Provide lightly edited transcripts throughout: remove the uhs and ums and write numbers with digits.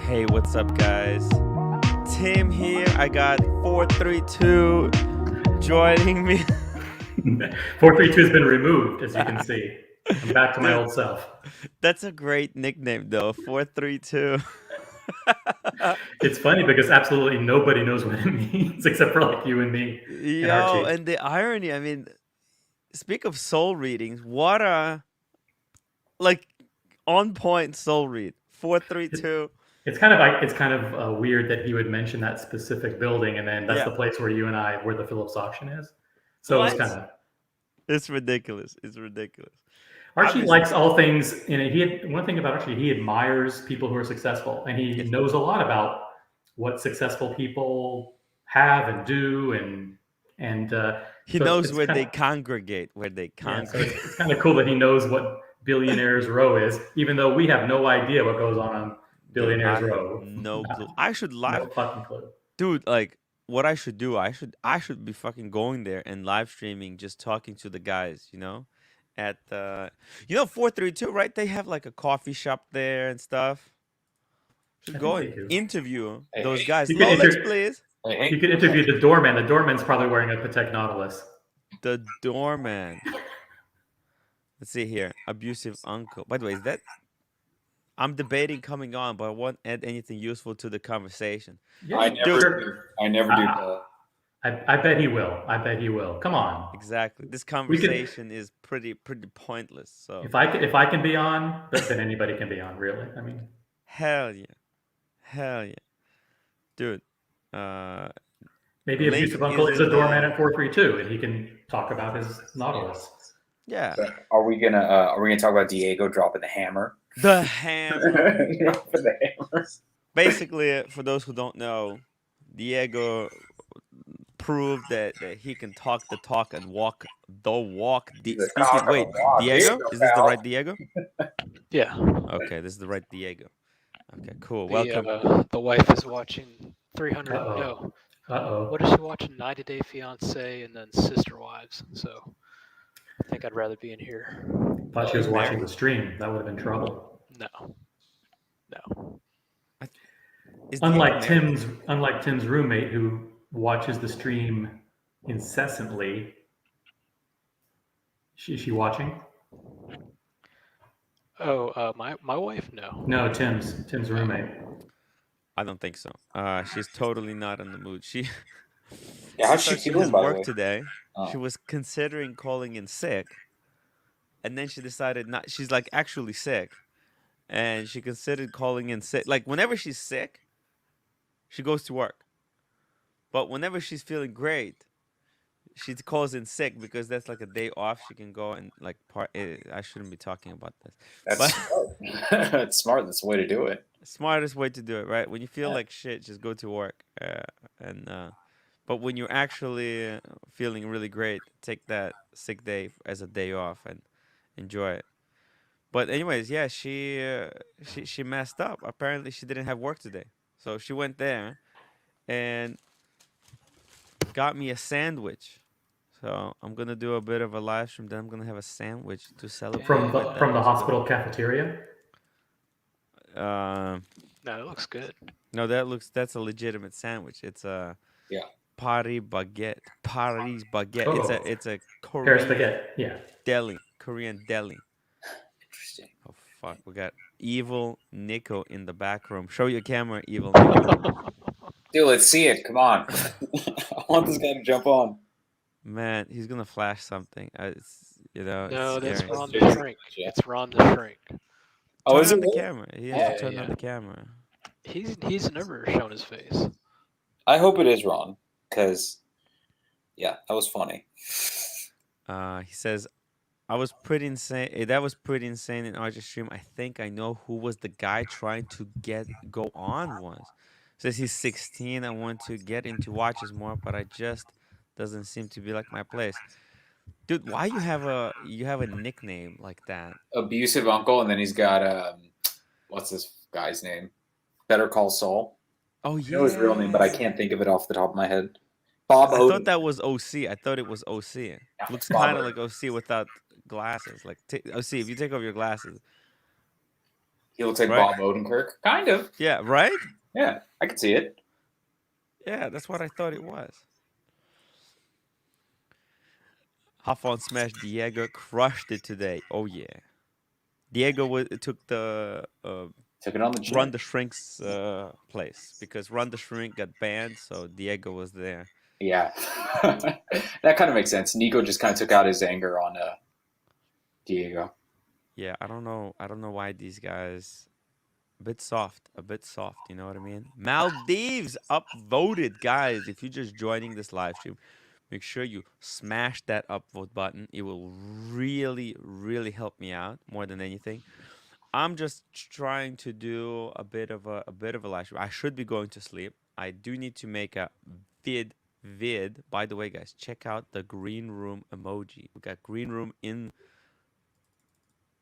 Hey, what's up, guys? Tim here. I got 432 joining me. 432 has been removed, as you can see. I'm back to my old self. That's a great nickname, though. 432. It's funny because absolutely nobody knows what it means except for like you and me and Yo, Archie. and the irony, I mean, speak of soul readings, what a, like, on point soul read. 432. It's kind of weird that he would mention that specific building, and then that's Yeah. the place where where the Phillips auction is. So it was What? kind of It's ridiculous. It's ridiculous. Archie Obviously. likes all things. One thing about Archie, he admires people who are successful, and he Yes. knows a lot about what successful people have and do, and He so knows it's where kind they of congregate, yeah. So congregate. it's kind of cool that he knows what Billionaires Row is, even though we have no idea what goes on Dude, Billionaires I have Row. no clue. I should live, No fucking clue. dude. Like, what I should do, I should be fucking going there and live streaming, just talking to the guys. At 432, right? They have like a coffee shop there and stuff. Should I go think they and do. interview Hey, those hey. guys. You could Rolex, please. you could interview the doorman. The doorman's probably wearing a Patek Nautilus. The doorman. Let's see here. Abusive uncle. By the way, is that? I'm debating coming on, but I won't add anything useful to the conversation. Yeah, I never sure. do. I never do. I bet he will. I bet he will. Come on. Exactly. This We could. conversation is pretty pointless. So If I can be on, then anybody can be on. Really. I mean, hell yeah, dude. maybe Link abusive uncle is is a in doorman the at 432, and he can talk about his Nautilus. yeah. Are we gonna talk about Diego dropping the hammer? The hammer. Dropping the hammer. Basically, for those who don't know, Diego proved that he can talk the talk and walk the walk. He's a cock of a Wait, walk. Diego? Diego, Is this the pal. right Diego? Yeah. Okay, this is the right Diego. Okay, cool. The, Welcome. the wife is watching 300. Uh-oh. No. Uh-oh. What is she watching? 90 Day Fiance and then Sister Wives. So I think I'd rather be in here. Thought she was watching the stream. That would have been trouble. No. Is Diego Unlike married? Tim's roommate who watches the stream incessantly. Is she watching? Oh, my wife? No. No, Tim's roommate. I don't think so. She's totally not in the mood. She Yeah, how's she thought she feeling, has by the work way? today. Oh. She was considering calling in sick, and then she decided not. She's like actually sick, and she considered calling in sick. Like whenever she's sick, she goes to work. But whenever she's feeling great, she calls in sick because that's like a day off. She can go and like I shouldn't be talking about this. That's But smart. That's smart. That's the way to do it. smartest way to do it, right? When you feel Yeah. like shit, just go to work. But when you're actually feeling really great, take that sick day as a day off and enjoy it. But anyways, yeah, she messed up. Apparently, she didn't have work today, so she went there and got me a sandwich. So I'm gonna do a bit of a live stream. Then I'm gonna have a sandwich to celebrate. From with them. the hospital cafeteria. No, it looks good. No, that's a legitimate sandwich. It's a Yeah. Paris baguette. Paris baguette. Oh. It's a Paris Korean baguette. Yeah. deli. Korean deli. Interesting. Oh fuck, we got evil Nico in the back room. Show your camera, evil Nico. Dude, let's see it. Come on. I want this guy to jump on. Man, he's gonna flash something. No, it's that's scary. Ron the Shrink. Yeah. It's Ron the Shrink. Oh, Turn is on it? the really? camera. He has Yeah, to turn on yeah. the camera. He's never shown his face. I hope it is Ron, because yeah, that was funny. He says, "I was pretty insane. That was pretty insane in Archie's stream. I think I know who was the guy trying to go on once. Says he's 16. I want to get into watches more, but I just doesn't seem to be like my place. Dude, why you have a nickname like that? Abusive uncle, and then he's got what's this guy's name? Better Call Saul. Oh I yeah. know his real name, but I can't think of it off the top of my head. Bob I Odin. thought that was OC. I thought it was OC. Yeah, Looks Bob kind of Odin. like OC without glasses. Like OC, if you take off your glasses. He looks like Right. Bob Odenkirk. Kind of. Yeah, right? Yeah, I could see it. Yeah, that's what I thought it was. Hop on Smash Diego crushed it today. Oh yeah. Diego took the Took it on the Run chin. the Shrink's place because Run the Shrink got banned, so Diego was there. Yeah. That kind of makes sense. Nico just kind of took out his anger on Diego. Yeah, I don't know why these guys a bit soft, you know what I mean? Maldives upvoted, guys. If you're just joining this live stream, make sure you smash that upvote button. It will really, really help me out more than anything. I'm just trying to do a bit of a live stream. I should be going to sleep. I do need to make a vid. By the way, guys, check out the green room emoji. We got green room in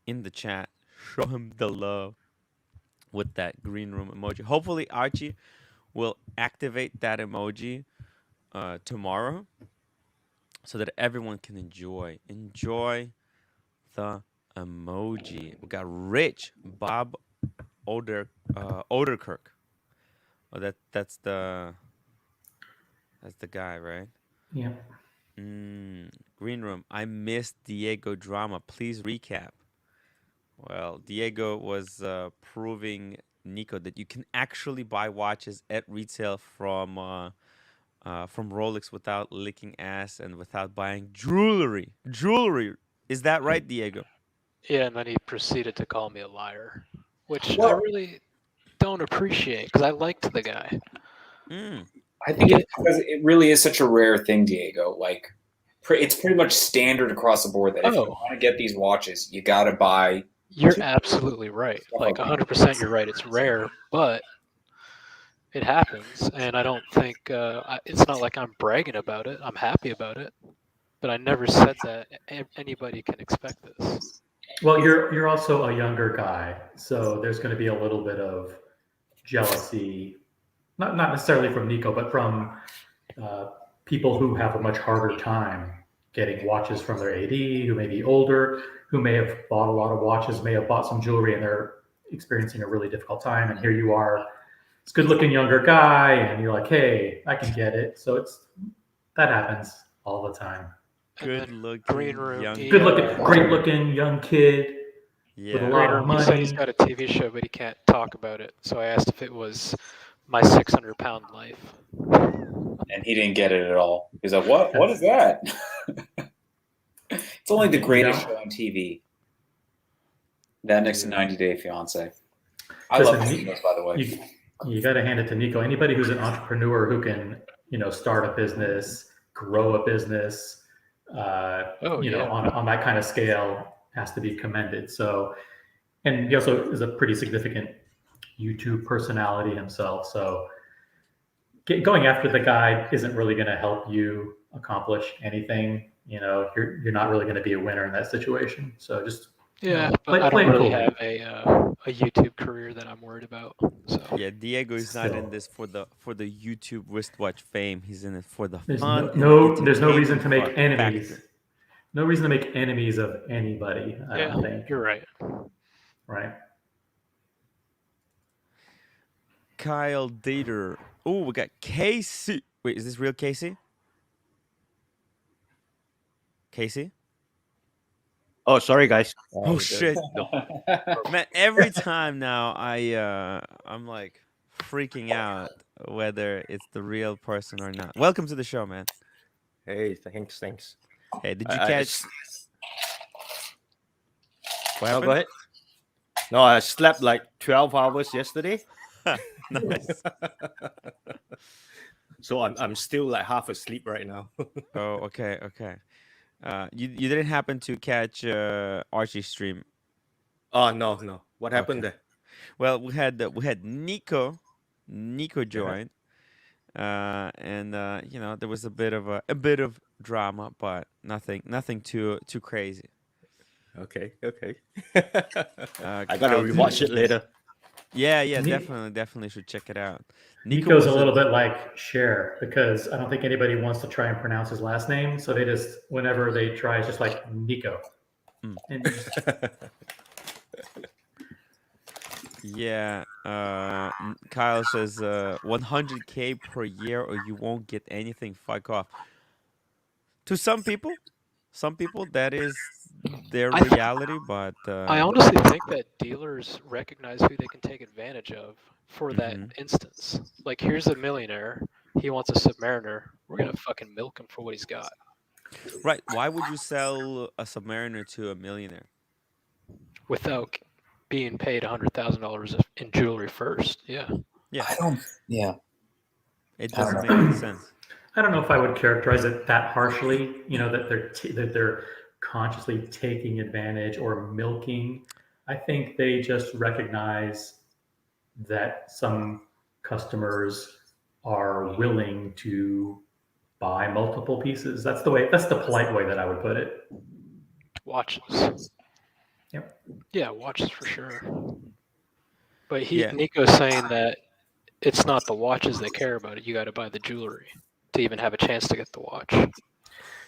the chat. Show him the love with that green room emoji. Hopefully Archie will activate that emoji tomorrow so that everyone can enjoy the emoji. We got Rich Bob Oderkirk. Oh, that's the guy, right? Yeah. Green room. I missed Diego drama. Please recap. Well, Diego was proving Nico that you can actually buy watches at retail from Rolex without licking ass and without buying jewelry. Jewelry. Is that right, Diego? Yeah, and then he proceeded to call me a liar, which I Well- really don't appreciate because I liked the guy. I think it's because it really is such a rare thing, Diego. Like, it's pretty much standard across the board that if you want to get these watches, you got to buy. You're absolutely right. Like 100%, you're right. It's rare, but it happens, and I don't think it's not like I'm bragging about it. I'm happy about it, but I never said that anybody can expect this. Well, you're also a younger guy, so there's going to be a little bit of jealousy, not necessarily from Nico, but from people who have a much harder time getting watches from their AD, who may be older, who may have bought a lot of watches, may have bought some jewelry, and they're experiencing a really difficult time. And here you are, this good-looking younger guy, and you're like, "Hey, I can get it." So that happens all the time. Good-looking, green room. young, Good-looking, great-looking young kid. yeah, with a lot of He said money. he's got a TV show, but he can't talk about it. So I asked if it was my 600-pound life. And he didn't get it at all. He's like, "What? What is that?" It's only the greatest show on TV. That next to 90 Day Fiance. I Listen, love those, by the way. You got to hand it to Nico. Anybody who's an entrepreneur who can, start a business, grow a business, on that kind of scale has to be commended. So, and he also is a pretty significant YouTube personality himself. So going after the guy isn't really going to help you accomplish anything. You're not really going to be a winner in that situation. So just but I don't really cool. have a YouTube career that I'm worried about. So yeah. Diego is not in this for the YouTube wristwatch fame. He's in it for the There's fun. there's no reason to make enemies. Factor. No reason to make enemies of anybody. I don't think. You're right. Right. Kyle Dater. Oh, we got Casey. Wait, is this real Casey? Casey? Oh, sorry, guys. Oh shit! Man, every time now I'm like freaking out whether it's the real person or not. Welcome to the show, man. Hey, thanks. Hey, did you catch? What No, happened? go ahead. No, I slept like 12 hours yesterday. Nice. So I'm still like half asleep right now. Oh, okay. You didn't happen to catch Archie's stream? Oh no. What happened there? Well, we had Nico join, and there was a bit of drama, but nothing too crazy. Okay. I gotta rewatch it later. Yeah, definitely should check it out. Nico's a little bit like Cher because I don't think anybody wants to try and pronounce his last name, so they just whenever they try, it's just like Nico. And Yeah. Kyle says 100K per year, or you won't get anything. Fuck off. To some people that is their I th- reality, but I honestly think that dealers recognize who they can take advantage of for that mhm. instance. Like, here's a millionaire. He wants a Submariner. We're gonna fucking milk him for what he's got Right. Why would you sell a Submariner to a millionaire? without being paid $100,000 in jewelry first. Yeah. Yeah, I don't. Yeah. it I don't doesn't know. make any sense. I don't know if I would characterize it that harshly. That they're consciously taking advantage or milking. I think they just recognize that some customers are willing to buy multiple pieces. That's the polite way that I would put it. Watches. Yep. Yeah, watches for sure. But Yeah. Nico's saying that it's not the watches they care about. You got to buy the jewelry to even have a chance to get the watch.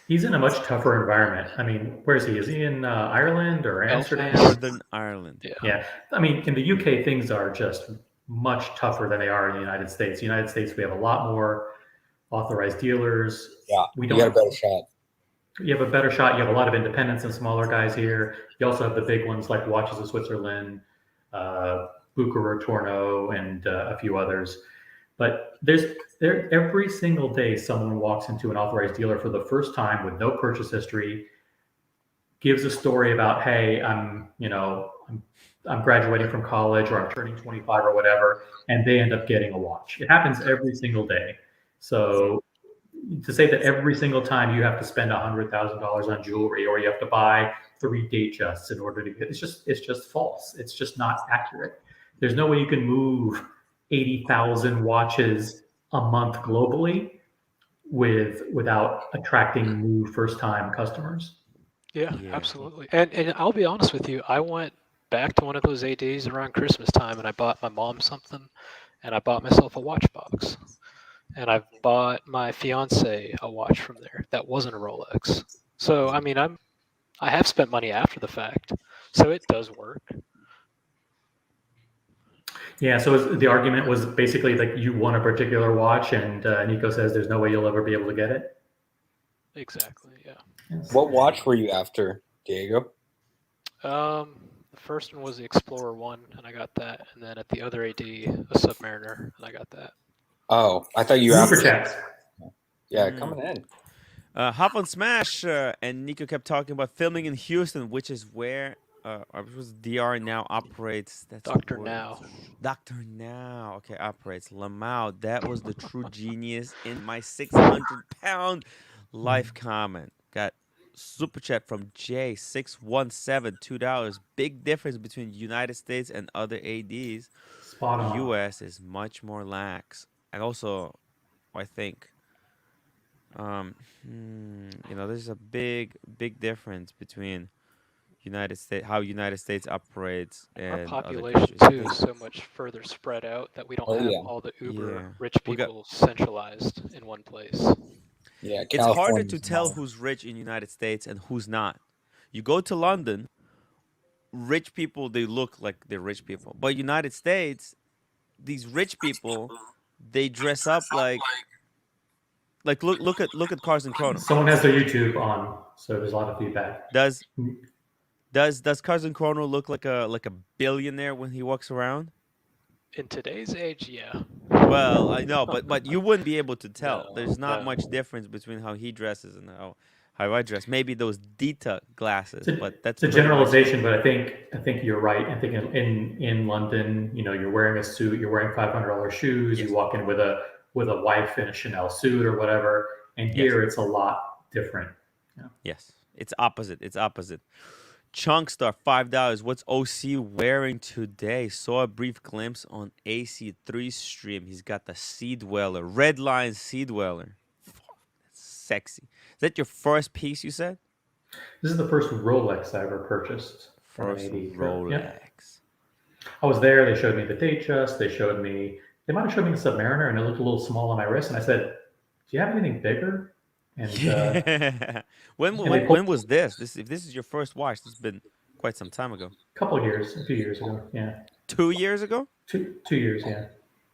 He's in a much tougher environment. I mean, where is he? Is he in Ireland or Amsterdam? Northern Ireland. Yeah. Yeah. I mean, in the UK, things are just much tougher than they are in the United States. The United States, we have a lot more authorized dealers. Yeah. We You got a don't. better shot. You have a better shot. You have a lot of independents and smaller guys here. You also have the big ones like Watches of Switzerland, Bucherer, Torno, and a few others. But every single day, someone walks into an authorized dealer for the first time with no purchase history, gives a story about, hey, I'm graduating from college, or I'm turning 25 or whatever, and they end up getting a watch. It happens every single day. So to say that every single time you have to spend $100,000 on jewelry, or you have to buy 3 Datejusts in order to get, it's just false. It's just not accurate. There's no way you can move 80,000 watches a month globally without attracting new first-time customers. Yeah, Yeah. absolutely. And I'll be honest with you, I went back to one of those ADs around Christmas time, and I bought my mom something, and I bought myself a Watchbox, and I bought my fiance a watch from there that wasn't a Rolex. So I mean, I have spent money after the fact, so it does work. Yeah, so the argument was basically like you want a particular watch, and Nico says there's no way you'll ever be able to get it. Exactly. Yeah. Yes. What watch were you after, Diego? The first one was the Explorer 1, and I got that. And then at the other AD, a Submariner, and I got that. Oh, I thought you were Super after. chats. Yeah, coming in. Hop on Smash, and Nico kept talking about filming in Houston, which is where DR now operates. That's Dr. what- Now. Dr. Now. Okay, operates. Lamau, that was the true genius in my 600-pound life comment. Got super chat from J617, $2. Big difference between United States and other ADs. Spot on. US is much more lax. I think there's a big difference between how United States operates Our and other population, countries. too, is so much further spread out that we don't Oh, have yeah. all the uber Yeah. rich We got- people centralized in one place. Yeah, It's harder California's to tell smaller. who's rich in United States and who's not. You go to London, rich people, they look like they're rich people. But United States, these rich people, they dress up like look at Carson Chrono. Someone has their YouTube on, so there's a lot of feedback. Does Carson Chrono look like a billionaire when he walks around? In today's age, yeah. Well, I know, but you wouldn't be able to tell. No, There's not no. much difference between how he dresses and how I dress. Maybe those Dita glasses, but that's It's a pretty much- generalization, but I think you're right. I think in London, you're wearing a suit, you're wearing $500 shoes, Yes. you walk in with a wife in a Chanel suit or whatever, and here it's a lot different. Yes, it's opposite. It's opposite. Chunkstar, $5. What's OC wearing today? Saw a brief glimpse on AC3 stream. He's got the Sea Dweller, Red Line Sea Dweller. Fuck, that's sexy. Is that your first piece? You said This is the first Rolex I ever purchased. From an first AD. Rolex. Yep. I was there. They showed me the Datejust. They might have showed me the Submariner, and it looked a little small on my wrist. And I said, "Do you have anything bigger?" And Yeah. When they was this? If this is your first watch, this has been quite some time ago. a few years ago. Yeah. 2 years ago? 2 years, yeah.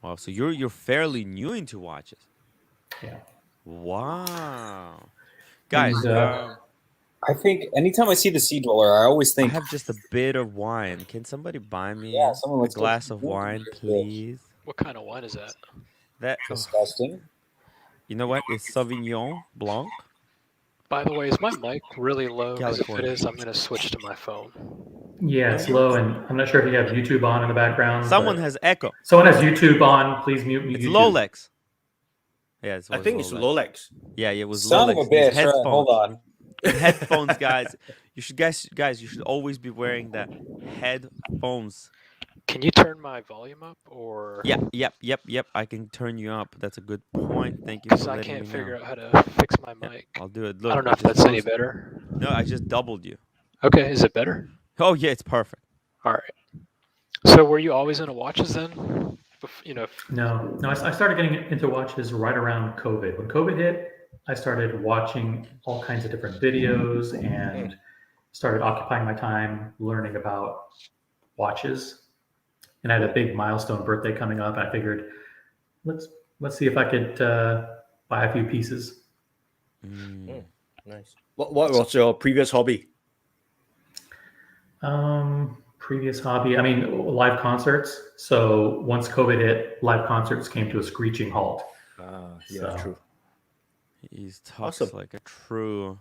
Wow, so you're fairly new into watches. Yeah. Wow. Guys, He's I think anytime I see the Sea Dweller, I always I think, have just a bit of wine. Can somebody buy me yeah, someone a let's get glass some of drinks wine, into this bitch. please? What kind of wine is that? That Disgusting. you know what? It's Sauvignon Blanc. By the way, is my mic really low? Because if it California. is, I'm gonna switch to my phone. yeah, it's low, and I'm not sure if you have YouTube on in the background. Someone but has echo. someone has YouTube on. Please mute It's YouTube. Rolex. Yeah, I think it's Rolex. Yeah, it was Son of Rolex. a These bitch. Right, hold on. Headphones, guys. You should always be wearing the headphones. Can you turn my volume up, or? Yep. I can turn you up. That's a good point. Thank you Because for I letting can't me figure know. out how to fix my Yeah, mic. I'll do it. I Look, don't know I if just that's any boosted- better. No, I just doubled you. Okay, is it better? Oh yeah, it's perfect. All right. So were you always into watches then? You know, No. I started getting into watches right around COVID. When COVID hit, I started watching all kinds of different videos and started occupying my time learning about watches. And I had a big milestone birthday coming up. And I figured, let's see if I could buy a few pieces. Nice. What was your previous hobby? Previous hobby, I mean, live concerts. So once COVID hit, live concerts came to a screeching halt. Yeah, So- true. He talks Awesome. like a true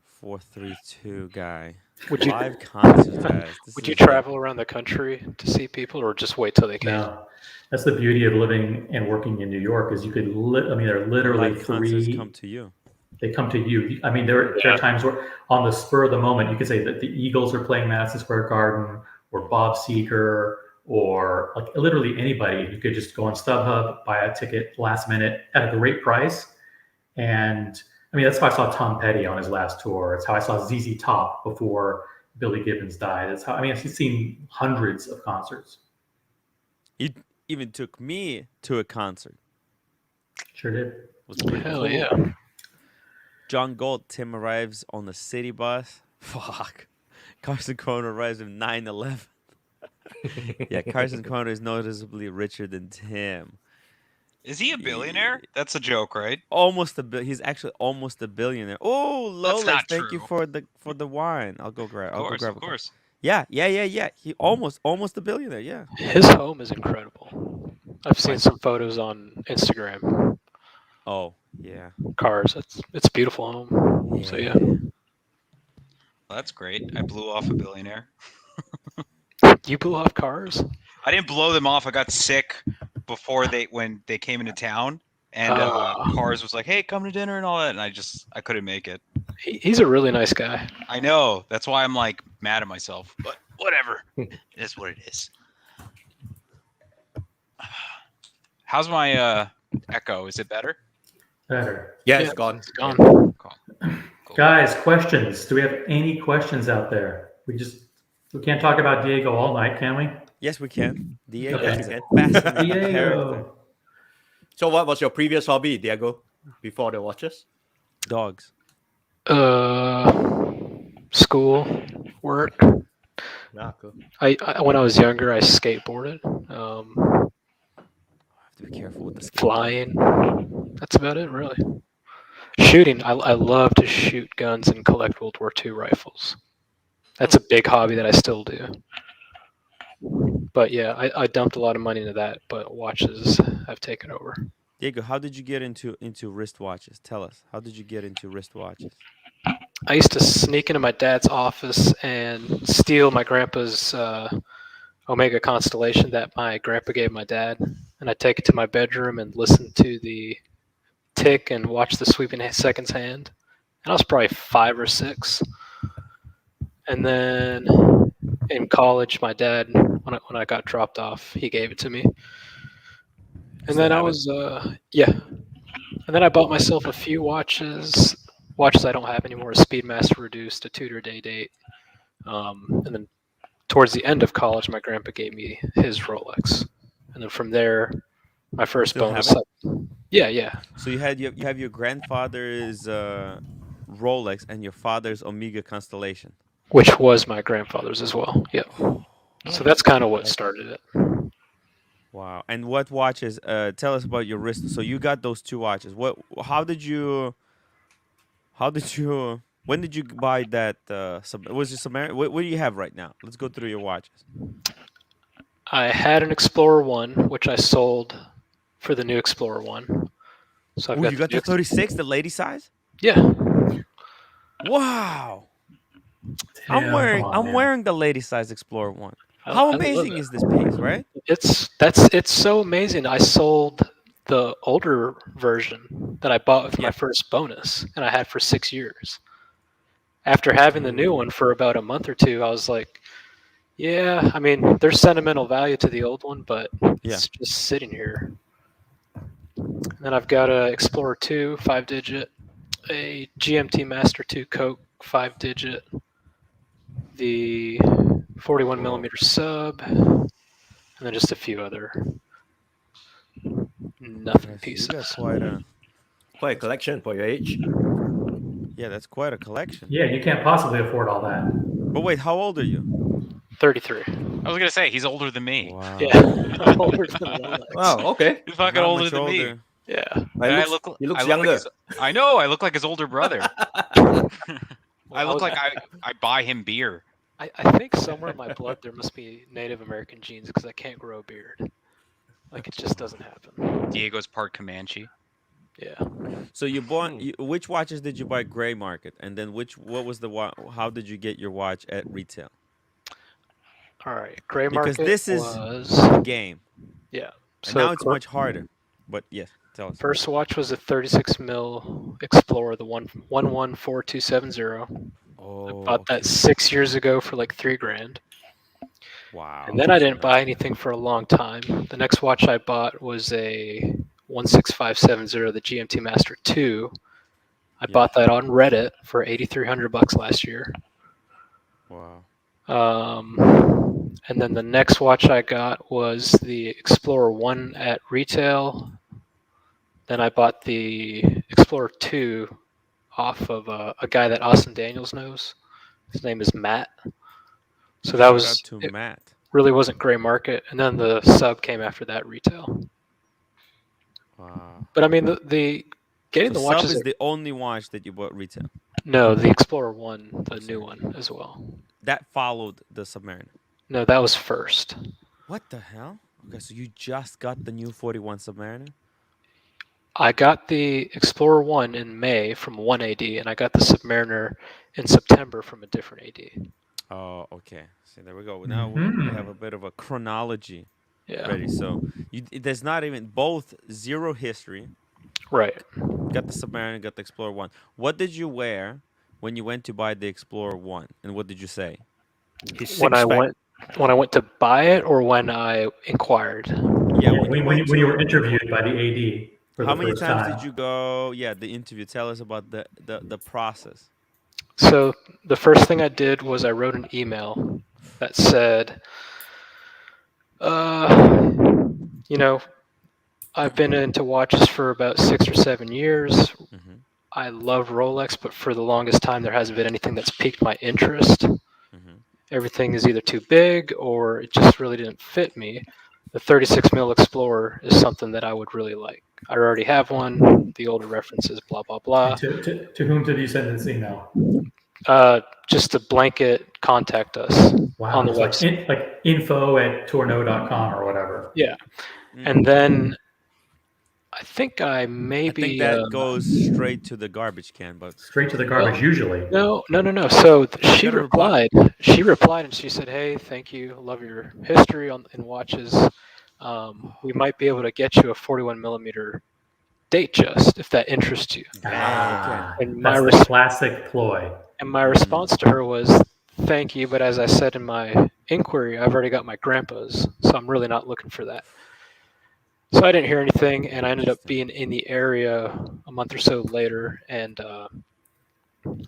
432 guy. Would you- Live concerts, guys? would you travel around the country to see people, or just wait till they came? No, that's the beauty of living and working in New York is you could. I mean, there are literally live concerts three. come to you? They come to you. I mean, there are times where on the spur of the moment, you could say that the Eagles are playing Madison Square Garden, or Bob Seger, or like literally anybody. You could just go on StubHub, buy a ticket last minute at a great price. And I mean, that's how I saw Tom Petty on his last tour. It's how I saw ZZ Top before Billy Gibbons died. It's how, I mean, I've seen hundreds of concerts. He even took me to a concert. Sure did. It was pretty Hell cool. yeah. John Gold, Tim arrives on the city bus. Fuck. Carson Kroner arrives with 9/11. Yeah, Carson Kroner is noticeably richer than Tim. Is he a billionaire? That's a joke, right? Almost a bill. He's actually almost a billionaire. Oh, That's Lolex, not thank you true. for the wine. I'll go grab. I'll go grab Of a cup. course. Yeah. He almost a billionaire. Yeah. His home is incredible. I've seen some photos on Instagram. Oh, yeah. Cars. It's a beautiful home. So yeah. Well, that's great. I blew off a billionaire. You blew off cars? I didn't blow them off. I got sick before when they came into town, and Cars was like, "Hey, come to dinner" and all that, and I couldn't make it. He's a really nice guy. I know. That's why I'm like mad at myself, but whatever. It is what it is. How's my echo? Is it better? Better. Yeah, Yeah. it's gone. It's gone. Cool. Guys, questions. Do we have any questions out there? We can't talk about Diego all night, can we? Yes, we can. Diego Okay. is a fascinating character. Diego. So what was your previous hobby, Diego, before the watches? Dogs. School, work. Ah, cool. I when I was younger, I skateboarded. Have to be careful with the skateboard. Flying. That's about it, really. Shooting. I love to shoot guns and collect World War II rifles. That's a big hobby that I still do. But yeah, I dumped a lot of money into that, but watches have taken over. Diego, how did you get into wristwatches? Tell us. How did you get into wristwatches? I used to sneak into my dad's office and steal my grandpa's Omega Constellation that my grandpa gave my dad, and I'd take it to my bedroom and listen to the tick and watch the sweeping seconds hand. And I was probably 5 or 6. And then in college, my dad, when I got dropped off, he gave it to me. And then I was, yeah. And then I bought myself a few watches I don't have anymore, a Speedmaster Reduced, a Tudor Day Date. And then towards the end of college, my grandpa gave me his Rolex. And then from there, my first Still bonus. have Yeah. So you have your grandfather's Rolex and your father's Omega Constellation. Which was my grandfather's as well. Yep. So that's kind of what started it. Wow. And what watches? Tell us about your wrist. So you got those 2 watches. What? How did you? How did you? When did you buy that? Was it Submariner? What do you have right now? Let's go through your watches. I had an Explorer 1, which I sold for the new Explorer 1. So I've Oh, got you got the new 36, the lady size. Yeah. Wow. Tim, come on, I'm man. wearing the lady size Explorer 1. I How love amazing it. is this piece, right? It's so amazing. I sold the older version that I bought with Yeah. my first bonus, and I had for 6 years. After having the new one for about a month or 2, I was like, yeah, I mean, there's sentimental value to the old one, but it's just sitting here. And then I've got a Explorer 2 5-digit, a GMT Master 2 Coke 5-digit, the 41 millimeter sub, and then just a few other nothing Yes, pieces. you got quite a collection for your age. that's quite a collection. Yeah, you can't possibly afford all that. But wait, how old are you? 33. I was gonna say he's older than me. Wow. Yeah, I'm older than Rolex. Wow. Okay. He's fucking Not older much than me. older. Yeah. And He looks I look younger. Like I know. I look like his older brother. I look like I buy him beer. I think somewhere in my blood there must be Native American genes because I can't grow a beard. Like it just doesn't happen. Diego's part Comanche. Yeah. So you bought which watches did you buy gray market, and then what was the how did you get your watch at retail? All right. Gray Because market this is was the game, yeah. and now it's much harder. But yes, tell us. First watch was a 36 mil Explorer, the 114270. Oh, I bought that 6 years ago for like $3,000. Wow. And then I didn't buy anything for a long time. The next watch I bought was a 16570, the GMT Master 2. I bought that on Reddit for $8,300 last year. Wow. And then the next watch I got was the Explorer 1 at retail. Then I bought the Explorer 2 off of a guy that Austin Daniels knows. His name is Matt. So that was Matt. Really wasn't gray market, and then the sub came after that retail. Wow. But I mean, the getting the watches sub is the only watch that you bought retail. No, the Explorer 1, the new one as well. That followed the Submariner. No, that was first. What the hell? Okay, so you just got the new 41 Submariner? I got the Explorer 1 in May from one AD, and I got the Submariner in September from a different AD. Oh, okay. See, there we go. Now we have a bit of a chronology ready. So there's not even both zero history. Right. Got the Submariner, got the Explorer 1. What did you wear when you went to buy the Explorer 1? And what did you say? When I went to buy it, or when I inquired? Yeah, when you were interviewed by the AD for How the many first times time. did you go? Yeah, the interview. Tell us about the process. So the first thing I did was I wrote an email that said, you know, I've been into watches for about 6 or 7 years. Mm-hmm. I love Rolex, but for the longest time, there hasn't been anything that's piqued my interest. Mm-hmm. Everything is either too big or it just really didn't fit me. The 36 mil Explorer is something that I would really like. I already have one. The older references, blah, blah, blah. To whom did you send this email? Just a blanket contact us on the website. Like info@tourneau.com or whatever. Yeah. And then I think I think that goes straight to the garbage can, but straight to the garbage usually. No. So she replied. She replied and she said, "Hey, thank you. Love your history in watches. We might be able to get you a 41 millimeter date just if that interests you." And that's the classic ploy. And my response to her was, "Thank you, but as I said in my inquiry, I've already got my grandpa's, so I'm really not looking for that." So I didn't hear anything, and I ended up being in the area a month or so later, and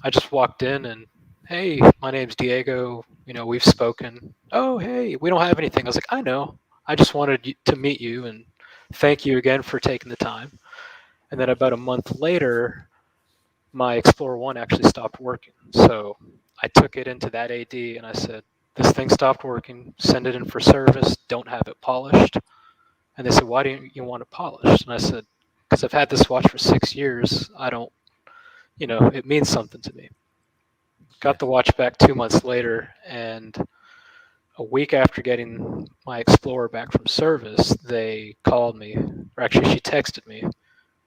I just walked in and, "Hey, my name's Diego. We've spoken." "Oh, hey, we don't have anything." I was like, "I know. I just wanted to meet you and thank you again for taking the time." And then about a month later, my Explorer 1 actually stopped working. So I took it into that AD and I said, this thing stopped working. Send it in for service. Don't have it polished. And they said, why don't you want it polished? And I said, because I've had this watch for 6 years. I don't, it means something to me. Got the watch back 2 months later, and a week after getting my Explorer back from service, they called me, or actually she texted me.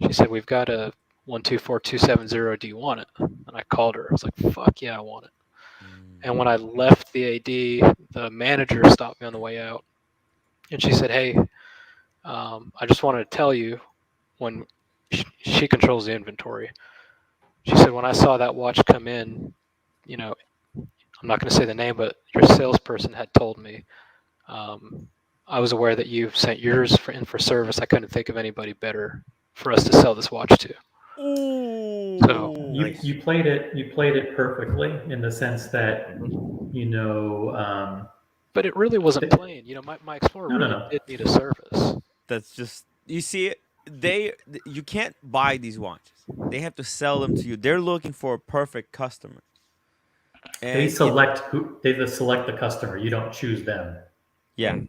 She said, we've got a 124270, do you want it? And I called her. I was like, fuck yeah, I want it. And when I left the AD, the manager stopped me on the way out. And she said, hey, I just wanted to tell you, when she controls the inventory. She said, when I saw that watch come in, I'm not going to say the name, but your salesperson had told me, I was aware that you sent yours in for service. I couldn't think of anybody better for us to sell this watch to. Ooh. So you played it perfectly in the sense that but it really wasn't plain. My Explorer did need a service. That's just, you see it. You can't buy these watches. They have to sell them to you. They're looking for a perfect customer. And they select the customer. You don't choose them. Yeah.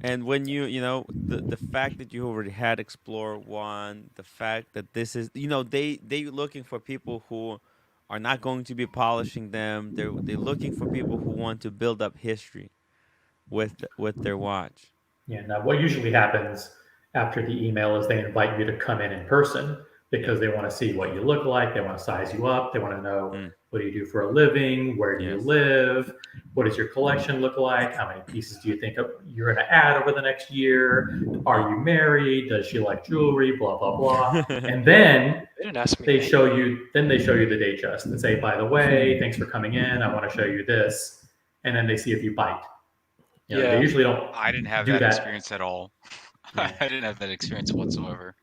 And when the fact that you already had Explorer 1, the fact that this is, they looking for people who are not going to be polishing them. They're looking for people who want to build up history with their watch. Yeah. Now, what usually happens after the email is they invite you to come in person because they want to see what you look like. They want to size you up. They want to know what do you do for a living? Where do you live? What does your collection look like? How many pieces do you think you're going to add over the next year? Are you married? Does she like jewelry? Blah, blah, blah. And then they didn't ask me. They show you the Datejust and say, by the way, thanks for coming in. I want to show you this. And then they see if you bite. They usually don't. I didn't have that experience at all. Yeah. I didn't have that experience whatsoever.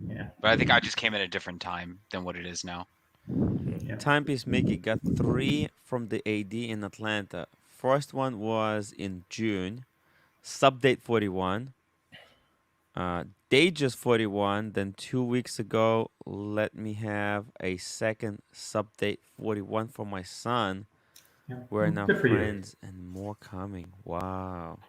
Yeah. But I think I just came at a different time than what it is now. Yeah. Timepiece Mickey got 3 from the AD in Atlanta. First one was in June. Subdate 41. Datejust 41. Then 2 weeks ago, let me have a second Subdate 41 for my son. Yeah. We're now friends and more coming. Wow.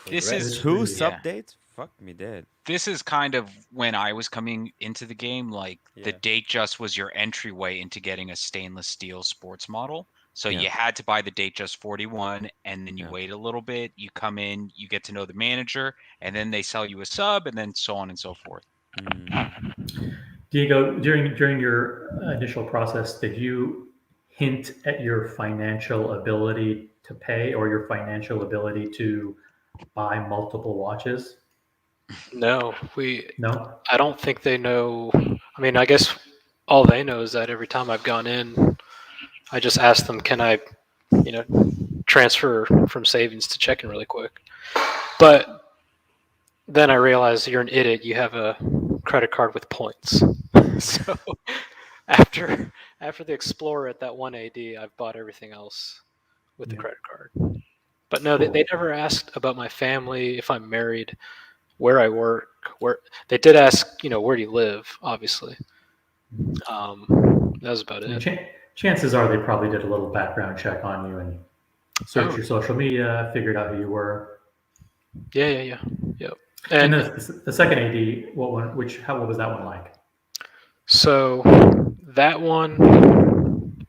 This is 2 Subdates? Fuck me dead. This is kind of when I was coming into the game. Like the Datejust was your entryway into getting a stainless steel sports model. So you had to buy the Datejust 41, and then you wait a little bit. You come in, you get to know the manager, and then they sell you a sub, and then so on and so forth. Diego, during your initial process, did you hint at your financial ability to pay or your financial ability to buy multiple watches? No. No? I don't think they know. I mean, I guess all they know is that every time I've gone in, I just ask them, can I, transfer from savings to checking really quick. But then I realized you're an idiot. You have a credit card with points. So after the Explorer at that one AD, I've bought everything else with the credit card. But no, they never asked about my family, if I'm married, where I work. Where they did ask, where do you live? Obviously, that was about it. Chances are they probably did a little background check on you and searched your social media, figured out who you were. Yeah. And the second AD, what was that one like? So that one,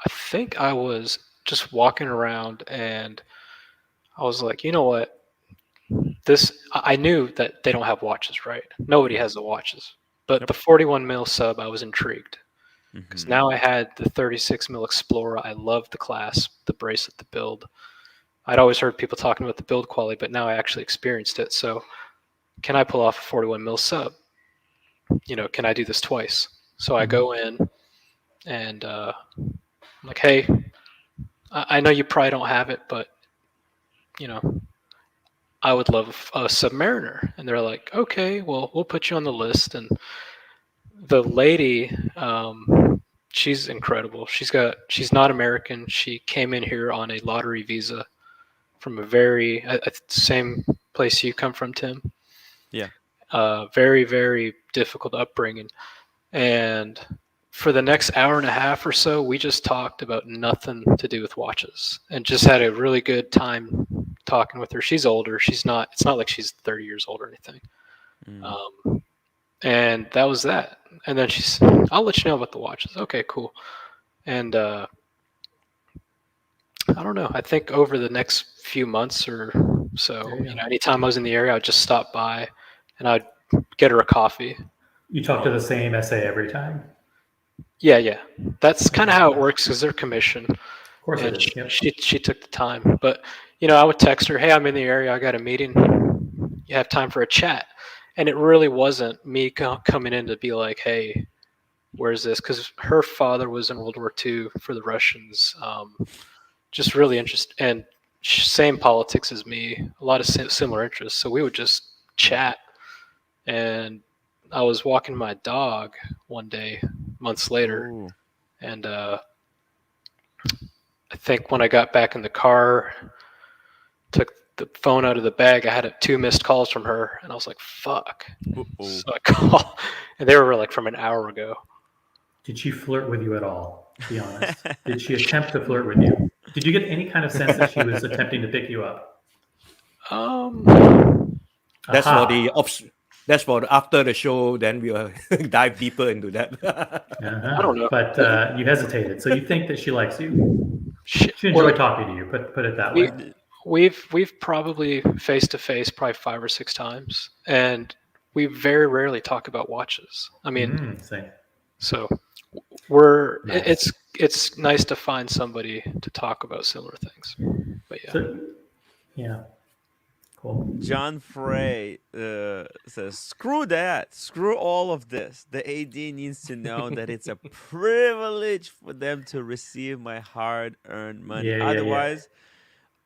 I think I was just walking around and I was like, you know what? I knew that they don't have watches, right? Nobody has the watches. But the 41 mil sub, I was intrigued. Because now I had the 36 mil Explorer. I loved the clasp, the bracelet, the build. I'd always heard people talking about the build quality, but now I actually experienced it. So can I pull off a 41 mil sub? Can I do this twice? So I go in and I'm like, hey, I know you probably don't have it, but, I would love a Submariner. And they're like, okay, well, we'll put you on the list. And the lady, she's incredible. She's not American. She came in here on a lottery visa from a same place you come from, Tim. Yeah. Very, very difficult upbringing. And for the next hour and a half or so, we just talked about nothing to do with watches and just had a really good time talking with her. She's older. It's not like she's 30 years old or anything. And that was that. And then she said, I'll let you know about the watches. Okay, cool. And I don't know. I think over the next few months or so, anytime I was in the area, I'd just stop by and I'd get her a coffee. You talk to the same SA every time? Yeah. That's kind of how it works because they're commission. Of course and it is. Yep. She took the time. But, I would text her, hey, I'm in the area. I got a meeting. You have time for a chat? And it really wasn't me coming in to be like, hey, where's this? Because her father was in World War II for the Russians. Just really interested. And same politics as me, a lot of similar interests. So we would just chat. And I was walking my dog one day, months later, and I think when I got back in the car, took the phone out of the bag, I had 2 missed calls from her, and I was like, fuck. So I called, and they were like from an hour ago. Did she flirt with you at all, to be honest? Did she attempt to flirt with you? Did you get any kind of sense that she was attempting to pick you up? That's for after the show. Then we'll dive deeper into that. I don't know, but you hesitated. So you think that she likes you? She enjoyed talking to you. Put it that way. We've probably face to face probably 5 or 6 times, and we very rarely talk about watches. I mean, so it's nice to find somebody to talk about similar things. But yeah. Cool. John Frey says, screw that. Screw all of this. The AD needs to know that it's a privilege for them to receive my hard-earned money. Otherwise,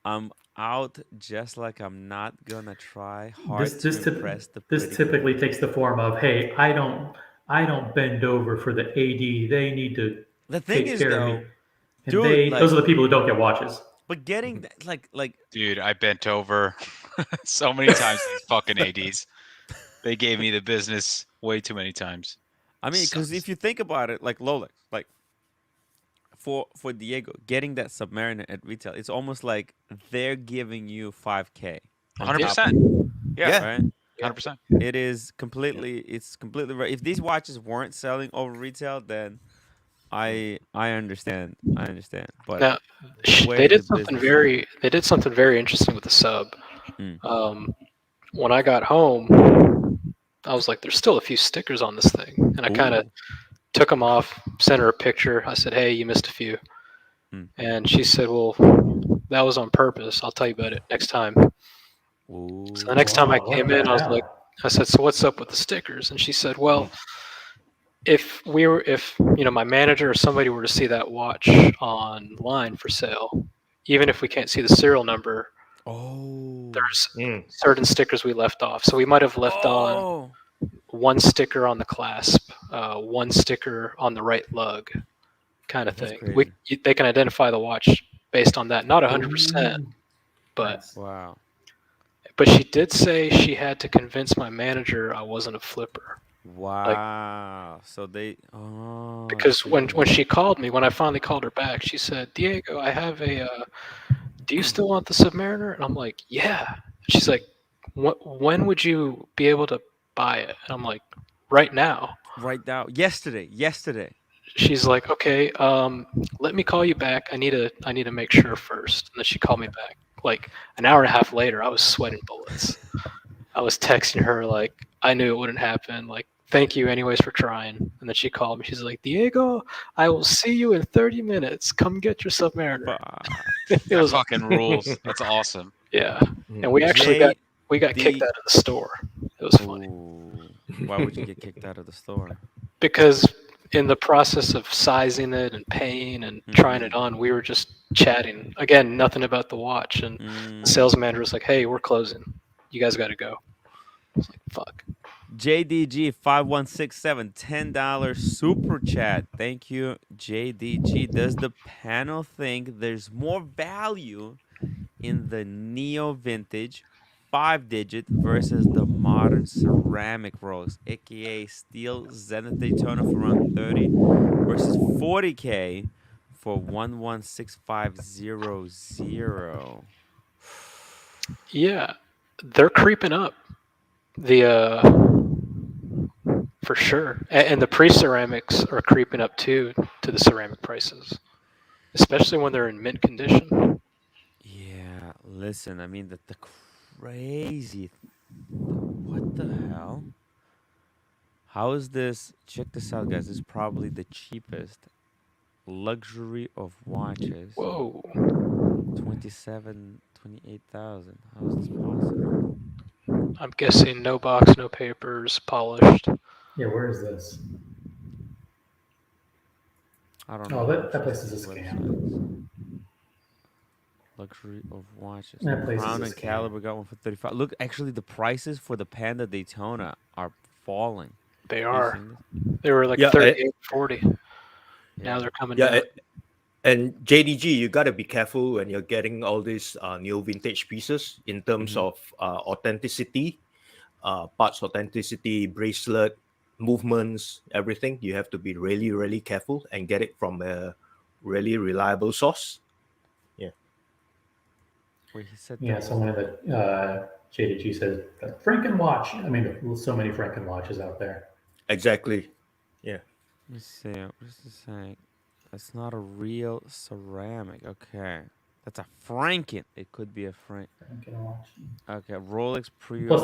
I'm out just like I'm not going to try hard to impress the pretty This typically takes the form of, hey, I don't bend over for the AD. They need to take care of me. And dude, those are the people who don't get watches. But getting that, like, dude, I bent over so many times. These fucking ADs, they gave me the business way too many times. I mean, because if you think about it, like Rolex, like for Diego, getting that Submariner at retail, it's almost like they're giving you $5K. 100%. Yeah, right. 100%. It's completely right. If these watches weren't selling over retail, then I understand. But now, they did something very interesting with the sub. When I got home, I was like, there's still a few stickers on this thing, and I kind of took them off, sent her a picture. I said, hey, you missed a few. And she said, well, that was on purpose. I'll tell you about it next time. So the next time I came in, I said, so what's up with the stickers? And she said, well, if my manager or somebody were to see that watch online for sale, even if we can't see the serial number, there's certain stickers we left off. So we might have left on one sticker on the clasp, one sticker on the right lug, kind of thing. They can identify the watch based on that. Not 100%, but wow. But she did say she had to convince my manager I wasn't a flipper. Wow. So they because when she called me, when I finally called her back, she said, Diego, I have do you still want the Submariner? And I'm like, yeah. She's like, when would you be able to buy it? And I'm like, right now. Yesterday. She's like, okay, let me call you back. I need to make sure first. And then she called me back. Like an hour and a half later, I was sweating bullets. I was texting her like, I knew it wouldn't happen. Like, thank you anyways for trying. And then she called me. She's like, Diego, I will see you in 30 minutes. Come get your Submariner. It was fucking rules. That's awesome. Yeah. And we actually got kicked out of the store. It was funny. Why would you get kicked out of the store? Because in the process of sizing it and paying and trying it on, we were just chatting. Again, nothing about the watch. And the sales manager was like, hey, we're closing. You guys got to go. I was like, fuck. JDG 5167 $10 super chat. Thank you, JDG. Does the panel think there's more value in the neo vintage 5-digit versus the modern ceramic Rolex, aka steel Zenith Daytona for around 30 versus 40K for 116500. Yeah, they're creeping up. The for sure, and the pre-ceramics are creeping up too to the ceramic prices, especially when they're in mint condition. Yeah, listen, I mean the crazy what the hell? How is this? Check this out, guys. This is probably the cheapest luxury of watches. Whoa. 28,000. How is this possible? I'm guessing no box, no papers, polished. Yeah, where is this? I don't know. Oh, how that much place this is a website scam. is. Luxury of watches. That place Crown is a and scam. Caliber got one for 35. Look, actually, the prices for the Panda Daytona are falling. They Are you are. seeing this? They were like Yeah, 38, 40. Now Yeah. they're coming Yeah, down. and JDG, you gotta be careful when you're getting all these new vintage pieces in terms Mhm. of authenticity, parts authenticity, bracelet, movements, everything. You have to be really, really careful and get it from a really reliable source. Wait, he said Yeah, that. someone in the JDG says Franken watch. I mean, there's so many Franken watches out there. Exactly. Let me see. What is this saying? That's not a real ceramic. Okay. That's a Franken. It could be a Frank. Franken watch. Okay. Rolex pre Plus,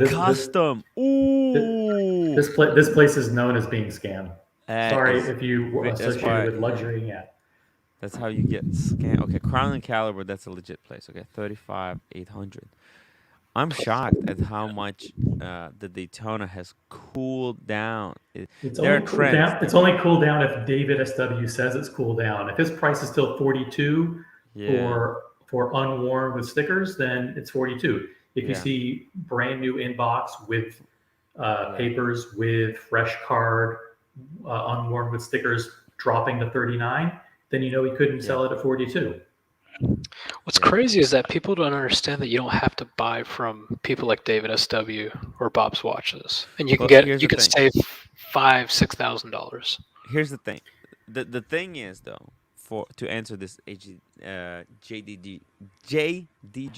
custom. Ooh. this place is known as being scam. That Sorry is if you that's associated why. with luxury. Yeah. That's how you get scam. Okay, Crown and Caliber. That's a legit place. Okay, 35,800. I'm shocked at how much the Daytona has cooled down. It's There are only cooled trends. down. It's only cooled down if David SW says it's cooled down. If his price is still 42 Yeah. for unworn with stickers, then it's 42. If you Yeah. see brand new inbox with Yeah. papers with fresh card, unworn with stickers dropping to 39, then you know he couldn't sell it at 42. What's Yeah. crazy is that people don't understand that you don't have to buy from people like David SW or Bob's Watches, and you can Well, here's you the can thing. save $5,000-$6,000. Here's the thing. The thing is though, to answer this JDG,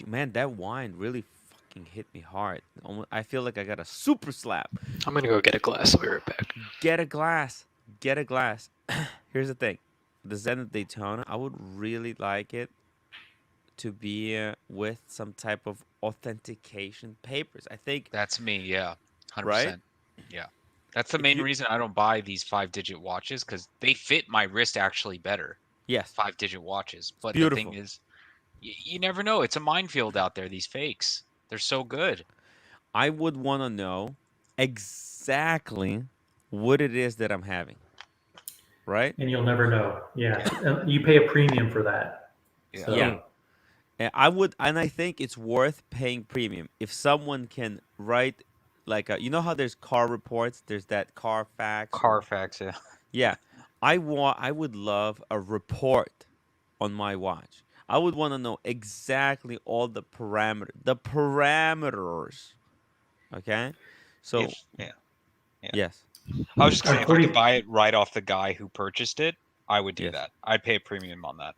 man, that wine really fucking hit me hard. I feel like I got a super slap. I'm gonna go get a glass. I'll be right back. Get a glass. Get a glass. Here's the thing. The Zenith Daytona, I would really like it to be with some type of authentication papers. I think That's me. Yeah, 100%. Right? Yeah, that's the If main you- reason I don't buy these 5-digit watches because they fit my wrist actually better. yes, 5-digit watches, but the beautiful. thing is, you never know. It's a minefield out there. These fakes, they're so good. I would want to know exactly what it is that I'm having. Right? And you'll never know. Yeah. And you pay a premium for that. Yeah. So, Yeah. And I think it's worth paying premium if someone can write like you know how there's car reports, there's that Carfax. Carfax, yeah. Yeah. I would love a report on my watch. I would want to know exactly all the parameters. Okay? So, Yeah. yes. I was just saying, if I 40 could buy it right off the guy who purchased it, I would do Yes. that. I'd pay a premium on that.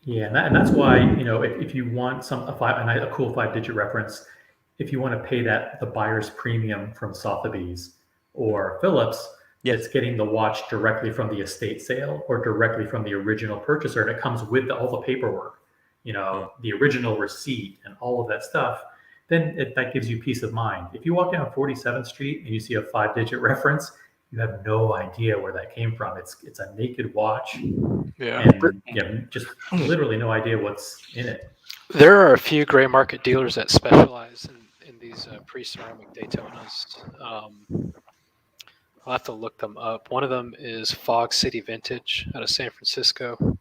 Yeah, and that's why, if you want a cool 5-digit reference, if you want to pay the buyer's premium from Sotheby's or Phillips, Yes. it's getting the watch directly from the estate sale or directly from the original purchaser, and it comes with all the paperwork, the original receipt and all of that stuff. Then that gives you peace of mind. If you walk down 47th Street and you see a 5-digit reference, you have no idea where that came from. It's a naked watch. Yeah. And just literally no idea what's in it. There are a few gray market dealers that specialize in these pre-ceramic Daytonas. I'll have to look them up. One of them is Fog City Vintage out of San Francisco.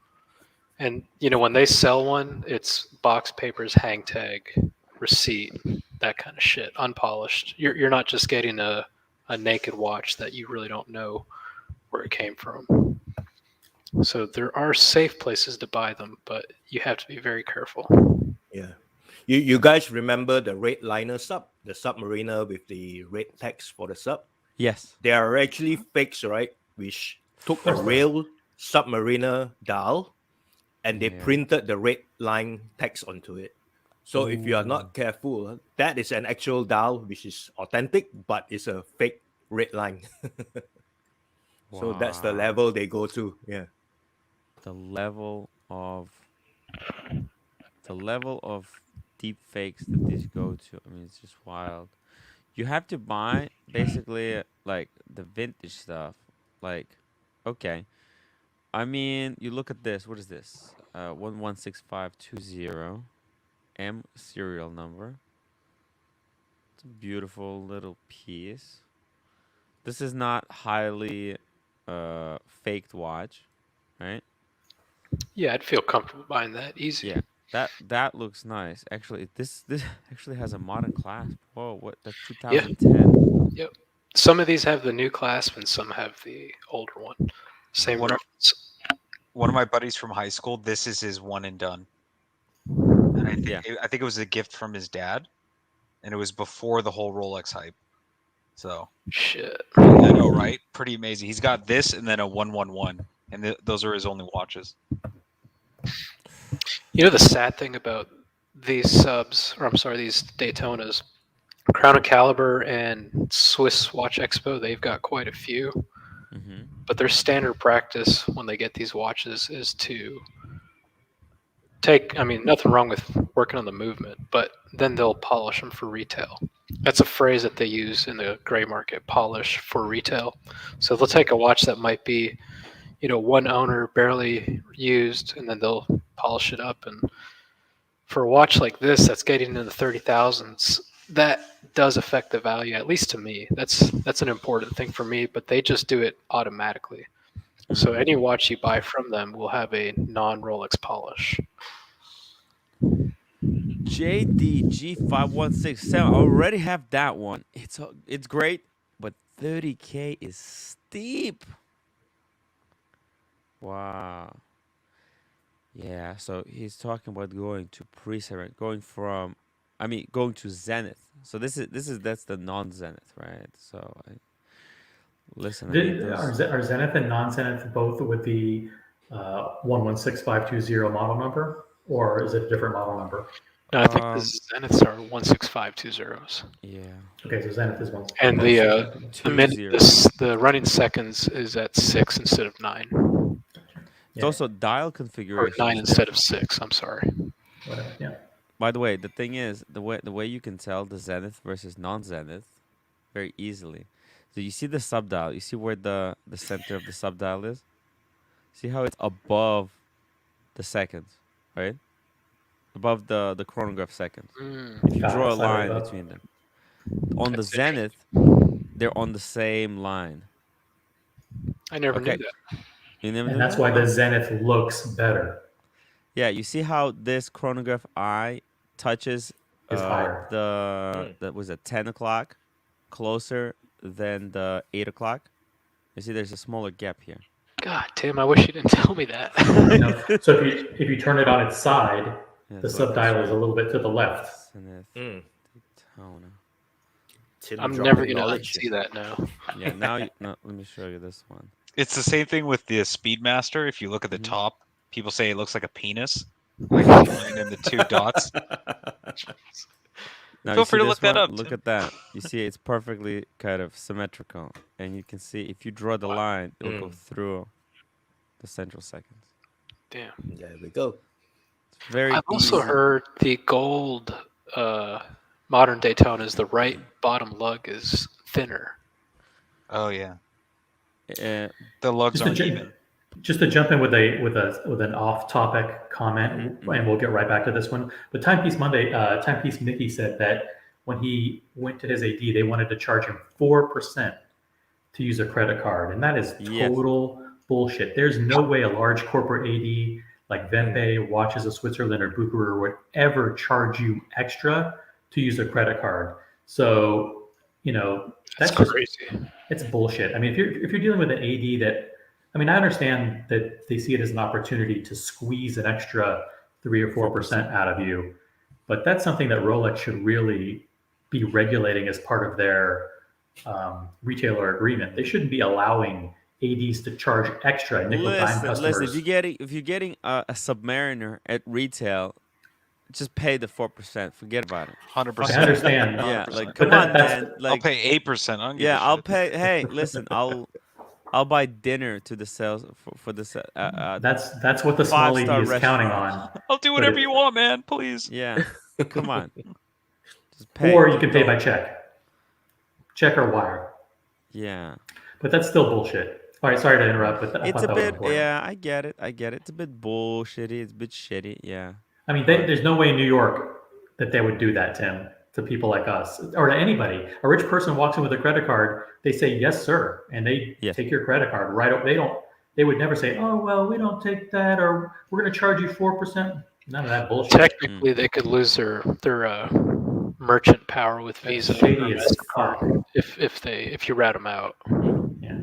And, when they sell one, it's box papers, hang tag, receipt, that kind of shit, unpolished. You're not just getting a naked watch that you really don't know where it came from. So there are safe places to buy them, but you have to be very careful. Yeah. You guys remember the red liner sub, the Submariner with the red text for the sub? Yes. They are actually fakes, right? Which took a real Submariner dial and they printed the red line text onto it. So if you are not careful, that is an actual dial which is authentic, but it's a fake red line. So that's the level they go to. Yeah. The level of deep fakes that these go to. I mean, it's just wild. You have to buy basically like the vintage stuff. Like, okay. I mean, you look at this. What is this? 116520 M serial number. It's a beautiful little piece. This is not highly faked watch, right? Yeah, I'd feel comfortable buying that. Easy. Yeah. That looks nice. Actually, this actually has a modern clasp. Whoa, what? That's 2010. Yep. Some of these have the new clasp and some have the older one. Same reference. One of my buddies from high school, this is his one and done. And I think it was a gift from his dad, and it was before the whole Rolex hype. So shit. I know, right? Pretty amazing. He's got this and then a 111, and those are his only watches. You know the sad thing about these subs, or I'm sorry, these Daytonas, Crown and Caliber and Swiss Watch Expo, they've got quite a few. Mm-hmm. But their standard practice when they get these watches is to take, I mean, nothing wrong with working on the movement, but then they'll polish them for retail. That's a phrase that they use in the gray market, polish for retail. So they'll take a watch that might be, one owner, barely used, and then they'll polish it up. And for a watch like this that's getting into the 30,000s, that does affect the value, at least to me. That's an important thing for me, but they just do it automatically. So any watch you buy from them will have a non-Rolex polish. JDG5167. I already have that one. It's great, but 30K is steep. Wow. Yeah, so he's talking about going to pre-Zenith, going to Zenith. So that's the non-Zenith, right? So listen. Are Zenith and non-Zenith both with the 116520 model number, or is it a different model number? No, I think the Zeniths are 16520s. Yeah. Okay, so Zenith is one. And the running seconds is at 6 instead of 9. It's also dial configuration. Or 9 instead of 6. I'm sorry. Whatever. Yeah. By the way, the thing is, the way you can tell the Zenith versus non-Zenith very easily. So you see the subdial. You see where the center of the subdial is? See how it's above the seconds, right? Above the chronograph seconds. If you draw a line between them. On the Zenith, they're on the same line. I never knew that. You never And knew that's that? why the Zenith looks better. Yeah, you see how this chronograph eye touches was it 10 o'clock closer than the 8 o'clock? You see there's a smaller gap here. God damn, I wish you didn't tell me that. So if you turn it on its side, the subdial is a little bit to the left. Daytona. I'm never going to see that now. Yeah, let me show you this one. It's the same thing with the Speedmaster. If you look at the top, people say it looks like a penis. Like the line and the 2 dots. Now, feel free to look that up. Look at that. You see it's perfectly kind of symmetrical. And you can see if you draw the line, it'll go through the central seconds. Damn. There we go. It's very I've also heard the gold modern Daytonas, the right bottom lug is thinner. Oh, yeah. The lugs aren't even. Just to jump in with an off-topic comment, and we'll get right back to this one. But Timepiece Mickey said that when he went to his AD, they wanted to charge him 4% to use a credit card, and that is total bullshit. There's no way a large corporate AD like Venpe, Watches of Switzerland, or Bucherer would ever charge you extra to use a credit card. So that's crazy. It's bullshit. I mean, if you're dealing with an AD that, I mean, I understand that they see it as an opportunity to squeeze an extra 3 or 4% out of you, But that's something that Rolex should really be regulating as part of their retailer agreement. They shouldn't be allowing ADs to charge extra nickel dime customers. Listen. If you're getting a Submariner at retail, just pay the 4%. Forget about it. 100%. I understand. Yeah, 100%. like But come on, man. I'll Like pay 8%. I don't give yeah, a I'll shit. pay. Hey, listen, I'll buy dinner to the sales for the That's what the small ED five-star is counting restaurant. on. I'll do whatever you want, man. Please. Yeah, come on, just pay. Or you can pay by check or wire. Yeah, But that's still bullshit. All right, sorry to interrupt, but I it's thought a that was bit. important. Yeah, I get it. It's a bit bullshitty. It's a bit shitty. Yeah. I mean, there's no way in New York that they would do that, Tim, to people like us or to anybody. A rich person walks in with a credit card, they say, yes, sir. And they take your credit card right up. They would never say, oh, well, we don't take that, or we're going to charge you 4%. None of that bullshit. Technically, they could lose their merchant power with Visa or shady as fuck. MasterCard if you rat them out. Yeah.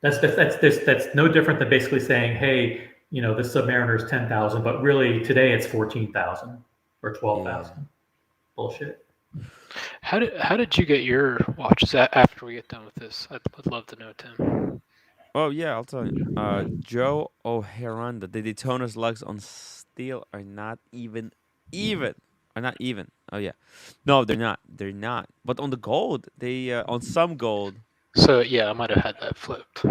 That's no different than basically saying, hey, this Submariner is 10,000, but really today it's 14,000 or 12,000. Yeah. Bullshit. How did you get your watches after we get done with this? I'd love to know, Tim. Oh yeah, I'll tell you. Joe O'Haranda, the Daytona's lugs on steel are not even. Are not even. Oh yeah, no, they're not. They're not. But on the gold, they on some gold. So yeah, I might have had that flipped.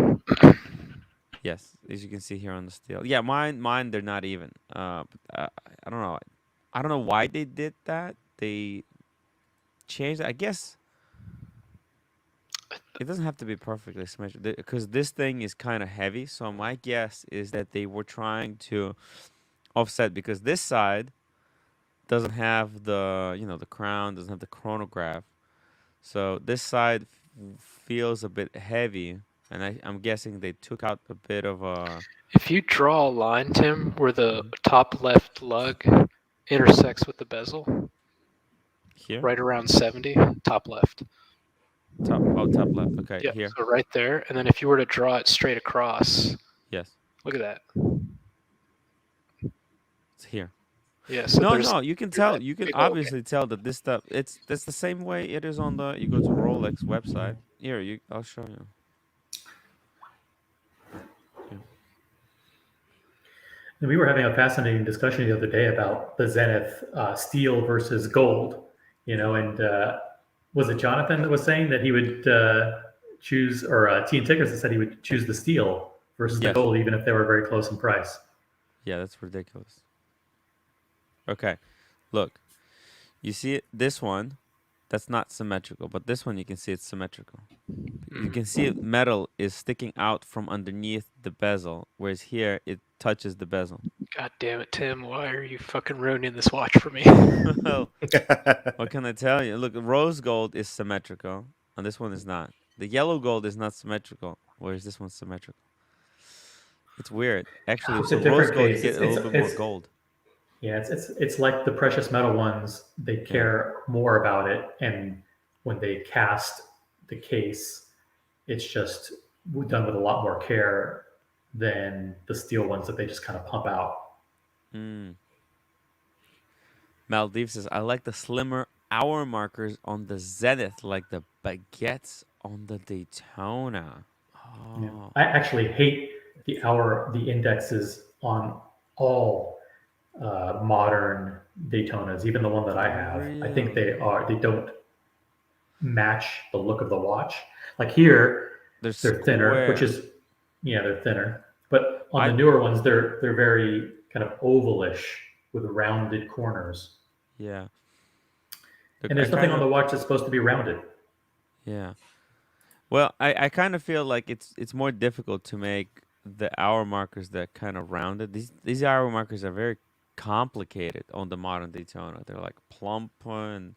Yes, as you can see here on the steel. Yeah, mine, they're not even. I don't know. I don't know why they did that. They changed. I guess it doesn't have to be perfectly symmetric because this thing is kind of heavy. So my guess is that they were trying to offset because this side doesn't have the crown, doesn't have the chronograph. So this side feels a bit heavy, and I'm guessing they took out a bit of a. If you draw a line, Tim, where the top left lug intersects with the bezel, here, right around 70, top left. Top left. Okay, yeah, here. So right there, and then if you were to draw it straight across. Yes. Look at that. It's here. Yeah. So no, you can tell. You can obviously tell that this stuff. That's the same way it is on the. You go to Rolex website. Here, I'll show you. And we were having a fascinating discussion the other day about the Zenith steel versus gold. And was it Jonathan that was saying that he would choose, or T and Tickers that said he would choose the steel versus the gold, even if they were very close in price? Yeah, that's ridiculous. Okay, look, you see it, this one, that's not symmetrical, but this one you can see it's symmetrical. You can see metal is sticking out from underneath the bezel, whereas here it touches the bezel. God damn it, Tim! Why are you fucking ruining this watch for me? Well, what can I tell you? Look, rose gold is symmetrical, and this one is not. The yellow gold is not symmetrical, whereas this one's symmetrical. It's weird. Actually, so rose gold, you get a little bit more gold. Yeah, it's like the precious metal ones. They care more about it, and when they cast the case, it's just done with a lot more care than the steel ones that they just kind of pump out. Maldives says, I like the slimmer hour markers on the Zenith, like the baguettes on the Daytona. Oh. Yeah. I actually hate the indexes on all modern Daytonas, even the one that I have. Really? I think they don't match the look of the watch. Like here, they're thinner, which is they're thinner. But on the newer ones, they're very kind of ovalish with rounded corners. Yeah. Look, and there's nothing on the watch that's supposed to be rounded. Yeah. Well, I kind of feel like it's more difficult to make the hour markers that kind of rounded. These hour markers are very complicated on the modern Daytona. They're like plump and.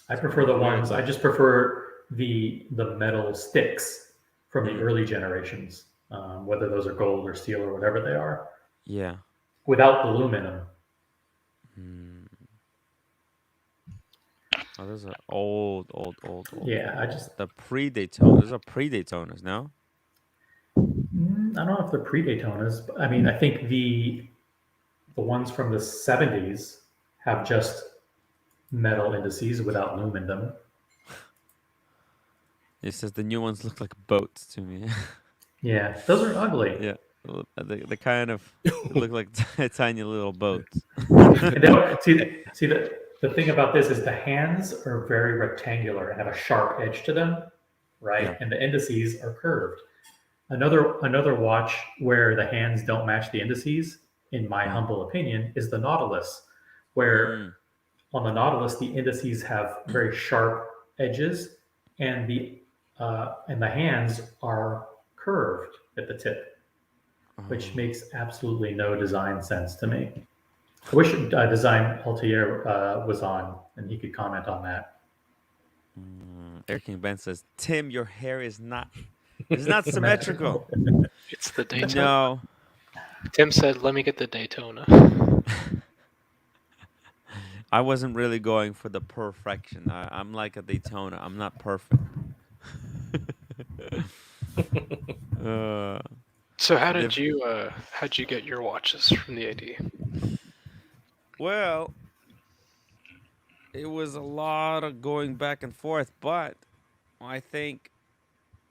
I prefer the ones. I just prefer the metal sticks from the early generations, whether those are gold or steel or whatever they are. Yeah. Without the aluminum. Oh, those are old. Yeah, the pre-Daytona. Those are pre-Daytonas, no? I don't know if they're pre-Daytonas, but I mean, I think the ones from the 70s have just metal indices without loom in them. It says the new ones look like boats to me. Yeah, those are ugly. Yeah, the kind of look like tiny little boats. And see the thing about this is the hands are very rectangular and have a sharp edge to them, right? Yeah. And the indices are curved. Another watch where the hands don't match the indices, in my humble opinion, is the Nautilus, where on the Nautilus the indices have very sharp edges, and the hands are curved at the tip, which makes absolutely no design sense to me. I wish Design Altair was on and he could comment on that. Air King Ben says, Tim, your hair is not symmetrical. It's the Daytona. No. Tim said, let me get the Daytona. I wasn't really going for the perfection. I'm like a Daytona. I'm not perfect. So how'd you get your watches from the AD? Well, it was a lot of going back and forth, but I think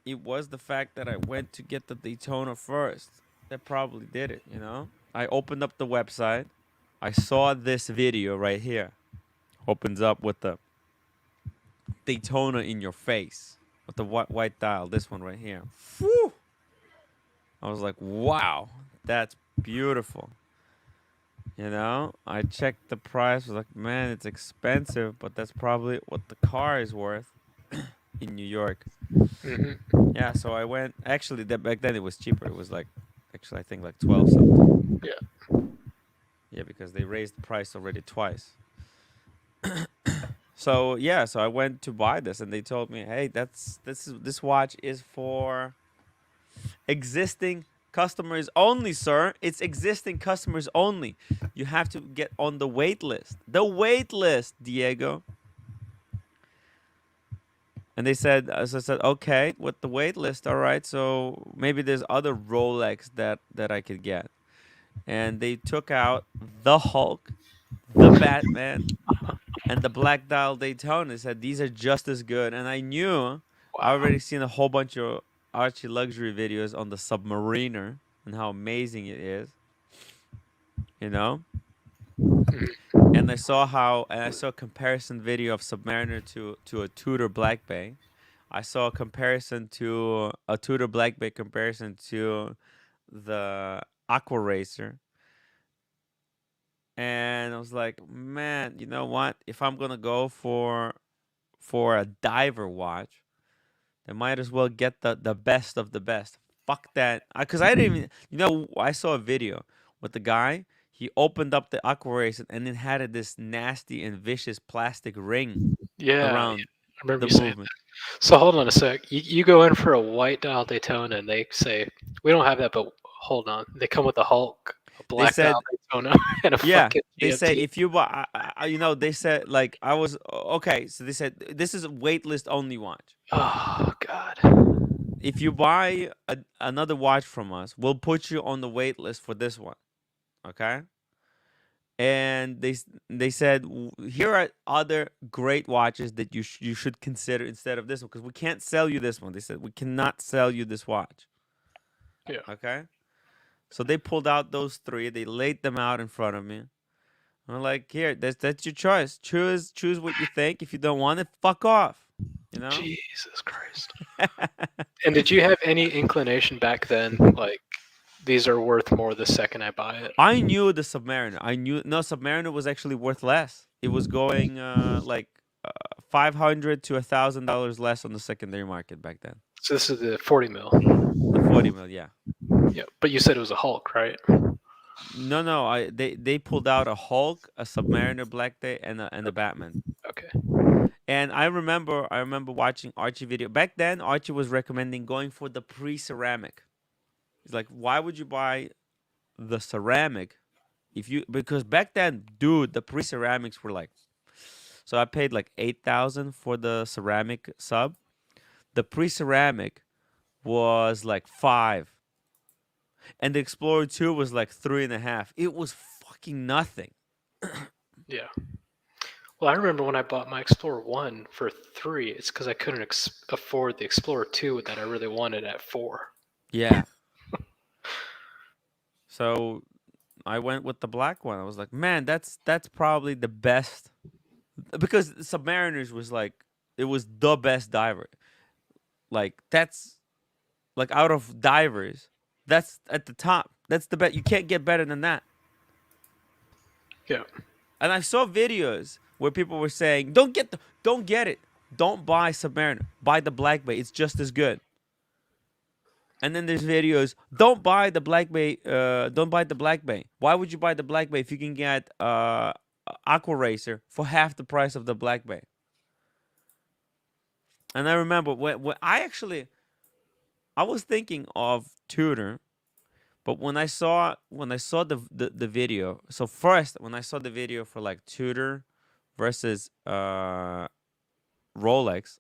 it was the fact that I went to get the Daytona first that probably did it, you know? I opened up the website. I saw this video right here. Opens up with the Daytona in your face with the white dial. This one right here. Whew! I was like, wow, that's beautiful. You know, I checked the price. Was like, man, it's expensive, but that's probably what the car is worth in New York. Mm-hmm. Yeah, so I went. Actually, back then it was cheaper. It was like, actually, I think like 12 something. Yeah. Yeah, because they raised the price already twice. So yeah, so I went to buy this, and they told me, hey, this watch is for existing customers only, sir. It's existing customers only. You have to get on the wait list. The wait list, Diego. And they said, as I said, okay, with the wait list, all right. So maybe there's other Rolex that I could get. And they took out the Hulk, the Batman, and the Black Dial Daytona. They said these are just as good. And I knew, I already seen a whole bunch of Archie Luxury videos on the Submariner and how amazing it is. You know? And I saw a comparison video of Submariner to a Tudor Black Bay. I saw a comparison to a Tudor Black Bay comparison to the Aqua Racer. And I was like, man, you know what? If I'm gonna go for a diver watch, then might as well get the best of the best. Fuck that. Because I didn't even, you know, I saw a video with the guy. He opened up the Aqua Racer and it had this nasty and vicious plastic ring around I remember the you saying movement. that. So hold on a sec. You go in for a white dial Daytona and they say, we don't have that, but hold on. They come with a Hulk, a black dial Daytona, and a fucking they GMT. say if you buy, you know, they said like I was okay. So they said this is a waitlist only watch. Oh God. If you buy another watch from us, we'll put you on the wait list for this one. Okay? And they said here are other great watches that you should consider instead of this one because we can't sell you this one. They said we cannot sell you this watch. Yeah. Okay? So they pulled out those three. They laid them out in front of me. I'm like, here, that's your choice. Choose what you think. If you don't want it, fuck off. You know? Jesus Christ. And did you have any inclination back then, like, these are worth more the second I buy it? I knew the Submariner. Submariner was actually worth less. It was going like $500 to $1,000 less on the secondary market back then. So this is the 40 mil. The 40 mil, yeah. Yeah, but you said it was a Hulk, right? No. They pulled out a Hulk, a Submariner Black Day, and a Batman. Okay. And I remember watching Archie video. Back then, Archie was recommending going for the pre-ceramic. He's like, why would you buy the ceramic because back then, dude, the pre-ceramics were like, so I paid like 8,000 for the ceramic sub. The pre-ceramic was like 5. And the Explorer 2 was like 3.5. It was fucking nothing. Yeah. Well, I remember when I bought my Explorer 1 for 3, it's because I couldn't afford the Explorer 2 that I really wanted at 4. Yeah. So I went with the black one. I was like, man, that's probably the best, because Submariners was like, it was the best diver. Like that's like out of divers, that's at the top. That's the best. You can't get better than that. Yeah. And I saw videos where people were saying, don't get it. Don't buy Submariner. Buy the Black Bay. It's just as good. And then there's videos, don't buy the Black Bay. Don't buy the Black Bay. Why would you buy the Black Bay if you can get Aqua Racer for half the price of the Black Bay? And I remember when I was thinking of Tudor, but when I saw the video, so first when I saw the video for like Tudor versus Rolex,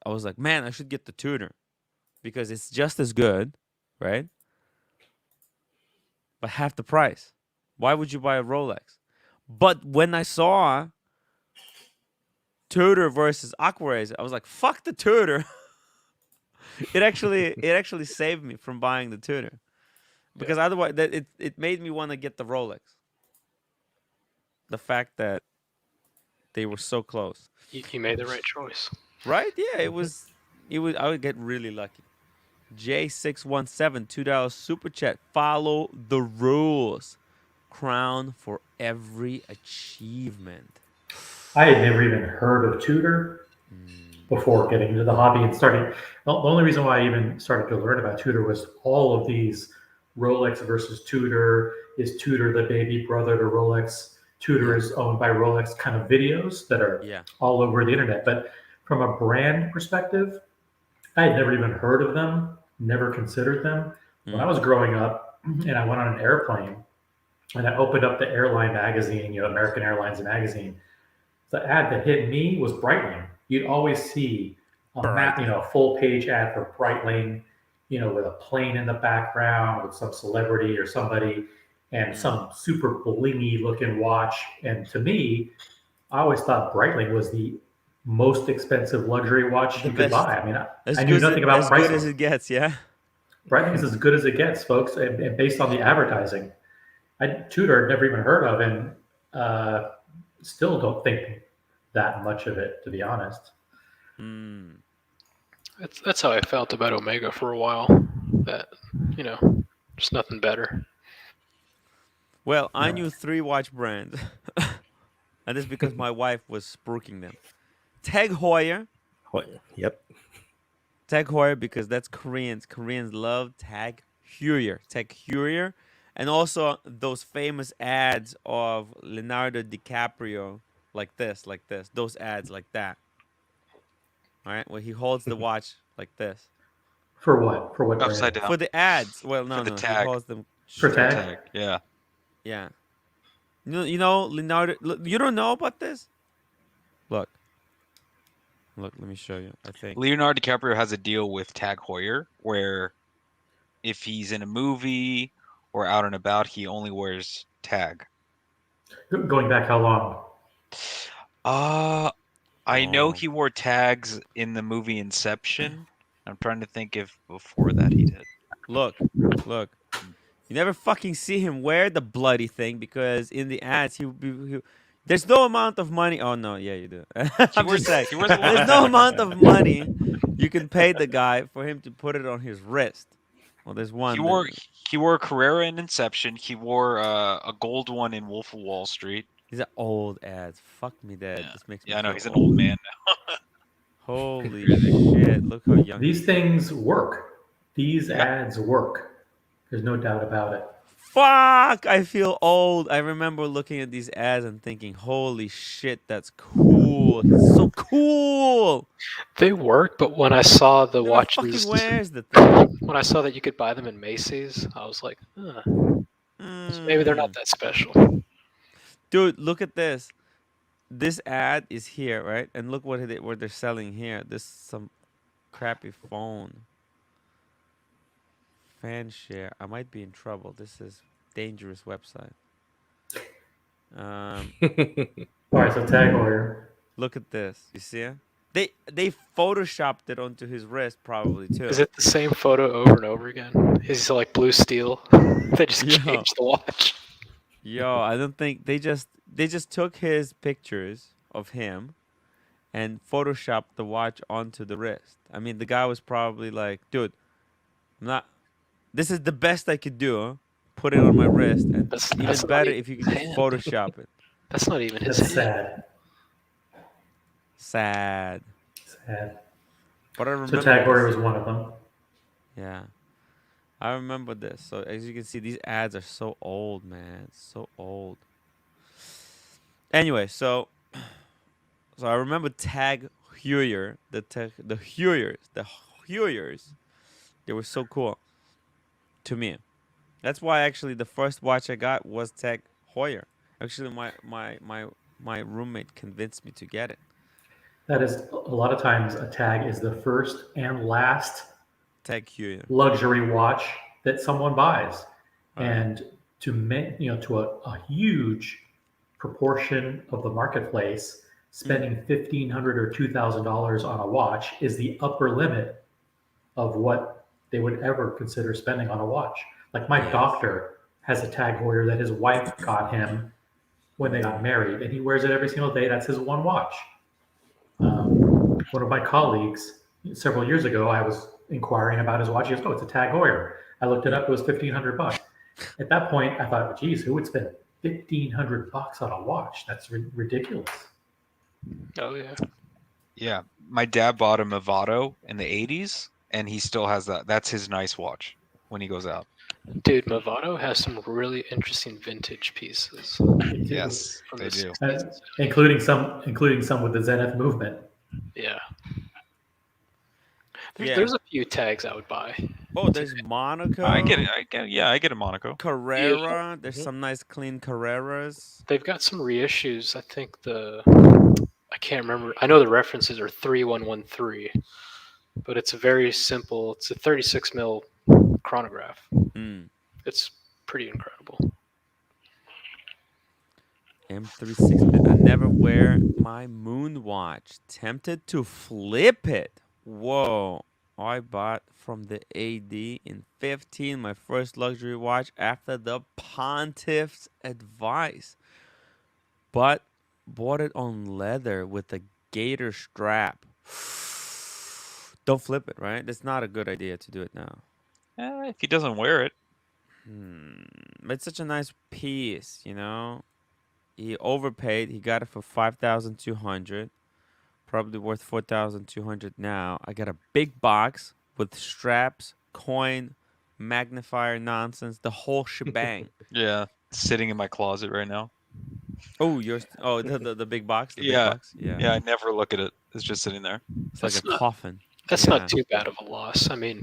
I was like, man, I should get the Tudor because it's just as good, right? But half the price. Why would you buy a Rolex? But when I saw Tudor versus Aquarace, I was like, fuck the Tudor. it actually saved me from buying the Tudor. Because otherwise it made me want to get the Rolex. The fact that they were so close. You made the right choice. Right? Yeah, it was I would get really lucky. J617, $2 super chat. Follow the rules. Crown for every achievement. I had never even heard of Tudor before getting into the hobby and starting. The only reason why I even started to learn about Tudor was all of these Rolex versus Tudor. Is Tudor the baby brother to Rolex? Tudor is owned by Rolex kind of videos that are all over the internet. But from a brand perspective, I had never even heard of them, never considered them. When I was growing up and I went on an airplane and I opened up the airline magazine, American Airlines magazine, the ad that hit me was Breitling. You'd always see a full page ad for Breitling, with a plane in the background with some celebrity or somebody and some super blingy looking watch. And to me, I always thought Breitling was the most expensive luxury watch you could buy. I mean, I knew nothing about pricing. As good as it gets, yeah. Breitling is as good as it gets, folks, and based on the advertising. Tudor I'd never even heard of, and still don't think that much of it, to be honest. That's how I felt about Omega for a while. That, just nothing better. Well, I knew 3 watch brands. And it's because my wife was spruiking them. Tag Heuer. Yep. Tag Heuer because that's Koreans. Koreans love Tag Heuer. Tag Heuer. And also those famous ads of Leonardo DiCaprio like this. Those ads like that. All right? Where he holds the watch like this. For what? For what? Upside brand? down. For the ads. Well, no, the no. tag. He holds them. For tag? Yeah. Yeah. You know Leonardo. You don't know about this? Look, let me show you. I think Leonardo DiCaprio has a deal with Tag Heuer where if he's in a movie or out and about, he only wears Tag. Going back how long? I know he wore tags in the movie Inception. I'm trying to think if before that he did. Look. You never fucking see him wear the bloody thing because in the ads there's no amount of money. Oh no, yeah, you do. I'm just saying. There's no amount of money you can pay the guy for him to put it on his wrist. Well, there's one. He wore Carrera in Inception. He wore a gold one in Wolf of Wall Street. These are old ads. Fuck me, Dad. Yeah. This makes me. Yeah, I know feel he's an old man now. Holy shit! Look how young. These things work. These ads work. There's no doubt about it. Fuck! I feel old. I remember looking at these ads and thinking, "Holy shit, that's cool! It's so cool." They work, but when I saw the watches, fucking wears the thing. When I saw that you could buy them in Macy's, I was like, so maybe they're not that special. Dude, look at this. This ad is here, right? And look what they're selling here. This is some crappy phone. Fan share. I might be in trouble. This is dangerous website. All right, so Tag Heuer. Look at this. You see it? They photoshopped it onto his wrist probably too. Is it the same photo over and over again? Is it like blue steel? They just Yo. changed the watch. Yo, I don't think they just took his pictures of him and photoshopped the watch onto the wrist. I mean, the guy was probably like, dude, I'm not. This is the best I could do. Huh? Put it on my wrist, and That's even not better even if you could his just hand. Photoshop it. That's not even his That's hand. Sad. Sad. But I remember. So Tag Heuer this. was one of them. Yeah, I remember this. So as you can see, these ads are so old, man. So old. Anyway, so I remember Tag Heuer, the Heuers. They were so cool to me. That's why actually the first watch I got was Tag Heuer. Actually, my roommate convinced me to get it. That is a lot of times a Tag is the first and last Tag Heuer. luxury watch that someone buys, Right. and to a huge proportion of the marketplace, spending $1,500 or $2,000 on a watch is the upper limit of what they would ever consider spending on a watch. Like my Yes. doctor has a Tag Heuer that his wife got him when they got married, and he wears it every single day. That's his one watch. One of my colleagues, several years ago, I was inquiring about his watch. He goes, "Oh, it's a Tag Heuer." I looked it up; it was $1,500. At that point, I thought, "Geez, who would spend $1,500 on a watch? That's ridiculous." Oh yeah. Yeah, my dad bought a Movado in the 80s, and he still has that. That's his nice watch when he goes out. Dude, Movado has some really interesting vintage pieces. Yes, from they the do. 60s. Including some with the Zenith movement. Yeah. Yeah. There's a few tags I would buy. Oh, there's Monaco. I get it. Yeah, I get a Monaco. Carrera. There's Mhm. some nice clean Carreras. They've got some reissues. I think I can't remember. I know the references are 3113, but it's a very simple. It's a 36 mil chronograph. Mm. It's pretty incredible. M360. I never wear my moon watch. Tempted to flip it. Whoa. I bought from the AD in 15, my first luxury watch after the pontiff's advice. But bought it on leather with a gator strap. Don't flip it, right? That's not a good idea to do it now. If he doesn't wear it. It's such a nice piece, you know? He overpaid. He got it for 5,200. Probably worth 4,200 now. I got a big box with straps, coin, magnifier nonsense, the whole shebang. Yeah, sitting in my closet right now. Oh, the big box? The Yeah. big box? Yeah. Yeah, I never look at it. It's just sitting there. It's like That's a not- coffin. That's Yeah. not too bad of a loss. I mean,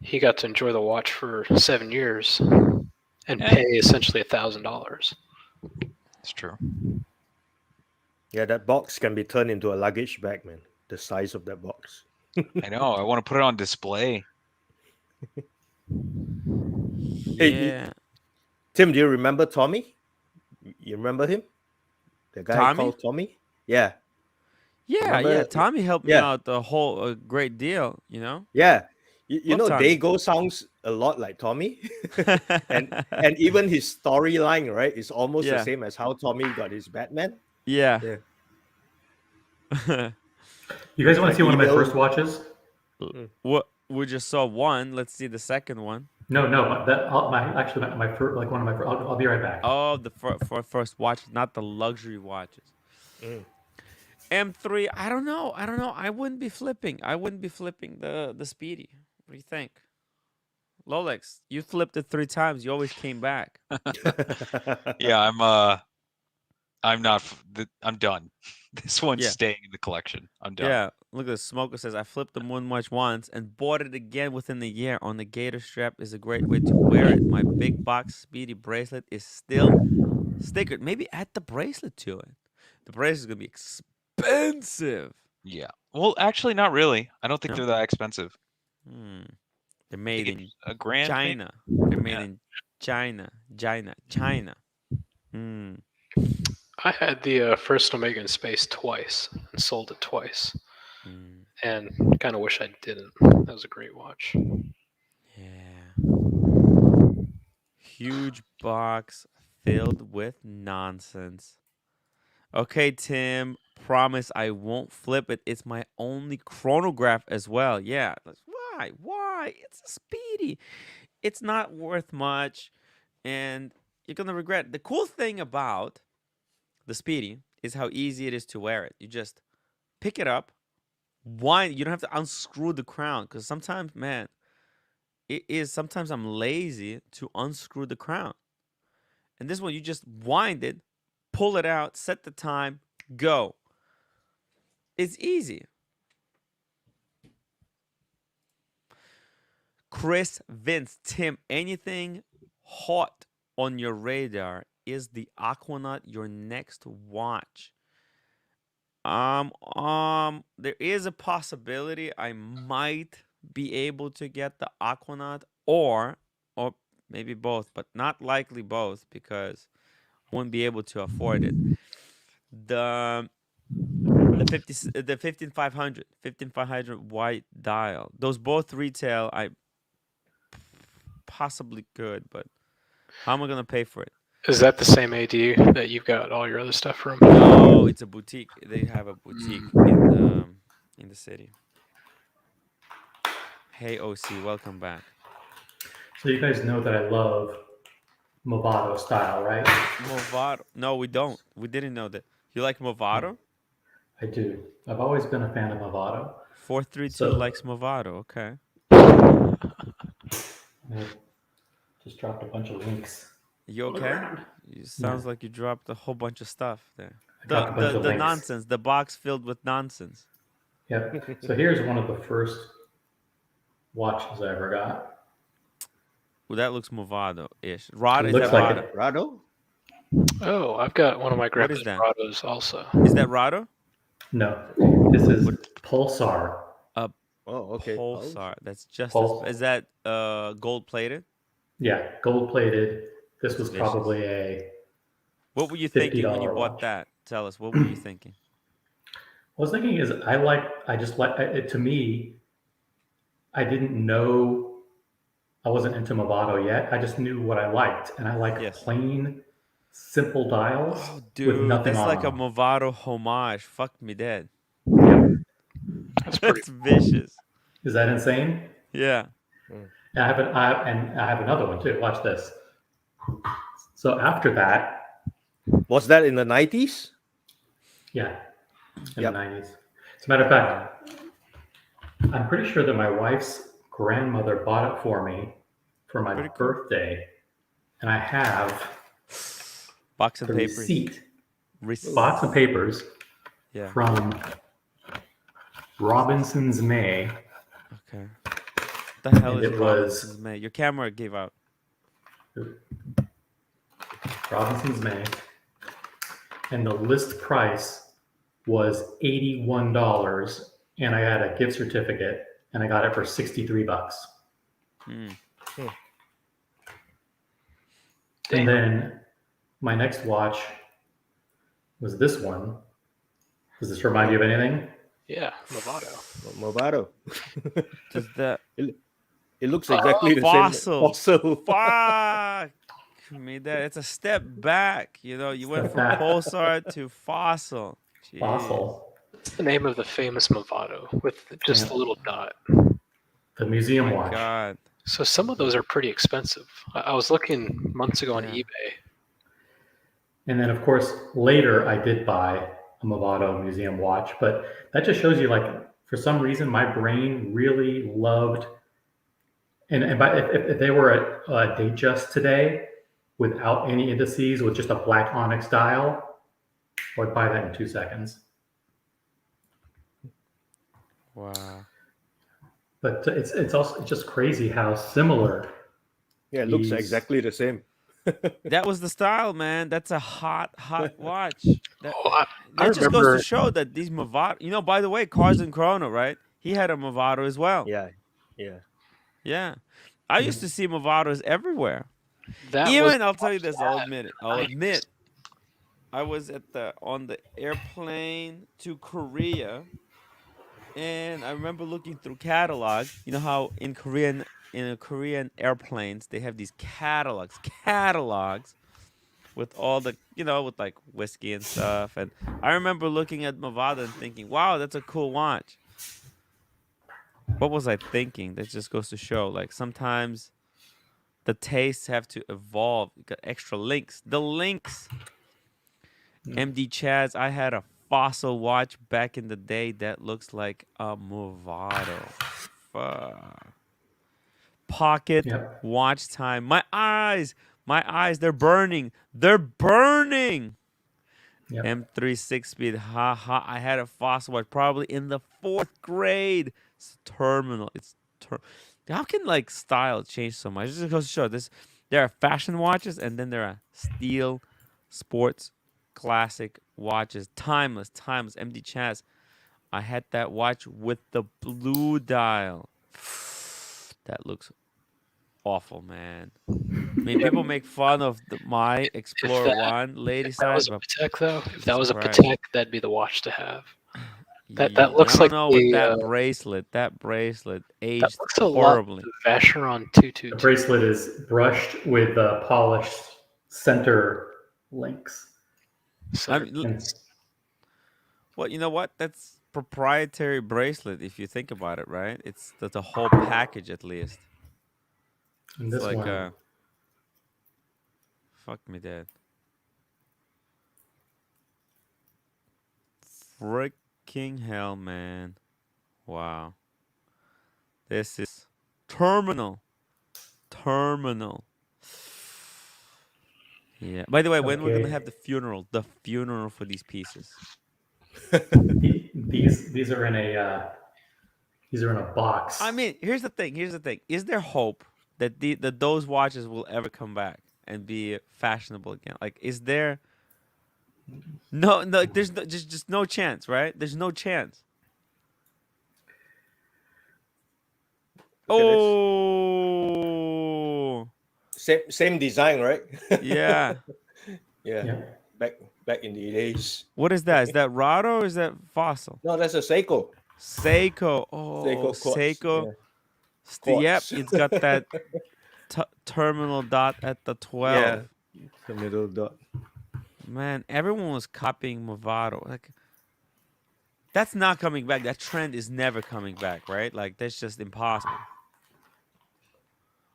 he got to enjoy the watch for 7 years and Yeah. pay essentially $1,000. It's true. Yeah, that box can be turned into a luggage bag, man. The size of that box. I know. I want to put it on display. Yeah. Tim, do you remember Tommy? You remember him? The guy Tommy? called Tommy? Yeah. Yeah, Remember- yeah. Tommy helped me Yeah. out the whole great deal, you know? Yeah. You Love know, Tommy. Dago sounds a lot like Tommy. and even his storyline, right, is almost Yeah. the same as how Tommy got his Batman. Yeah. You guys want to see one of my Email- first watches? What we just saw one. Let's see the second one. No, my first, like one of my. I'll be right back. Oh, the first watch, not the luxury watches. Mm. M3. I don't know. I wouldn't be flipping. the Speedy. What do you think? Rolex, you flipped it 3 times. You always came back. Yeah, I'm not. I'm done. This one's Yeah. staying in the collection. I'm done. Yeah, look at the smoker says I flipped the moon watch once and bought it again within the year. On the gator strap is a great way to wear it. My big box Speedy bracelet is still stickered. Maybe add the bracelet to it. The bracelet is gonna be expensive. Yeah. Well, actually, not really. I don't think No? they're that expensive. They're made in A grand. maybe? China. They're made Yeah. in China. China. I had the first Omega in space twice and sold it twice, and kind of wish I didn't. That was a great watch. Yeah. Huge box filled with nonsense. Okay, Tim. Promise I won't flip it. It's my only chronograph as well. Yeah. Why? Why? It's a Speedy. It's not worth much, and you're gonna regret it. The cool thing about the Speedy is how easy it is to wear it. You just pick it up, wind. You don't have to unscrew the crown because sometimes, man, sometimes I'm lazy to unscrew the crown. And this one, you just wind it, pull it out, set the time, go. It's easy. Chris, Vince, Tim, anything hot on your radar? Is the Aquanaut your next watch? There is a possibility I might be able to get the Aquanaut or maybe both, but not likely both because I wouldn't be able to afford it. The 15500 white dial. Those both retail. I possibly could, but how am I gonna pay for it? Is that the same AD that you've got all your other stuff from? No, it's a boutique. They have a boutique in the city. Hey OC, welcome back. So you guys know that I love Movado style, right? Movado? No, we don't. We didn't know that. You like Movado? I do. I've always been a fan of Movado. 432 likes Movado. Okay. I just dropped a bunch of links. You okay? It sounds like you dropped a whole bunch of stuff there. The nonsense. The box filled with nonsense. Yep. So here's one of the first watches I ever got. Well, that looks Movado-ish. Rado, It looks that like Rado? it. Rado? Oh, I've got one of my grandpa's is that? Prados also. Is that Rado? No, this is Pulsar. Oh, okay. Pulsar. That's just. Pulsar. Is that gold plated? Yeah, gold plated. This was Vicious. probably a. What were you thinking when you $50 bought watch. that? Tell us. What were you thinking? What I was thinking is I just like it. To me, I didn't know I wasn't into Movado yet. I just knew what I liked, and I like plain, simple dials Oh, with dude, nothing that's on like them. a Movado homage. Fuck me dead. That's pretty. That's vicious. Is that insane? Yeah. And I have another one too. Watch this. So after that, Was that in the 90s? yeah, in the 90s. As a matter of fact, I'm pretty sure that my wife's grandmother bought it for me for my birthday, and I have Box and the papers. receipt, box and papers from Robinson's May. Okay. What the hell And is it Robinson's was- May? Your camera gave out. Robinson's May, and the list price was $81, and I had a gift certificate, and I got it for $63. Mm. And then my next watch was this one. Does this remind you of anything? Yeah, Movado. Movado. Does that It looks exactly the Fossil. same. Fossil. fuck me that it's a step back. You know, you went Step from back. Pulsar to Fossil. Jeez. Fossil. What's the name of the famous Movado with just the little dot? The museum My watch. God. So some of those are pretty expensive. I was looking months ago on eBay. And then, of course, later I did buy a Movado museum watch, but that just shows you, like, for some reason, my brain really loved. And if they were at Datejust today without any indices, with just a black onyx dial, I would buy that in 2 seconds. Wow. But it's also just crazy how similar. Yeah, it looks these- exactly the same. That was the style, man. That's a hot watch. That, I that just goes remember- to show that these Movado. You know, by the way, Cars and Chrono, right? He had a Movado as well. Yeah. Yeah. I used to see Movados everywhere. That Even was I'll tell you this. I'll admit it. I was on the airplane to Korea, and I remember looking through catalogs. You know how in Korean airplanes they have these catalogs with all the with like whiskey and stuff. And I remember looking at Movado and thinking, "Wow, that's a cool watch." What was I thinking? That just goes to show, like sometimes the tastes have to evolve. You got extra links. The links. MD Chaz, I had a Fossil watch back in the day that looks like a Movado. Fuck. Pocket watch time. My eyes, they're burning. They're burning. Yep. M3 6-speed. Ha ha. I had a Fossil watch probably in the 4th grade. It's terminal. How can like style change so much? It just goes to show this. There are fashion watches, and then there are steel sports classic watches. Timeless. MD Chaz. I had that watch with the blue dial. That looks awful, man. I mean, people make fun of my Explorer 1 lady size. If that was a Patek, though, if that was a Patek, that'd be the watch to have. That looks like with that bracelet. That bracelet aged that looks a horribly. Lot Vacheron 222. The bracelet is brushed with polished center links. Well, you know what? That's proprietary bracelet. If you think about it, right? That's a whole package at least. And this like one. Fuck me dead. Freaking hell, man. Wow. This is terminal. Yeah. By the way, when we're gonna have the funeral for these pieces? These are in a box. I mean, here's the thing. Is there hope that those watches will ever come back and be fashionable again? Like, is there? No. There's just no chance, right? There's no chance. Oh. Same design, right? Yeah. Yeah. Back in the days. What is that? Is that Rado or is that Fossil? No, that's a Seiko. Oh, Seiko. Quartz. Yep, it's got that terminal dot at the 12. Yeah, the middle dot. Man, everyone was copying Movado. Like, that's not coming back. That trend is never coming back, right? Like, that's just impossible.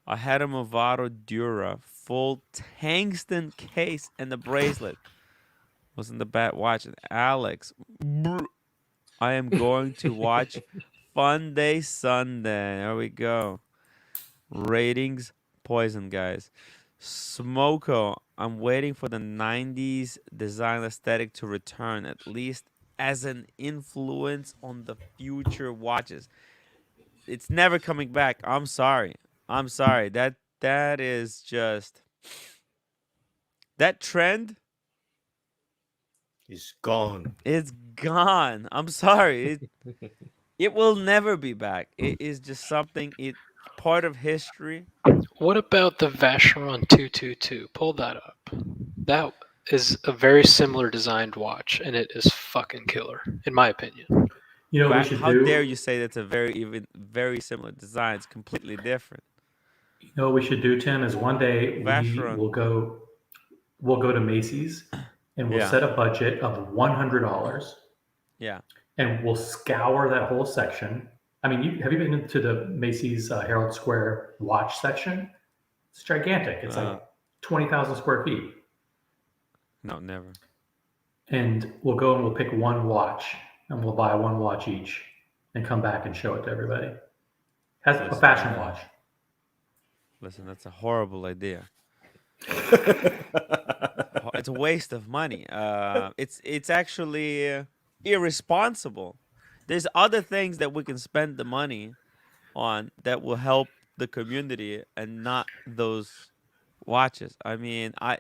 I had a Movado Dura full tungsten case and the bracelet was in the back watch. And Alex, I am going to watch Fun Day Sunday. There we go. Ratings poison, guys. Smoko, I'm waiting for the 90s design aesthetic to return, at least as an influence on the future watches. It's never coming back. I'm sorry. That is just, that trend is gone. It's gone. I'm sorry. It will never be back. It is just something. It's part of history. What about the Vacheron 222? Pull that up. That is a very similar designed watch, and it is fucking killer, in my opinion. You know, how dare you say that's a very similar design? It's completely different. You know what we should do, Tim, is one day we'll go to Macy's and we'll set a budget of $100. Yeah. And we'll scour that whole section. I mean, have you been into the Macy's Herald Square watch section? It's gigantic. It's like 20,000 square feet. No, never. And we'll go and we'll pick one watch and we'll buy one watch each and come back and show it to everybody. Has a fashion watch. Listen, that's a horrible idea. It's a waste of money. It's actually irresponsible. There's other things that we can spend the money on that will help the community and not those watches. I mean, I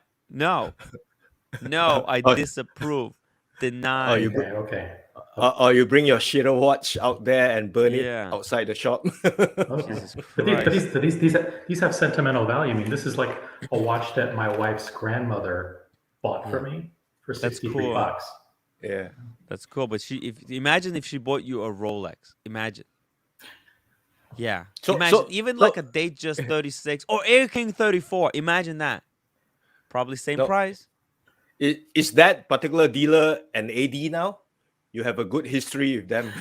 disapprove. Deny. Okay. Or you bring your shitter watch out there and burn it outside the shop. Jesus Christ. But these have sentimental value. I mean, this is like a watch that my wife's grandmother bought for me for That's 63 cool. bucks. Yeah. That's cool. But imagine if she bought you a Rolex. Imagine. Yeah. Imagine even like a Datejust 36 or Air King 34. Imagine that. Probably same price. Is that particular dealer an AD now? You have a good history with them.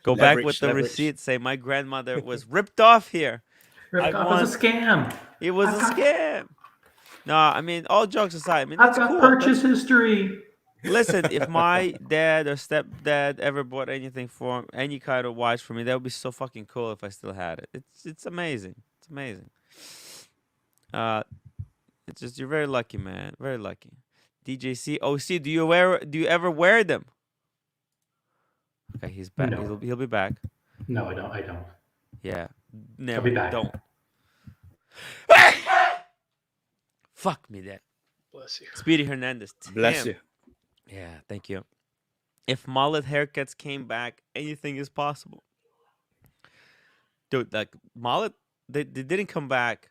Go back with the receipt. Say my grandmother was ripped off here. Ripped off as a scam. It was a scam. No, I mean, all jokes aside, I mean, I've that's got cool. purchase history. Listen, if my dad or stepdad ever bought anything for any kind of watch for me, that would be so fucking cool if I still had it. It's amazing. It's amazing. It's just you're very lucky, man. Very lucky. DJC OC, do you ever wear them? Okay, he's back. No. He'll be back. No, I don't. Yeah. I'll be back. Don't. Fuck me, Dad. Bless you. Speedy Hernandez. Bless you. Yeah, thank you. If mullet haircuts came back, anything is possible. Dude, like mullet, they didn't come back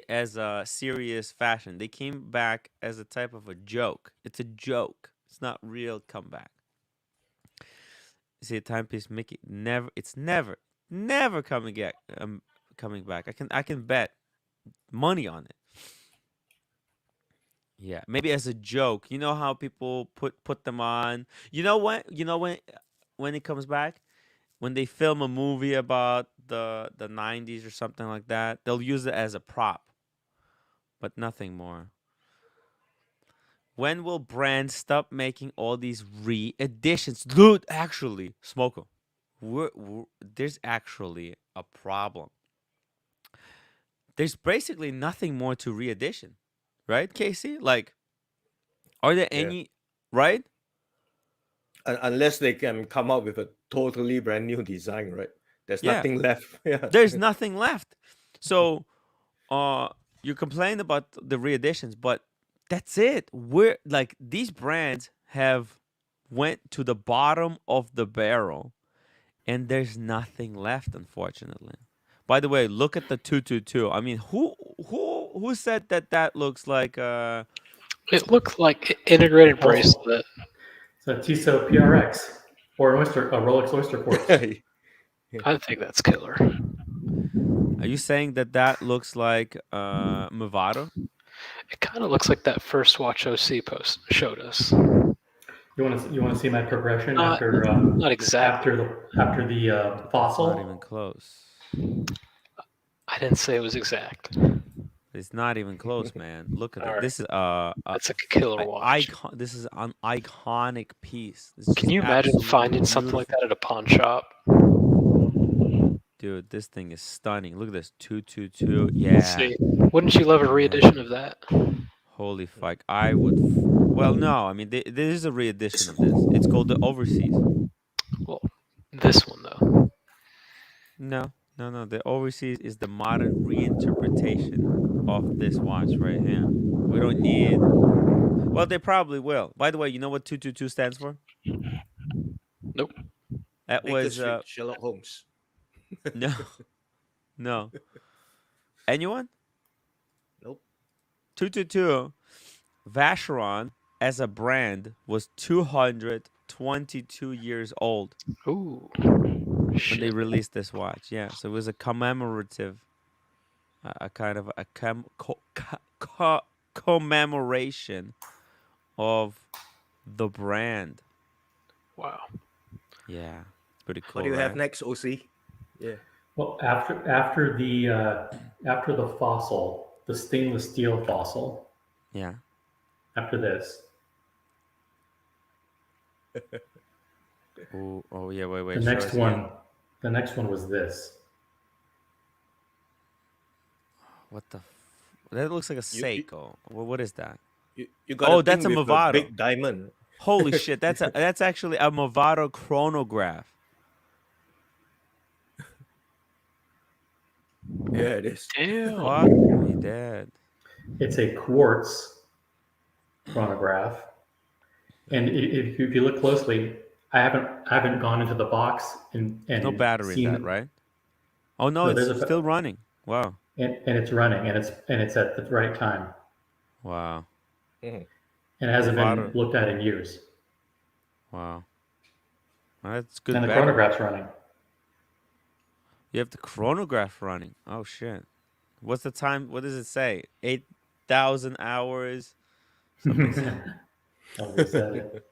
as a serious fashion. They came back as a type of a joke. It's a joke. It's not real comeback. You see a timepiece, Mickey. It's never coming back. I can bet money on it. Yeah, maybe as a joke. You know how people put them on. You know when it comes back, when they film a movie about the 90s or something like that, they'll use it as a prop, but nothing more. When will brands stop making all these re-editions? Dude, actually, Smoko, there's actually a problem. There's basically nothing more to re-edition. Right, Casey? Like, are there any, right? Unless they can come up with a totally brand new design, right? There's nothing left. Yeah. There's nothing left. So, you complain about the re-editions, but that's it. We're like, these brands have went to the bottom of the barrel, and there's nothing left, unfortunately. By the way, look at the 222. I mean, who said that looks like It looked like integrated bracelet. It's a Tissot PRX or a Rolex Oyster Quartz. I think that's killer. Are you saying that looks like Movado? It kind of looks like that first watch OC post showed us. You want to see my progression Not exactly. after the fossil? Not even close. I didn't say it was exact. It's not even close, man. Look at it. Right. This is That's like a killer watch. This is an iconic piece. Can you imagine finding something like that at a pawn shop? Dude, this thing is stunning. Look at this 222. Yeah. See, wouldn't you love a re-edition of that? Holy fuck! I would. Well, no. I mean, there is a re-edition of this. It's called the Overseas. Well, this one though. No. The Overseas is the modern reinterpretation of this watch right here. We don't need. Well, they probably will. By the way, you know what 222 stands for? Nope. That was Sherlock Holmes. No. Anyone? Nope. 222. Vacheron as a brand was 222 years old. Ooh. When they released this watch. Yeah, so it was a commemorative, a kind of a commemoration of the brand. Wow. Yeah, pretty cool. What do you right? have next, OC? Yeah. Well, after the fossil, the stainless steel fossil. Yeah. After this. Oh yeah, wait. The next one was this. What the? That looks like a Seiko. What is that? You got that's a Movado. Big diamond. Holy shit! That's actually a Movado chronograph. Yeah, it is. Damn. Fuck me, Dad. It's a quartz chronograph, and if you look closely, I haven't gone into the box and No battery in that, right? Oh no, there's it's still running. Wow. and it's running, and it's at the right time, Wow. and it hasn't been Movado. looked at in years. Wow. That's good. And the battery. chronograph's running. You have the chronograph running. Oh shit. What's the time? What does it say? 8,000 hours. Something. Nobody said it.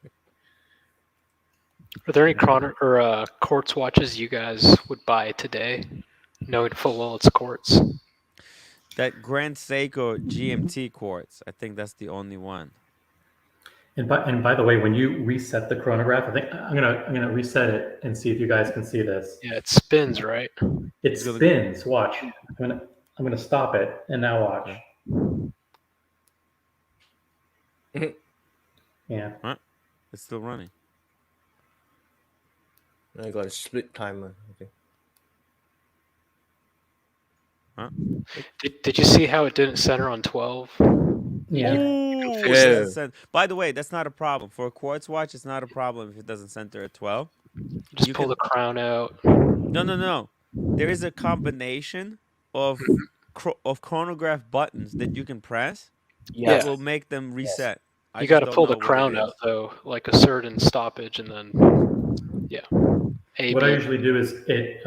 Are there any quartz watches you guys would buy today, knowing full well it's quartz? That Grand Seiko GMT quartz. I think that's the only one. And by the way, when you reset the chronograph, I think I'm gonna reset it and see if you guys can see this. Yeah, it spins, right? It spins. Watch. I'm gonna stop it, and now watch. Yeah. Huh? It's still running. I got a split timer. Okay. Huh? Did you see how it didn't center on 12? Yeah. Ooh, it doesn't center. By the way, that's not a problem. For a quartz watch, it's not a problem if it doesn't center at 12. Just pull the crown out. No. There is a combination of chronograph buttons that you can press that will make them reset. You got to pull the crown out though, like a certain stoppage, and then What I usually do is it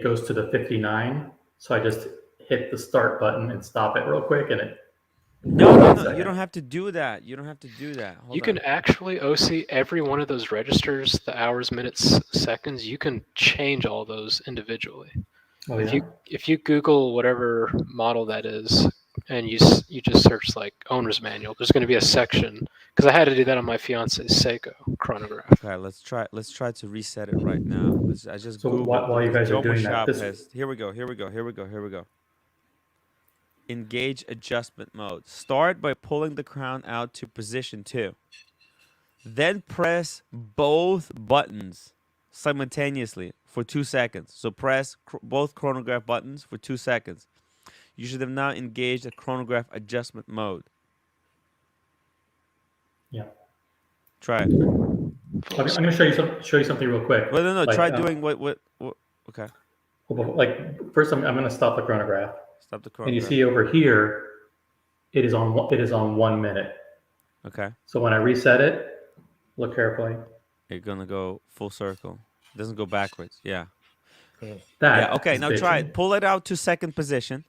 goes to the 59, so I just hit the start button and stop it real quick, and it. No. You don't have to do that. Hold you can actually OC every one of those registers, the hours, minutes, seconds. You can change all those individually. Oh, yeah? If you Google whatever model that is, and you just search like owner's manual, there's going to be a section, because I had to do that on my fiance's Seiko chronograph. Okay, let's try to reset it right now. I just so Googled while you guys are doing that, here we go. Engage adjustment mode. Start by pulling the crown out to position 2. Then press both buttons simultaneously for 2 seconds. So press both chronograph buttons for 2 seconds. You should have now engaged a chronograph adjustment mode. Yeah. Try it. I'm going to show you something real quick. Well, no. Try doing what? Okay. Like first, I'm going to stop the chronograph. Stop the chronograph. And you see over here, it is on 1 minute. Okay. So when I reset it, look carefully. You're gonna go full circle. It doesn't go backwards. Yeah. That. Okay. Now try it. Pull it out to second position.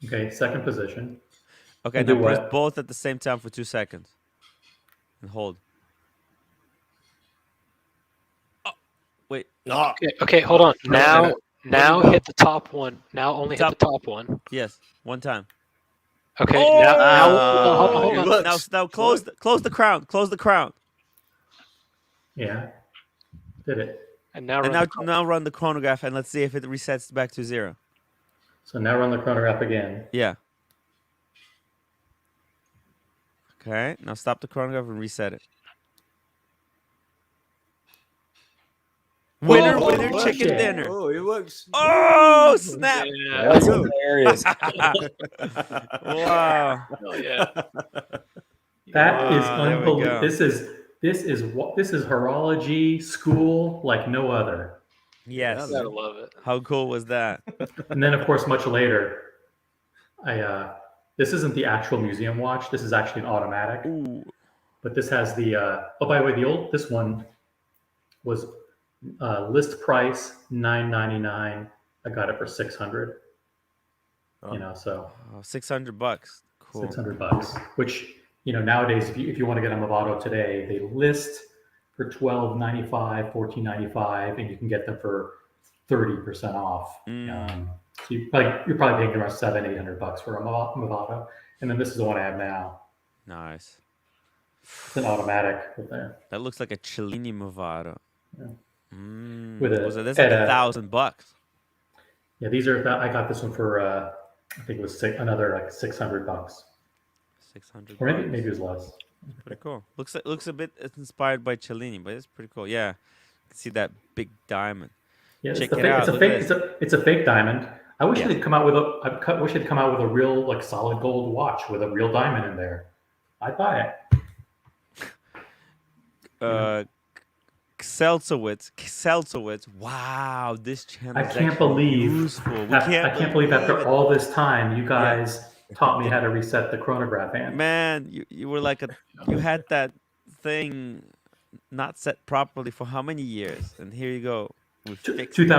Okay, second position. Okay. Now press both at the same time for 2 seconds. And hold. Wait. No. Okay, hold on. Now hit the top one. Now only hit the top one. Yes, one time. Okay. Oh! Now hold on. Now close the crown. Close the crown. Yeah. Did it. And now run the chronograph, and let's see if it resets back to 0. So now run the chronograph again. Yeah. Okay. Now stop the chronograph and reset it. Winner, chicken dinner. Oh, it works. Oh, snap. Yeah, that's hilarious. Wow. Oh, yeah. That is unbelievable. This is horology school like no other. Yes. I gotta love it. How cool was that? And then, of course, much later, this isn't the actual museum watch. This is actually an automatic. Ooh. But this has the. By the way, this one was list price $999. I got it for $600. Oh. So $600. Cool. $600, which nowadays, if you want to get a Movado today, they list for $12.95, $14.95, and you can get them for 30% off. So you're probably paying around $700-800 for a Movado, and then this is the one I have now. Nice. It's an automatic with there. That looks like a Cellini Movado. Yeah. That's like $1,000. Yeah, these are. I got this one for I think it was another like $600. $600, or maybe it was less. Pretty cool. Looks a bit inspired by Cellini, but it's pretty cool. Yeah, you can see that big diamond. Yeah, check it out. It's a fake diamond. I wish they'd come out with a real like solid gold watch with a real diamond in there. I'd buy it. Seltzowitz. Wow, this channel I is can't actually believe. useful. We I can't believe after it. all this time, you Yeah. guys taught me how to reset the chronograph hand. Man, you were like you had that thing not set properly for how many years? And here you go. We fixed it.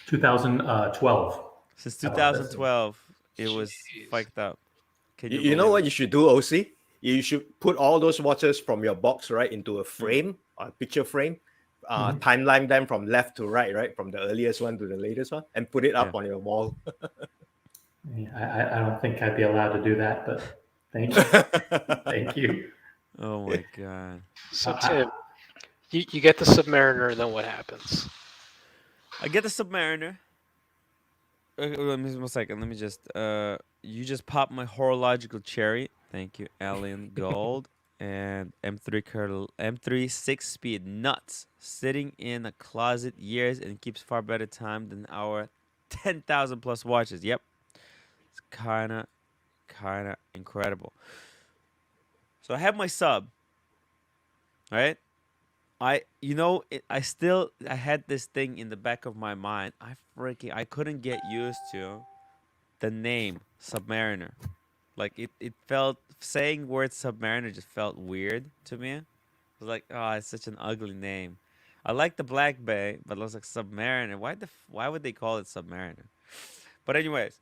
2012. Since How about this? 2012, it was Jeez. fucked up. Can you You know believe what it? you should do, OC? You should put all those watches from your box, right, into a frame, a picture frame, timeline them from left to right, from the earliest one to the latest one, and put it up on your wall. I don't think I'd be allowed to do that, but thank you. Thank you. Oh my god. So Tim, you get the Submariner, and then what happens? I get the Submariner. Let me 1 second. Let me just you just popped my horological cherry. Thank you, Alien Gold. And M3 6-speed nuts sitting in a closet years and keeps far better time than our 10,000 plus watches. Yep. It's kind of incredible. So I have my sub, right? I had this thing in the back of my mind. I couldn't get used to the name Submariner. Like it felt saying word Submariner just felt weird to me. It was like, oh, it's such an ugly name. I like the Black Bay, but it was like Submariner. Why would they call it Submariner? But anyways,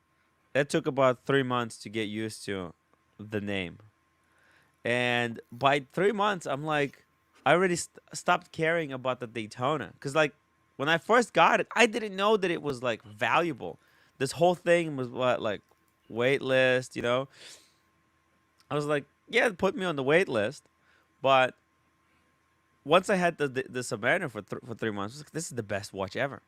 that took about 3 months to get used to the name. And by 3 months, I'm like, I already stopped caring about the Daytona. Because, like, when I first got it, I didn't know that it was, like, valuable. This whole thing was, like, wait list, you know? I was like, yeah, put me on the wait list. But once I had the Submariner for 3 months, I was like, this is the best watch ever.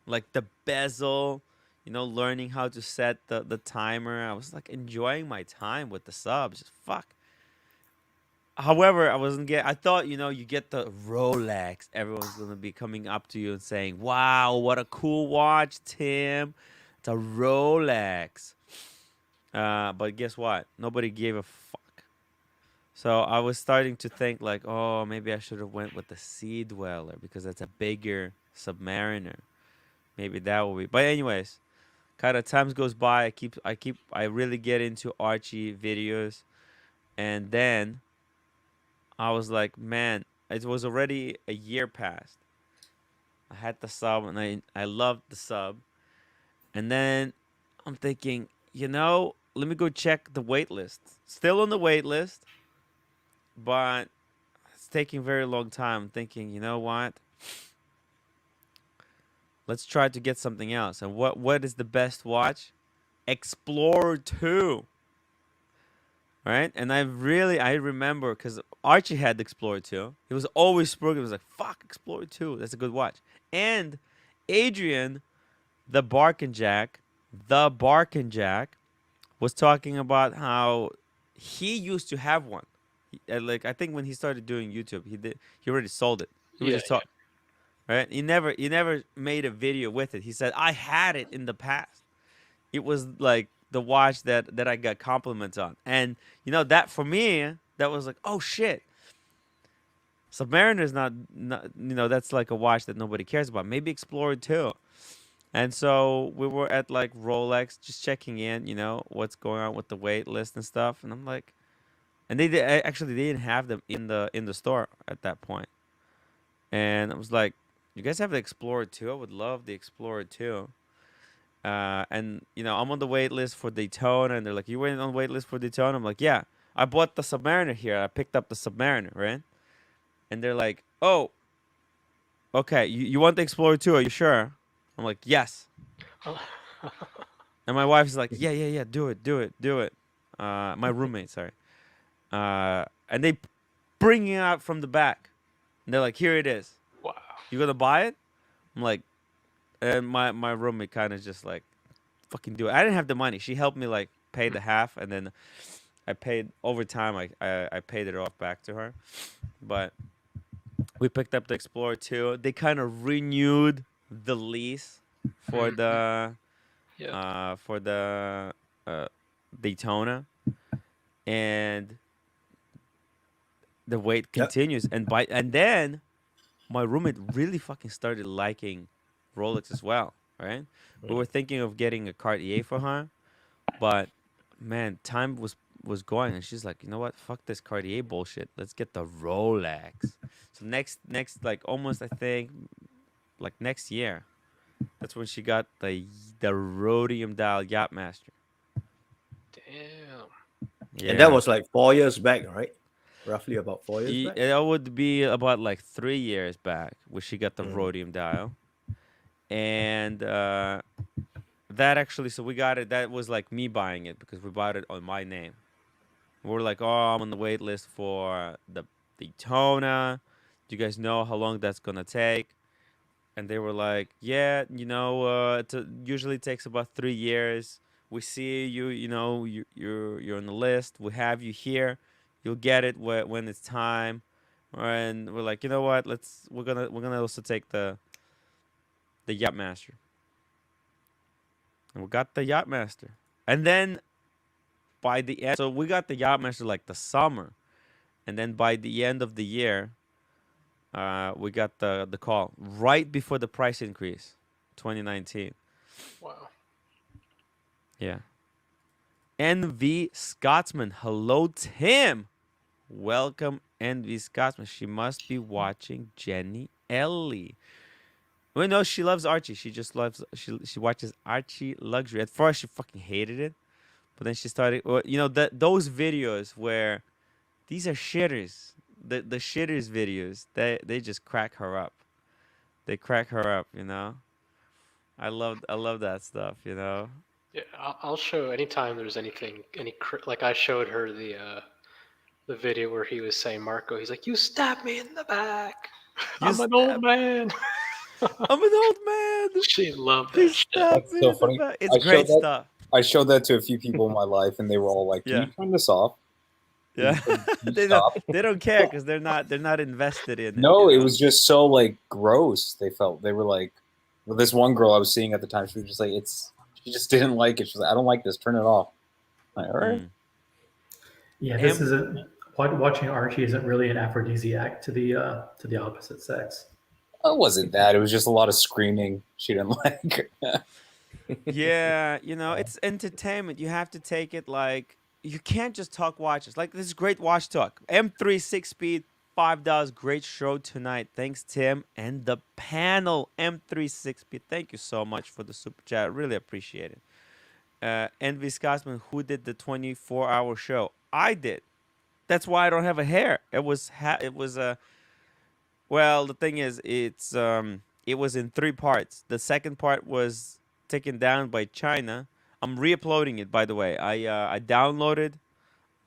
Like, the bezel, you know, learning how to set the timer. I was, like, enjoying my time with the subs. Just fuck. However, I thought, you know, you get the Rolex. Everyone's going to be coming up to you and saying, wow, what a cool watch, Tim. It's a Rolex. But guess what? Nobody gave a fuck. So I was starting to think like, oh, maybe I should have went with the Sea Dweller because that's a bigger Submariner. Maybe that will be. But anyways, kind of times goes by. I really get into Archie videos. And then I was like, man, it was already a year past. I had the sub and I loved the sub. And then I'm thinking, you know, let me go check the wait list. Still on the wait list, but it's taking a very long time. I'm thinking, you know what? Let's try to get something else. And what is the best watch? Explorer 2. Right? And I remember because Archie had the Explorer 2. He was always spoken. He was like, fuck, Explorer 2. That's a good watch. And Adrian, the Barkin Jack, was talking about how he used to have one. Like, I think when he started doing YouTube, he already sold it. He was just talking. Right? He never made a video with it. He said, I had it in the past. It was like the watch that I got compliments on. And, you know, that for me, that was like, oh, shit. Submariner is not, you know, that's like a watch that nobody cares about. Maybe Explorer 2. And so we were at, like, Rolex, just checking in, you know, what's going on with the wait list and stuff. And I'm like, and they didn't have them in the store at that point. And I was like, you guys have the Explorer 2? I would love the Explorer 2. And, you know, I'm on the wait list for Daytona, and they're like, you waiting on the wait list for Daytona? I'm like, yeah, I bought the Submariner here. I picked up the Submariner, right? And they're like, oh, okay, you want the Explorer 2? Are you sure? I'm like, yes. And my wife's like, yeah, do it. My roommate, sorry. And they bring it out from the back. And they're like, here it is. Wow. You gonna buy it? I'm like, and my roommate kind of just like, fucking do it. I didn't have the money. She helped me like pay the half, and then I paid over time. I paid it off back to her. But we picked up the Explorer 2. They kind of renewed the lease for the Daytona, and the wait continues. And then my roommate really fucking started liking Rolex as well, right? We were thinking of getting a Cartier for her, but man, time was going, and she's like, you know what? Fuck this Cartier bullshit. Let's get the Rolex. So next like almost I think like next year, that's when she got the rhodium dial Yacht-Master. Damn. Yeah. And that was like 4 years back, right? Roughly about 4 years back. That would be about like 3 years back where she got the Mm. rhodium dial. And that actually, so we got it. That was like me buying it because we bought it on my name. We were like, oh, I'm on the wait list for the Daytona. Do you guys know how long that's going to take? And they were like, yeah, it usually takes about 3 years. We see you, you're on the list. We have you here. You'll get it when it's time. And we're like, you know what? We're gonna also take the Yacht-Master. And we got the Yacht-Master. And then by the end, so we got the Yacht-Master like the summer. And then by the end of the year, we got the call right before the price increase, 2019. Wow. Yeah. NV Scotsman. Hello, Tim. Welcome, NV Scotsman. She must be watching Jenny Ellie. Well, no, she loves Archie. She just loves, she watches Archie Luxury. At first, she fucking hated it. But then she started, those videos where these are shitters. The shitters videos, they just crack her up. They crack her up, I love that stuff, Yeah, I'll show anytime there's anything, like I showed her the video where he was saying Marco. He's like, "You stabbed me in the back. I'm an old man." I'm an old man. She loved He that shit. stabbed That's me so in the funny. back. It's I great showed that- stuff. I showed that to a few people in my life, and they were all like, "Can Yeah. you turn this off?" Yeah, Can you they stop? don't care because they're not invested in it. No, it was just so like gross. They were like, well, this one girl I was seeing at the time, she was just like, she just didn't like it. She's like, I don't like this. Turn it off. I'm like, all right. Yeah, this isn't watching Archie isn't really an aphrodisiac to the opposite sex. It wasn't that. It was just a lot of screaming she didn't like. Yeah, it's entertainment. You have to take it like you can't just talk watches. Like this is great watch talk. M3 6-speed, $5. Great show tonight. Thanks, Tim, and the panel. M3 6-speed. Thank you so much for the super chat. Really appreciate it. Envy Scotsman, who did the 24-hour show? I did. That's why I don't have a hair. It was well, the thing is, it was in 3 parts. The second part was taken down by China. I'm re-uploading it, by the way. I downloaded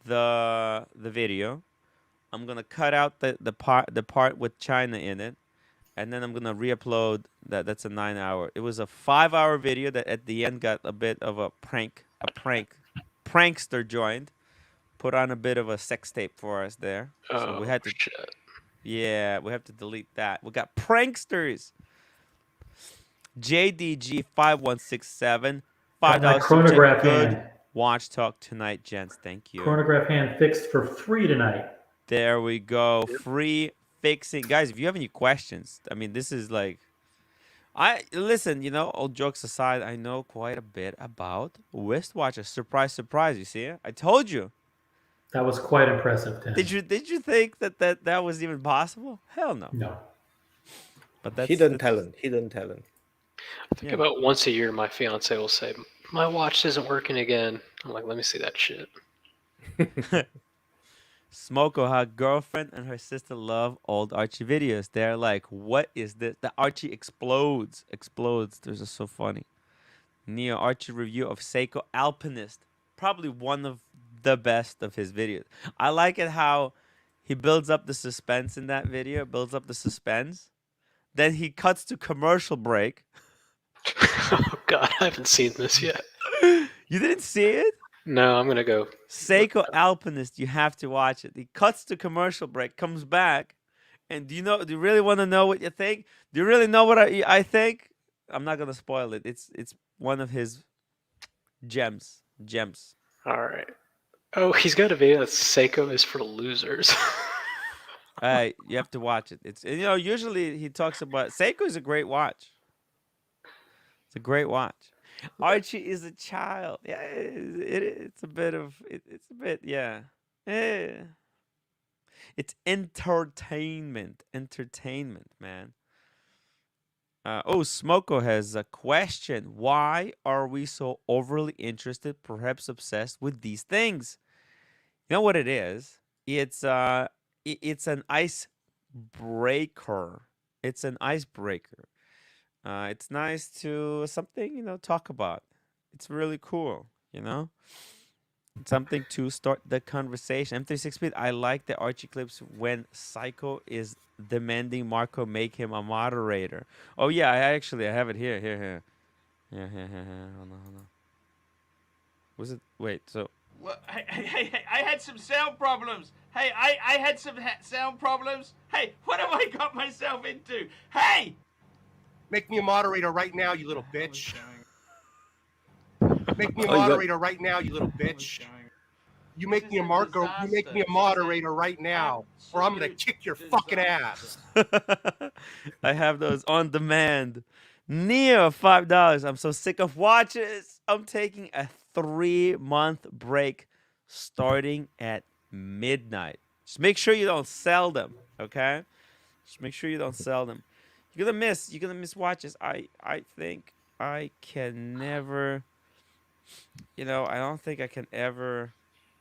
the video. I'm gonna cut out the part with China in it, and then I'm gonna re-upload that. That's a 9-hour. It was a 5-hour video that at the end got a bit of a prankster joined, put on a bit of a sex tape for us there. So we had to. Shit. Yeah, we have to delete that. We got pranksters. JDG 5167. $5 chronograph good hand. watch talk tonight, gents. Thank you. Chronograph hand fixed for free tonight. There we go. Free fixing. Guys, if you have any questions, I mean, this is like listen, all jokes aside, I know quite a bit about wristwatches. Surprise, surprise, you see? I told you. That was quite impressive, Tim. Did you think that was even possible? Hell no. No. But that's Hidden talent. I think about once a year, my fiance will say, "My watch isn't working again." I'm like, "Let me see that shit." Smoko, her girlfriend and her sister love old Archie videos. They're like, what is this? The Archie explodes. This is so funny. Neo Archie review of Seiko Alpinist. Probably one of the best of his videos. I like it how he builds up the suspense in that video. Then he cuts to commercial break. Oh God, I haven't seen this yet. You didn't see it? No, I'm gonna go. Seiko Alpinist, you have to watch it. He cuts to commercial break, comes back, and do you really want to know what you think? Do you really know what I think? I'm not gonna spoil it. It's one of his gems. All right. Oh, he's got a video that Seiko is for losers. You have to watch it. It's usually he talks about Seiko is a great watch. It's a great watch. Archie is a child. Yeah, it's a bit of it's a bit Eh. It's entertainment, man. Smoko has a question. Why are we so overly interested, perhaps obsessed with these things? You know what it is? It's an icebreaker. It's an icebreaker. It's nice to something, talk about. It's really cool, Something to start the conversation. M36 Speed, I like the Archie clips when Psycho is demanding Marco make him a moderator. Oh yeah, I have it here. Here. Hold on. Was it? Wait, so. Well, hey, I had some sound problems. Hey, I had some sound problems. Hey, what have I got myself into? Hey! Make me a moderator right now, you little bitch. Make me a moderator right now, you little bitch. You make me a Marco. You make me a moderator right now, or I'm gonna kick your fucking ass. I have those on demand. Near $5. I'm so sick of watches. I'm taking a 3-month break starting at midnight. Just make sure you don't sell them, okay? Just make sure you don't sell them. You're gonna miss watches. I think I can never, I don't think I can ever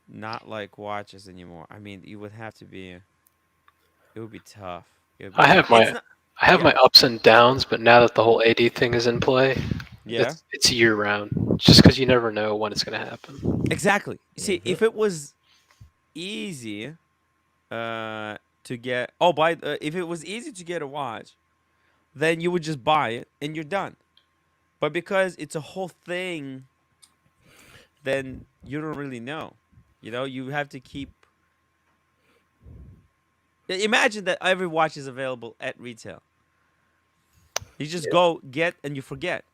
not like watches anymore. I mean, it would be tough. I have my ups and downs, but now that the whole AD thing is in play, it's year round. Just because you never know when it's going to happen. Exactly. See, if it was easy to get, if it was easy to get a watch, then you would just buy it and you're done. But because it's a whole thing, then you don't really know. You have to keep. Imagine that every watch is available at retail. You just go get and you forget.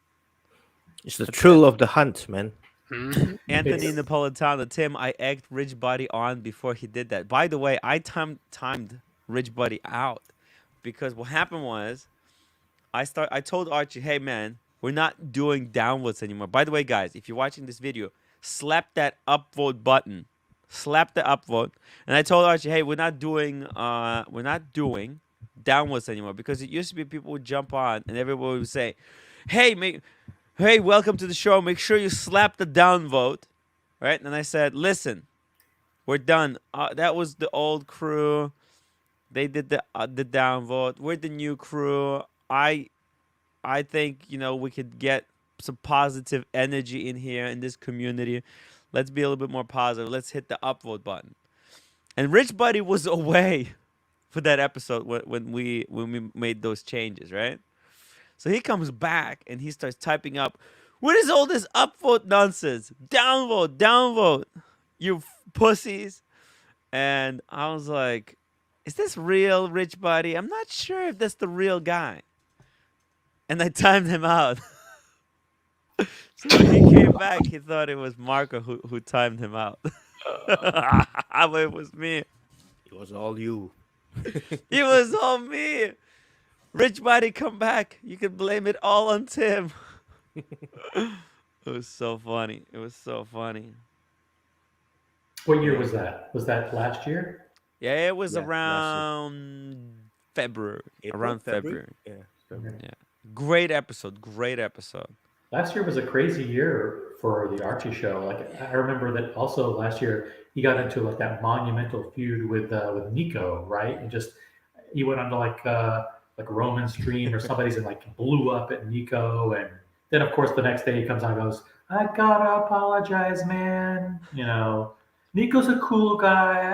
It's the thrill of the hunt, man. Anthony Napolitano, Tim, I egged Rich Buddy on before he did that. By the way, I timed Rich Buddy out because what happened was I told Archie, hey man, we're not doing downvotes anymore. By the way, guys, if you're watching this video, slap that upvote button. Slap the upvote. And I told Archie, hey, we're not doing downvotes anymore because it used to be people would jump on and everyone would say, hey, welcome to the show. Make sure you slap the downvote, right? And I said, listen, we're done. That was the old crew. They did the downvote. We're the new crew. I think we could get some positive energy in here in this community. Let's be a little bit more positive. Let's hit the upvote button. And Rich Buddy was away for that episode when we made those changes, right? So he comes back and he starts typing up, what is all this upvote nonsense? Downvote, you pussies. And I was like, is this real, Rich Buddy? I'm not sure if that's the real guy. And I timed him out. So when he came back, he thought it was Marco who timed him out. But it was me. It was all you. It was all me. Rich Buddy, come back. You can blame it all on Tim. It was so funny. What year was that? Was that last year? Yeah, it was around February. February. Yeah. Great episode. Last year was a crazy year for the Archie show. Like I remember that also last year he got into like that monumental feud with Nico, right? And just he went onto like Roman stream or somebody's and like blew up at Nico, and then of course the next day he comes on and goes, I gotta apologize, man. Nico's a cool guy.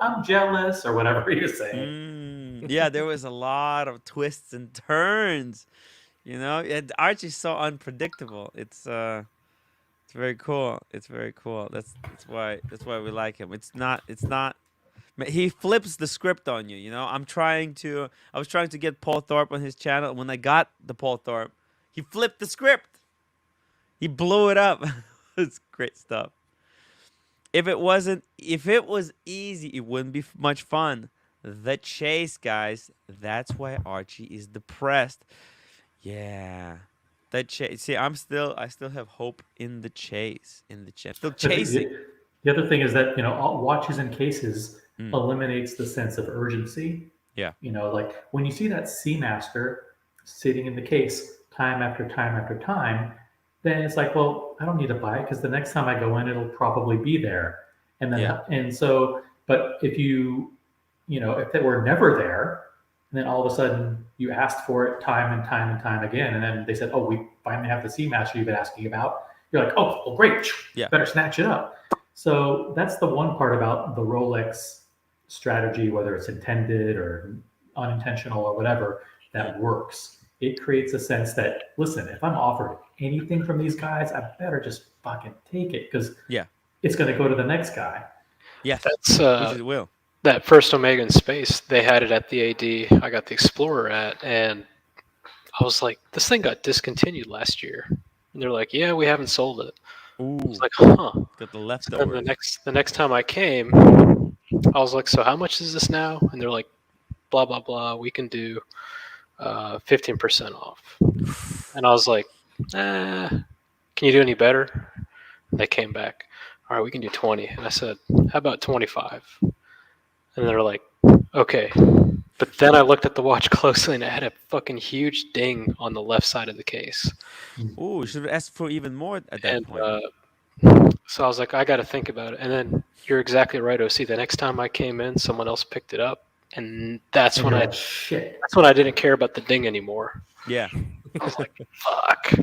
I'm jealous or whatever he was saying. Yeah, there was a lot of twists and turns. Archie's so unpredictable. It's very cool. That's why we like him. It's not. He flips the script on you. I was trying to get Paul Thorpe on his channel. When I got the Paul Thorpe, he flipped the script. He blew it up. It's great stuff. If it was easy, it wouldn't be much fun. The chase, guys. That's why Archie is depressed. Yeah. The chase. See, I still have hope in the chase. In the chase. Still But chasing. the other thing is that, all watches and cases Mm. eliminates the sense of urgency. Yeah. Like when you see that Seamaster sitting in the case time after time after time, then it's like, well, I don't need to buy it because the next time I go in, it'll probably be there. And then, Yeah. and so, but if if they were never there, and then all of a sudden you asked for it time and time and time again, and then they said, oh, we finally have the Seamaster you've been asking about. You're like, oh, well, great. Yeah. Better snatch it up. So that's the one part about the Rolex strategy, whether it's intended or unintentional or whatever, that works. It creates a sense that, listen, if I'm offered anything from these guys, I better just fucking take it because it's going to go to the next guy. Yes, That's which it will. That first Omega in space. They had it at the AD. I got the Explorer at, and I was like, this thing got discontinued last year. And they're like, yeah, we haven't sold it. Ooh. I was like, huh. Got the So leftover. then the next time I came, I was like, so how much is this now? And they're like, blah blah blah. We can do 15% off. And I was like, can you do any better? And they came back. All right, we can do 20. And I said, how about 25? And they're like, okay. But then I looked at the watch closely and it had a fucking huge ding on the left side of the case. Ooh, you should have asked for even more at that point. So I was like, I got to think about it. And then you're exactly right, OC. The next time I came in, someone else picked it up, and that's when I didn't care about the ding anymore. Yeah. I was like, fuck.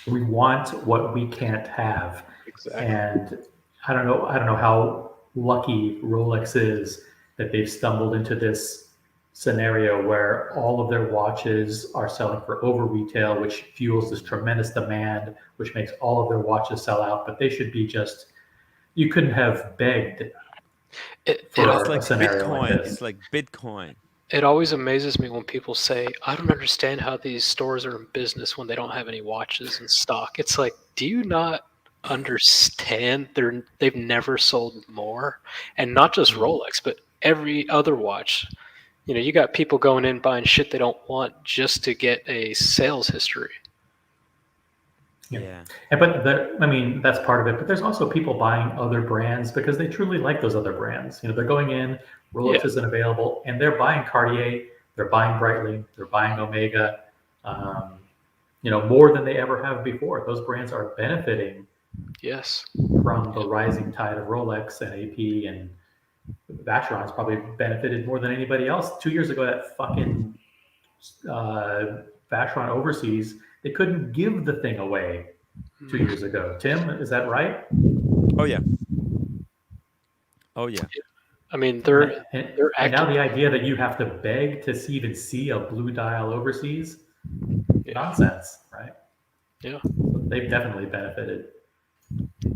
We want what we can't have. Exactly. And I don't know how lucky Rolex is that they've stumbled into this scenario where all of their watches are selling for over retail, which fuels this tremendous demand, which makes all of their watches sell out. But they should be you couldn't have begged for it's like a scenario Bitcoin. like this. It's like Bitcoin. It always amazes me when people say, I don't understand how these stores are in business when they don't have any watches in stock. It's like, do you not understand they've never sold more? And not just Rolex, but every other watch. You got people going in buying shit they don't want just to get a sales history. Yeah. But that's part of it. But there's also people buying other brands because they truly like those other brands. They're going in, Rolex isn't available, and they're buying Cartier, they're buying Breitling, they're buying Omega, more than they ever have before. Those brands are benefiting from the rising tide of Rolex and AP, and Vacheron's probably benefited more than anybody else. 2 years ago, that fucking Vacheron Overseas, they couldn't give the thing away 2 years ago. Tim, is that right? Oh yeah. I mean, they're and now the idea that you have to beg to even see a blue dial overseas, nonsense, right? Yeah, they've definitely benefited.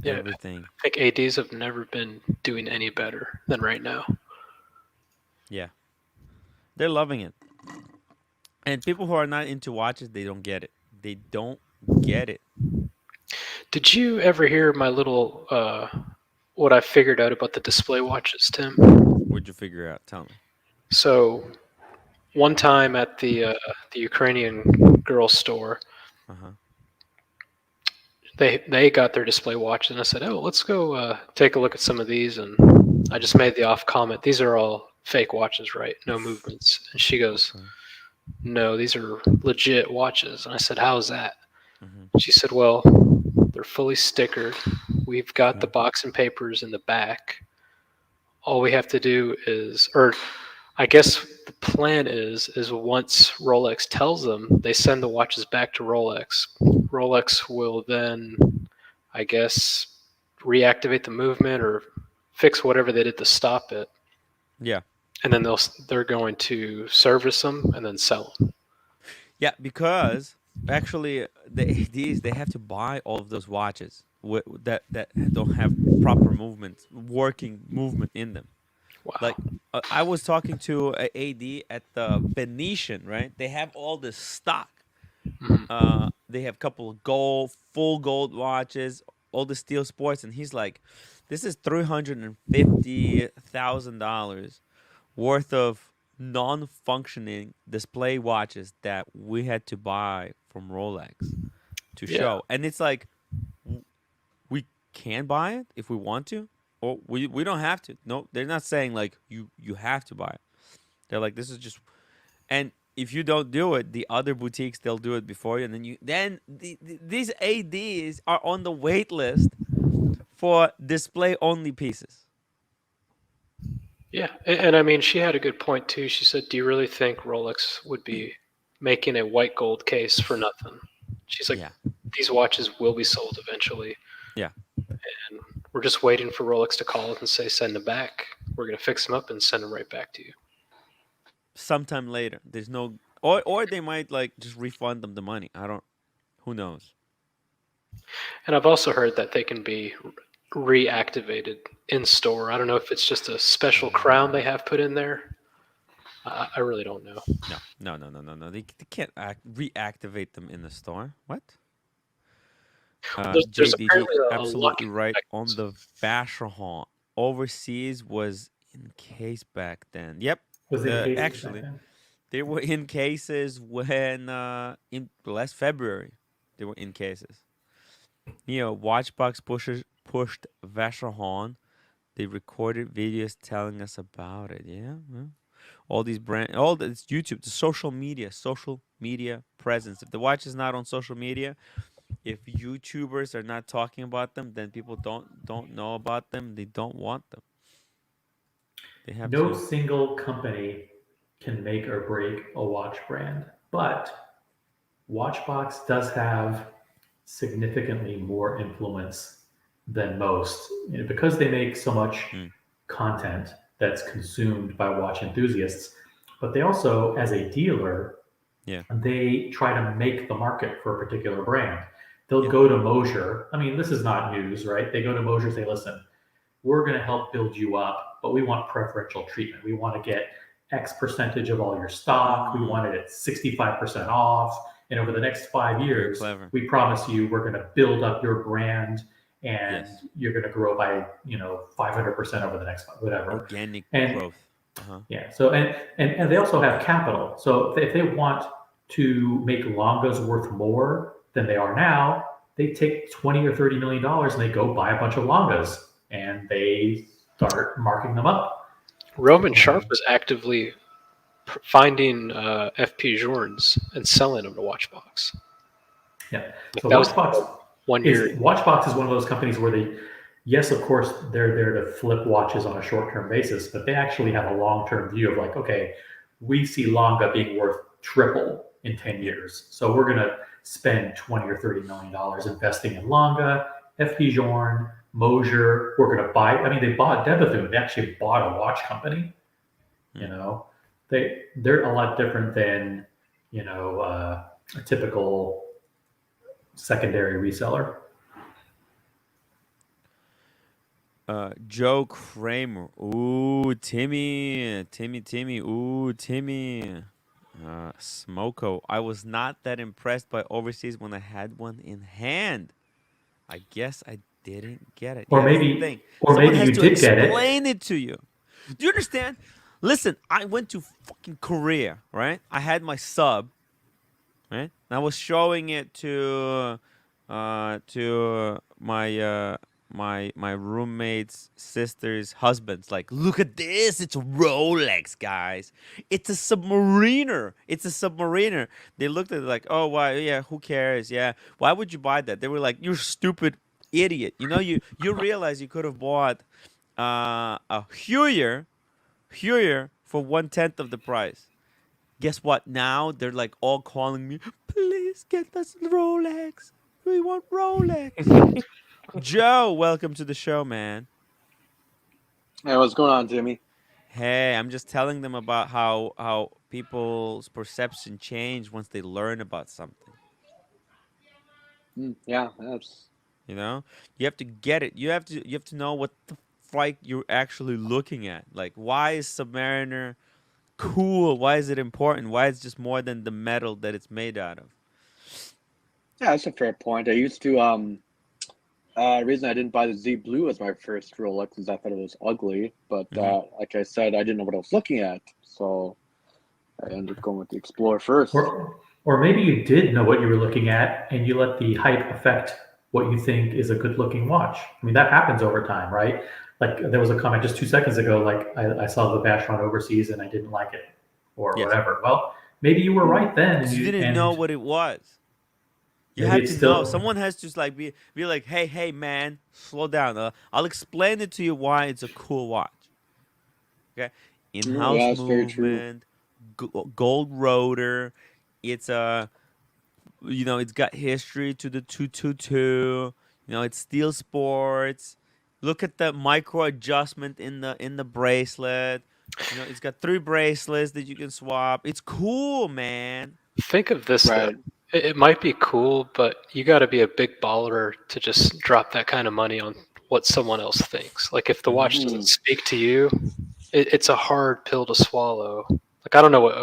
Yeah, everything. I think ADs have never been doing any better than right now. Yeah, they're loving it. And people who are not into watches, they don't get it. They don't get it. Did you ever hear my little what I figured out about the display watches, Tim? What'd you figure out? Tell me. So, one time at the Ukrainian girl store, they got their display watches, and I said, "Oh, let's go take a look at some of these." And I just made the off comment, "These are all fake watches, right? No movements." And she goes, "No, these are legit watches." And I said, "How is that?" She said, "Well, they're fully stickered. We've got the box and papers in the back. All we have to do is, or I guess the plan is once Rolex tells them, they send the watches back to Rolex. Rolex will then, I guess, reactivate the movement or fix whatever they did to stop it. Yeah. And then they're going to service them and then sell them." Yeah, because actually the ADs, they have to buy all of those watches that don't have proper working movement in them. Wow. Like I was talking to an AD at the Venetian, right? They have all this stock. They have a couple of full gold watches, all the steel sports, and he's like, "This is $350,000 worth of non-functioning display watches that we had to buy from Rolex to show. And it's like we can buy it if we want to, or we don't have to. No, they're not saying like you have to buy it. They're like, this is just, and if you don't do it, the other boutiques they'll do it before you, and then these ADs are on the wait list for display only pieces. Yeah, and I mean, she had a good point too. She said, "Do you really think Rolex would be making a white gold case for nothing?" She's like, "These watches will be sold eventually." Yeah, and we're just waiting for Rolex to call us and say, "Send them back. We're gonna fix them up and send them right back to you." Sometime later, there's no, or they might like just refund them the money. Who knows? And I've also heard that they can be reactivated in store. I don't know if it's just a special crown they have put in there. I really don't know. No. They can't reactivate them in the store. What? There's JDG apparently a absolutely right on mechanism. the Vacheron. Overseas was in case back then. Yep. Was it in cases actually back then? they were in cases when in last February they were in cases. Watchbox pushed Vacheron. They recorded videos telling us about it. Yeah. All these it's YouTube, the social media presence. If the watch is not on social media, if YouTubers are not talking about them, then people don't know about them. They don't want them. They have No to. single company can make or break a watch brand, but Watchbox does have significantly more influence than most because they make so much content that's consumed by watch enthusiasts. But they also, as a dealer, they try to make the market for a particular brand. They'll go to Mosier. I mean, this is not news, right? They go to Mosier and say, listen, we're going to help build you up, but we want preferential treatment. We want to get X percentage of all your stock. We want it at 65% off. And over the next 5 years, we promise you we're going to build up your brand and you're going to grow by 500% over the next whatever. Organic growth. Yeah. So and they also have capital. So if they want to make Longas worth more than they are now, they take $20 or $30 million and they go buy a bunch of Longas and they start marking them up. Roman Sharp was actively finding FP Journes and selling them to Watchbox. Yeah. Like so that Watchbox was 1 year. Watchbox is one of those companies where they, yes, of course, they're there to flip watches on a short-term basis, but they actually have a long-term view of like, okay, we see Longa being worth triple in 10 years. So we're going to spend $20 or $30 million investing in Longa, FP Journe, Mosier. We're going to buy, I mean, they bought Debethune. They actually bought a watch company. They're a lot different than, a typical secondary reseller. Joe Kramer. Ooh, Timmy. Ooh, Timmy. Smoko. I was not that impressed by overseas when I had one in hand. I guess I didn't get it. Or maybe you did get it. Explain it to you. Do you understand? Listen, I went to fucking Korea, right? I had my sub, right? And I was showing it to my roommate's sister's husbands. Like, look at this! It's a Rolex, guys. It's a Submariner. They looked at it like, oh, why? Yeah, who cares? Yeah, why would you buy that? They were like, you're stupid idiot. You realize you could have bought a Heuer for 1/10 of the price. Guess what? Now they're like all calling me, please get us Rolex. We want Rolex. Joe, welcome to the show, man. Hey, what's going on, Jimmy? Hey, I'm just telling them about how people's perception change once they learn about something. Yeah, that's. You have to get it. You have to know what the frick you're actually looking at. Like, why is Submariner cool? Why is it important? Why is it just more than the metal that it's made out of? Yeah, that's a fair point. I used to The reason I didn't buy the Z Blue as my first Rolex is I thought it was ugly. But like I said, I didn't know what I was looking at, so I ended up going with the Explorer first. Or maybe you did know what you were looking at, and you let the hype affect what you think is a good-looking watch. I mean, that happens over time, right? Like there was a comment just 2 seconds ago, like I saw the Vacheron overseas and I didn't like it, or whatever. Well, maybe you were right then. Because you didn't know what it was. You maybe have it's to still- know. Someone has to like be like, hey, man, slow down. I'll explain it to you why it's a cool watch. Okay, in-house Yeah, that's very true. movement, gold rotor. It's it's got history to the 222. It's steel sports. Look at the micro adjustment in the bracelet. It's got 3 bracelets that you can swap. It's cool, man. Think of this, Right. though. It might be cool, but you got to be a big baller to just drop that kind of money on what someone else thinks. Like if the watch doesn't speak to you, it's a hard pill to swallow. Like I don't know what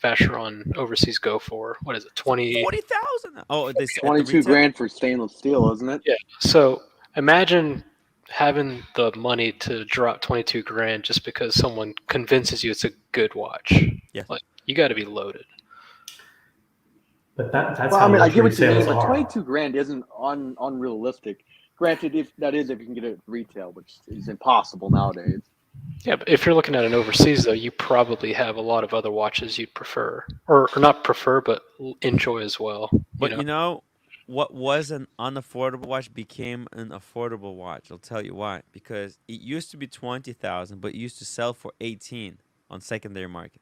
Vacheron overseas go for. What is it, 40,000? Oh, they said 22 grand for stainless steel, isn't it? Yeah. So imagine having the money to drop 22 grand just because someone convinces you it's a good watch. Yeah. Like you got to be loaded. But that's Well, how I mean, I get luxury what you mean, sales but are. 22 grand isn't unrealistic. Granted, if you can get it at retail, which is impossible nowadays. Yeah, but if you're looking at an overseas, though, you probably have a lot of other watches you'd prefer, or not prefer, but enjoy as well. But what was an unaffordable watch became an affordable watch. I'll tell you why. Because it used to be 20,000, but it used to sell for 18 on secondary market.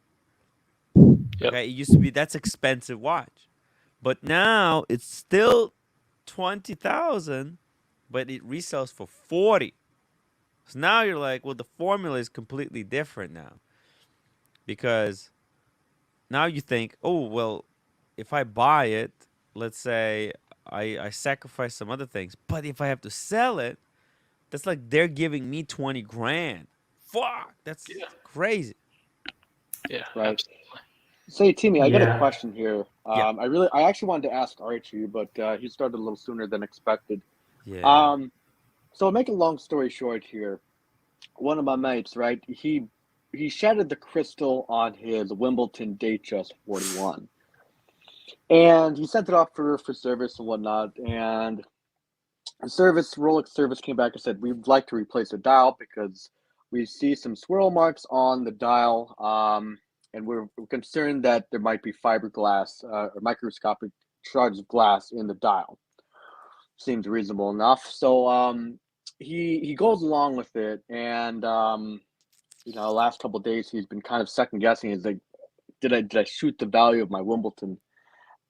Yep. Okay, it used to be that's expensive watch, but now it's still 20,000, but it resells for 40. So now you're like, well, the formula is completely different now, because now you think, oh well, if I buy it, let's say I sacrifice some other things, but if I have to sell it, that's like they're giving me 20 grand. Fuck, that's crazy. Yeah, Right. absolutely. Say, Timmy, I got a Yeah. question here. Yeah. I actually wanted to ask Archie, but he started a little sooner than expected. Yeah. So make a long story short here. One of my mates, right? He shattered the crystal on his Wimbledon Datejust 41, and he sent it off for service and whatnot. And Rolex service came back and said we'd like to replace the dial because we see some swirl marks on the dial. And we're concerned that there might be fiberglass or microscopic shards of glass in the dial. Seems reasonable enough. So he goes along with it, and last couple of days he's been kind of second guessing. He's like, did I shoot the value of my Wimbledon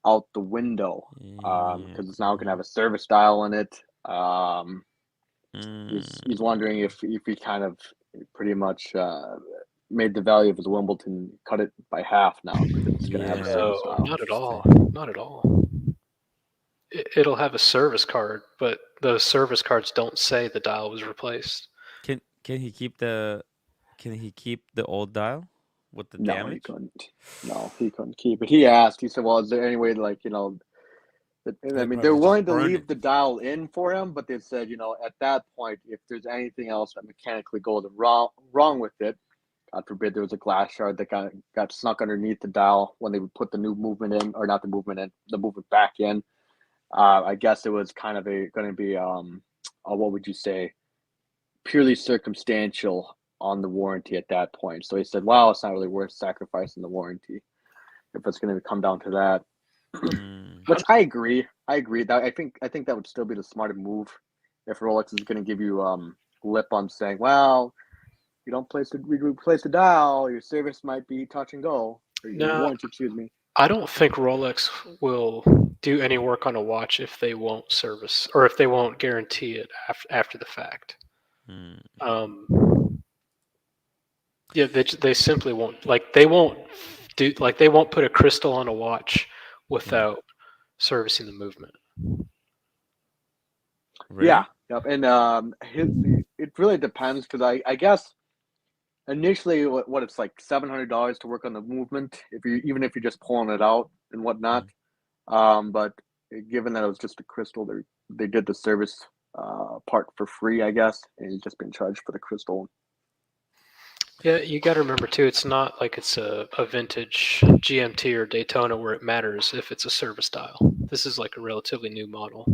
out the window? Because it's now going to have a service dial in it. He's wondering if he kind of pretty much made the value of his Wimbledon, cut it by half now. It's going to have a service No, dial. not at all. Not at all. It'll have a service card, but those service cards don't say the dial was replaced. Can he keep the old dial with the No, damage? he couldn't. No, he couldn't keep it. He asked. He said, "Well, is there any way, like, I mean, probably they're just willing to burn leave it. the dial in for him, but they said, at that point, if there's anything else that mechanically goes wrong with it, God forbid there was a glass shard that got snuck underneath the dial when they would put the new movement in, or not the movement in, the movement back in. I guess it was kind of going to be, what would you say, purely circumstantial on the warranty at that point. So he said, well, it's not really worth sacrificing the warranty if it's going to come down to that. Which I agree. That I think that would still be the smarter move if Rolex is going to give you lip on saying, well, you don't replace the dial, your service might be touch and go. Or your warranty, excuse me. I don't think Rolex will do any work on a watch if they won't service or if they won't guarantee it after the fact. Yeah, they simply won't. Like they won't put a crystal on a watch without servicing the movement. Really? Yeah, yep. And it really depends because I guess initially what it's like $700 to work on the movement even if you're just pulling it out and whatnot. But given that it was just a crystal, they did the service part for free, I guess, and he's just been charged for the crystal. Yeah, you got to remember too. It's not like it's a vintage GMT or Daytona where it matters if it's a service dial. This is like a relatively new model.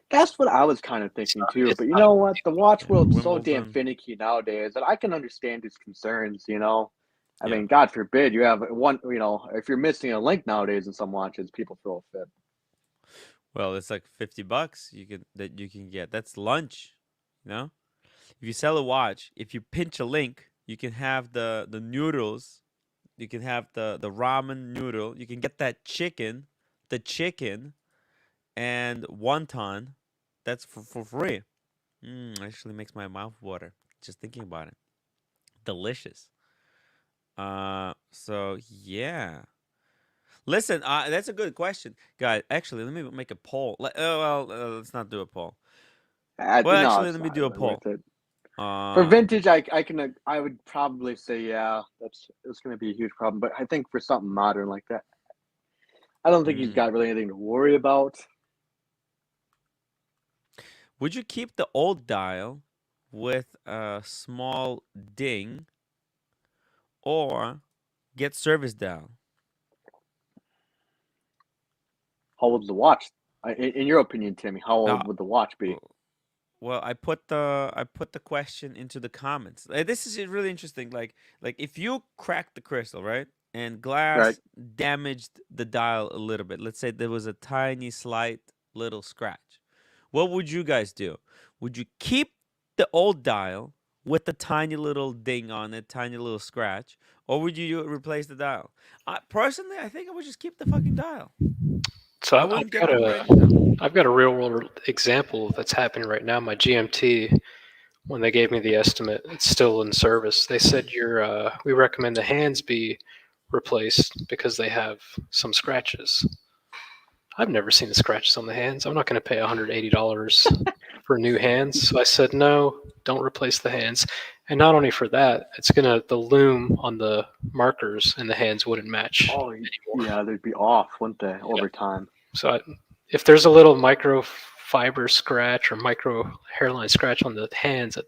That's what I was kind of thinking too. But you know what? The watch world's so damn finicky nowadays that I can understand his concerns. You know, I mean, God forbid you have one. You know, if you're missing a link nowadays in some watches, people throw a fit. Well, it's like $50 you can get. That's lunch, you know. If you sell a watch, if you pinch a link, you can have the noodles. You can have the ramen noodle. You can get that chicken, and wonton. That's for free. Actually makes my mouth water just thinking about it. Delicious. So yeah. Listen, that's a good question, guys. Actually, let me make a poll. Let's not do a poll. Let me do a poll. For vintage, I would probably say it's going to be a huge problem. But I think for something modern like that, I don't think he's got really anything to worry about. Would you keep the old dial with a small ding, or get service dial? How old's the watch? In your opinion, Timmy, how old would the watch be? Well, I put the question into the comments. This is really interesting. Like if you cracked the crystal, right, and glass damaged the dial a little bit. Let's say there was a tiny, slight little scratch. What would you guys do? Would you keep the old dial with the tiny little ding on it, tiny little scratch, or would you replace the dial? Personally, I think I would just keep the fucking dial. So I've got a real world example that's happening right now. My GMT, when they gave me the estimate, it's still in service. They said we recommend the hands be replaced because they have some scratches. I've never seen the scratches on the hands. I'm not going to pay $180 for new hands. So I said, no, don't replace the hands. And not only for that, the loom on the markers and the hands wouldn't match. Oh, yeah, they'd be off, wouldn't they, over time? So if there's a little microfiber scratch or micro hairline scratch on the hands, a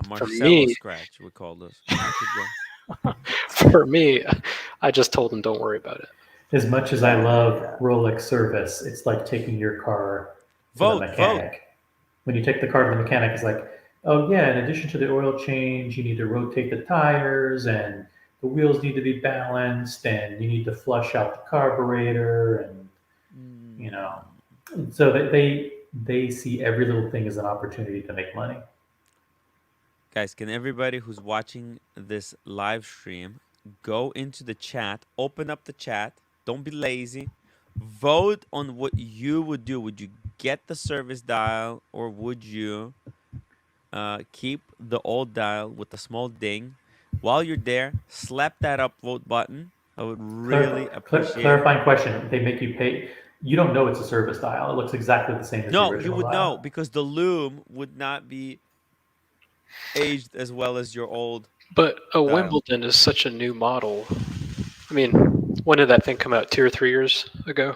Marcelo scratch, we call this. For me, I just told them, don't worry about it. As much as I love Rolex service, it's like taking your car to the mechanic. When you take the car to the mechanic, it's like, oh yeah, in addition to the oil change, you need to rotate the tires and the wheels need to be balanced and you need to flush out the carburetor and you know. So they see every little thing as an opportunity to make money. Guys, can everybody who's watching this live stream go into the chat, open up the chat, don't be lazy, vote on what you would do. Would you get the service dial, or would you keep the old dial with the small ding? While you're there, slap that upvote button. I would really appreciate clarifying question. They make you pay. You don't know it's a service dial. It looks exactly the same as the original you would dial. know, because the loom would not be aged as well as your old. But a Wimbledon is such a new model. I mean, when did that thing come out? 2 or 3 years ago?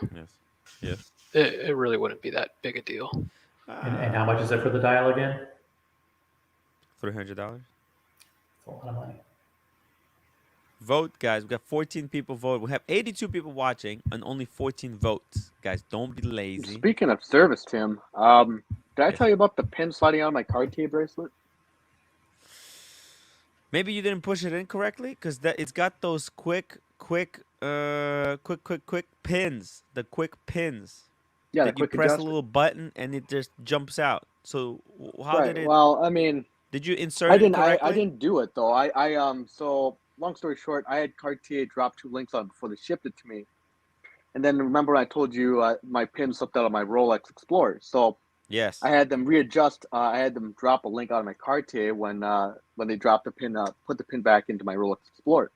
Yes. It really wouldn't be that big a deal. And how much is it for the dial again? $300. That's a lot of money. Vote, guys. We got 14 people vote. We have 82 people watching and only 14 votes. Guys, don't be lazy. Speaking of service, Tim, did I tell you about the pin sliding on my Cartier bracelet? Maybe you didn't push it in correctly, because it's got those quick pins. The quick pins. Yeah, that you press a little button and it just jumps out. So how did it? Well, I mean, did you insert it correctly? I didn't do it though. So long story short, I had Cartier drop 2 links on before they shipped it to me, and then remember I told you my pin slipped out of my Rolex Explorer. So yes, I had them readjust. I had them drop a link out of my Cartier when they dropped the pin, put the pin back into my Rolex Explorer.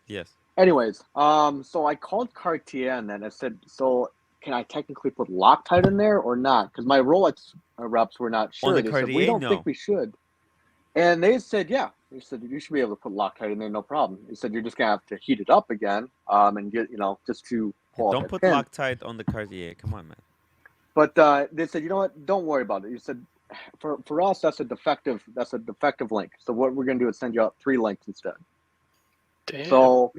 Yes. Anyways, so I called Cartier and then I said, so can I technically put Loctite in there or not? Because my Rolex reps were not sure. They said, we don't think we should. And they said, yeah. They said, you should be able to put Loctite in there, no problem. They said, you're just going to have to heat it up again and get, just to pull Don't put Loctite on the Cartier. Come on, man. But they said, you know what? Don't worry about it. You said, for us, that's a defective link. So what we're gonna do is send you out 3 links instead. Damn. So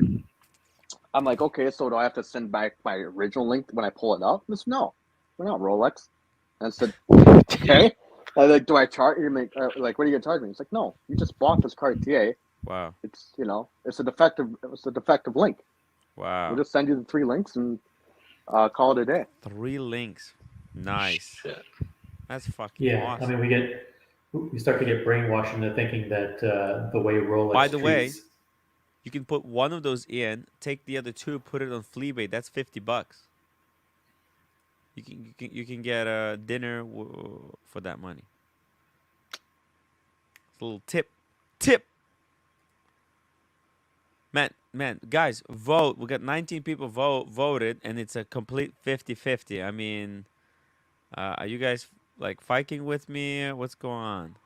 I'm like, okay, so do I have to send back my original link when I pull it up? He said, no, we're not Rolex. And I said, okay. I was like, do I charge you? Like, what are you gonna charge me? He's like, no, you just bought this Cartier. Wow. It's it's a defective link. Wow. We'll just send you the 3 links and call it a day. 3 links. Nice. Shit. That's fucking Yeah, awesome. I mean, we start to get brainwashed into thinking that the way Rolex. By the way, treats- you can put one of those in, take the other 2, put it on Fleabay. That's $50. You can get a dinner for that money. It's a little tip. Man, guys, vote. We got 19 people voted, and it's a complete 50-50. I mean, are you guys like fighting with me? What's going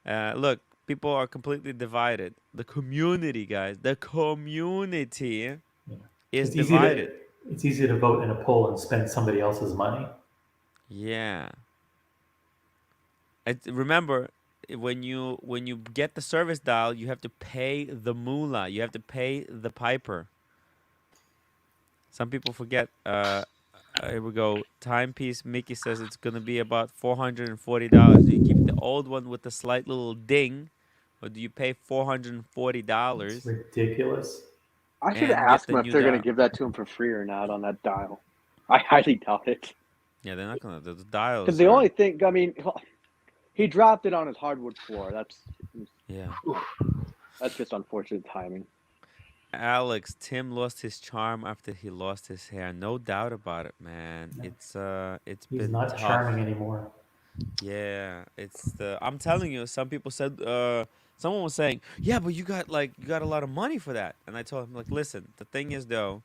on? Look, people are completely divided. The community, guys, the community is it's divided. It's easy to vote in a poll and spend somebody else's money. Yeah. Remember, when you get the service dial, you have to pay the moolah. You have to pay the piper. Some people forget. Here we go. Timepiece Mickey says it's gonna be about $440. Do you keep the old one with the slight little ding, or do you pay $440? It's ridiculous. I should ask them if they're going to give that to him for free or not on that dial. I highly doubt it. Yeah, they're not gonna. The dials. Because the only thing, I mean, he dropped it on his hardwood floor. That's just unfortunate timing. Alex, Tim lost his charm after he lost his hair. No doubt about it, man. Yeah. It's He's been not tough. charming anymore. Yeah, I'm telling you, some people said someone was saying, "Yeah, but you got a lot of money for that." And I told him, like, "Listen, the thing is though,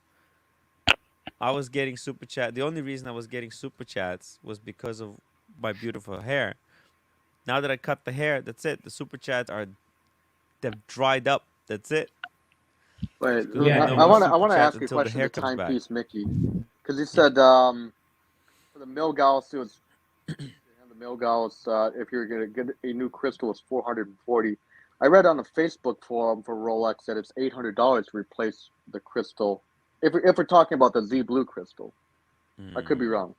I was getting super chat. The only reason I was getting super chats was because of my beautiful hair. Now that I cut the hair, that's it. The super chats they've dried up. That's it." Wait, Yeah, I want to ask you a until the question hair to comes back. Timepiece Mickey, because he said for the Milgauss it was the Milgauss if you're going to get a new crystal it's $440. I read on the Facebook forum for Rolex that it's $800 to replace the crystal. If we're talking about the Z Blue crystal, I could be wrong.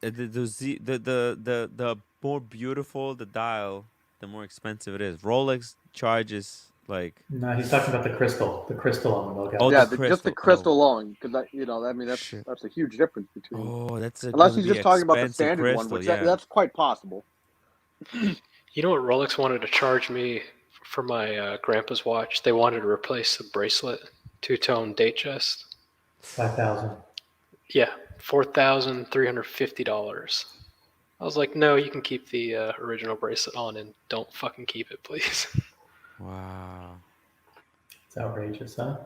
The more beautiful the dial, the more expensive it is. Rolex charges like. No, he's talking about the crystal on the Milgauss. Oh, Yeah, the just the crystal alone, because I mean that's a huge difference between. Oh, that's unless he's just talking about the standard one, which that's quite possible. You know what Rolex wanted to charge me for my grandpa's watch? They wanted to replace the bracelet, 2-tone Datejust. 5,000. Yeah, $4,350. I was like, no, you can keep the original bracelet on and don't fucking keep it, please. Wow. It's outrageous, huh?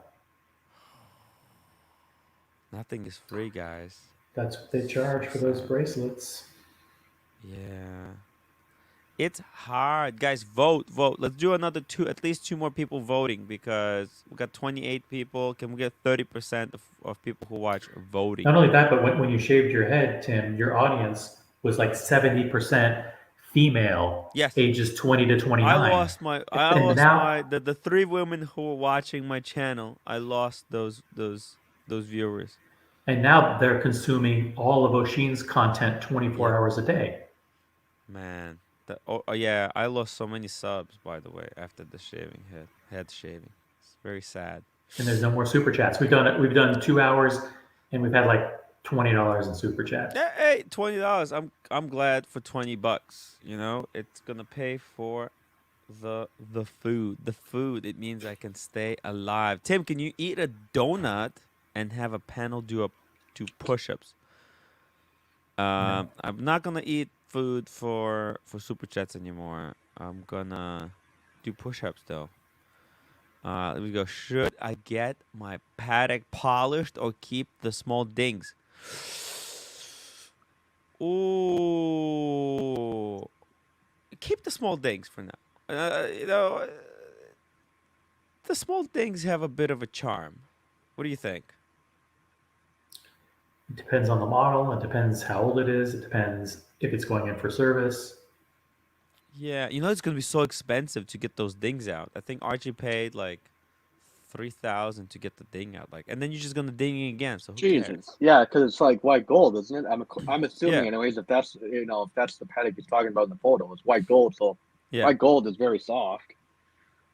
Nothing is free, guys. That's what they charge for those bracelets. Yeah. It's hard. Guys, vote. Let's do another at least 2 more people voting because we got 28 people. Can we get 30% of people who watch voting? Not only that, but when you shaved your head, Tim, your audience was like 70% female, yes, ages 20 to 29. I lost the 3 women who were watching my channel. I lost those viewers. And now they're consuming all of Oshin's content 24 hours a day. Man. Yeah, I lost so many subs, by the way, after the head shaving. It's very sad. And there's no more super chats. We've done 2 hours, and we've had like $20 in super chats. Hey, $20. I'm glad for $20. You know, it's gonna pay for the food. The food. It means I can stay alive. Tim, can you eat a donut and have a panel do 2 push-ups? No. I'm not gonna eat food for super chats anymore. I'm gonna do push-ups though. Let me go. Should I get my Patek polished or keep the small dings? Ooh, keep the small dings for now. The small dings have a bit of a charm. What do you think? It depends on the model. It depends how old it is. It depends if it's going in for service. Yeah, it's gonna be so expensive to get those dings out. I think Archie paid like 3,000 to get the ding out, and then you're just gonna ding it again. So who cares? Jesus, yeah, because it's like white gold, isn't it? I'm assuming, Yeah. anyways, if that's the Patek he's talking about in the photo, it's white gold. So Yeah, white gold is very soft.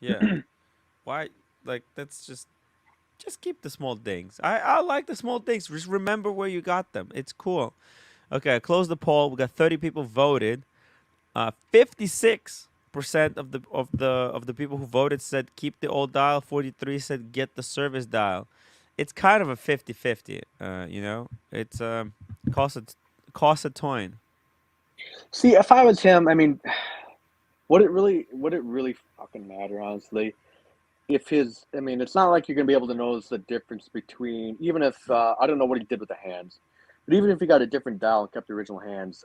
yeah. Why? That's just keep the small dings. I like the small dings. Just remember where you got them. It's cool. Okay, I closed the poll. We got 30 people voted. 56% of the people who voted said keep the old dial. 43 said get the service dial. It's kind of a 50-50. It's cost a toin. See, if I was him, I mean, would it really fucking matter, honestly? It's not like you're gonna be able to notice the difference between, even if I don't know what he did with the hands, but even if he got a different dial and kept the original hands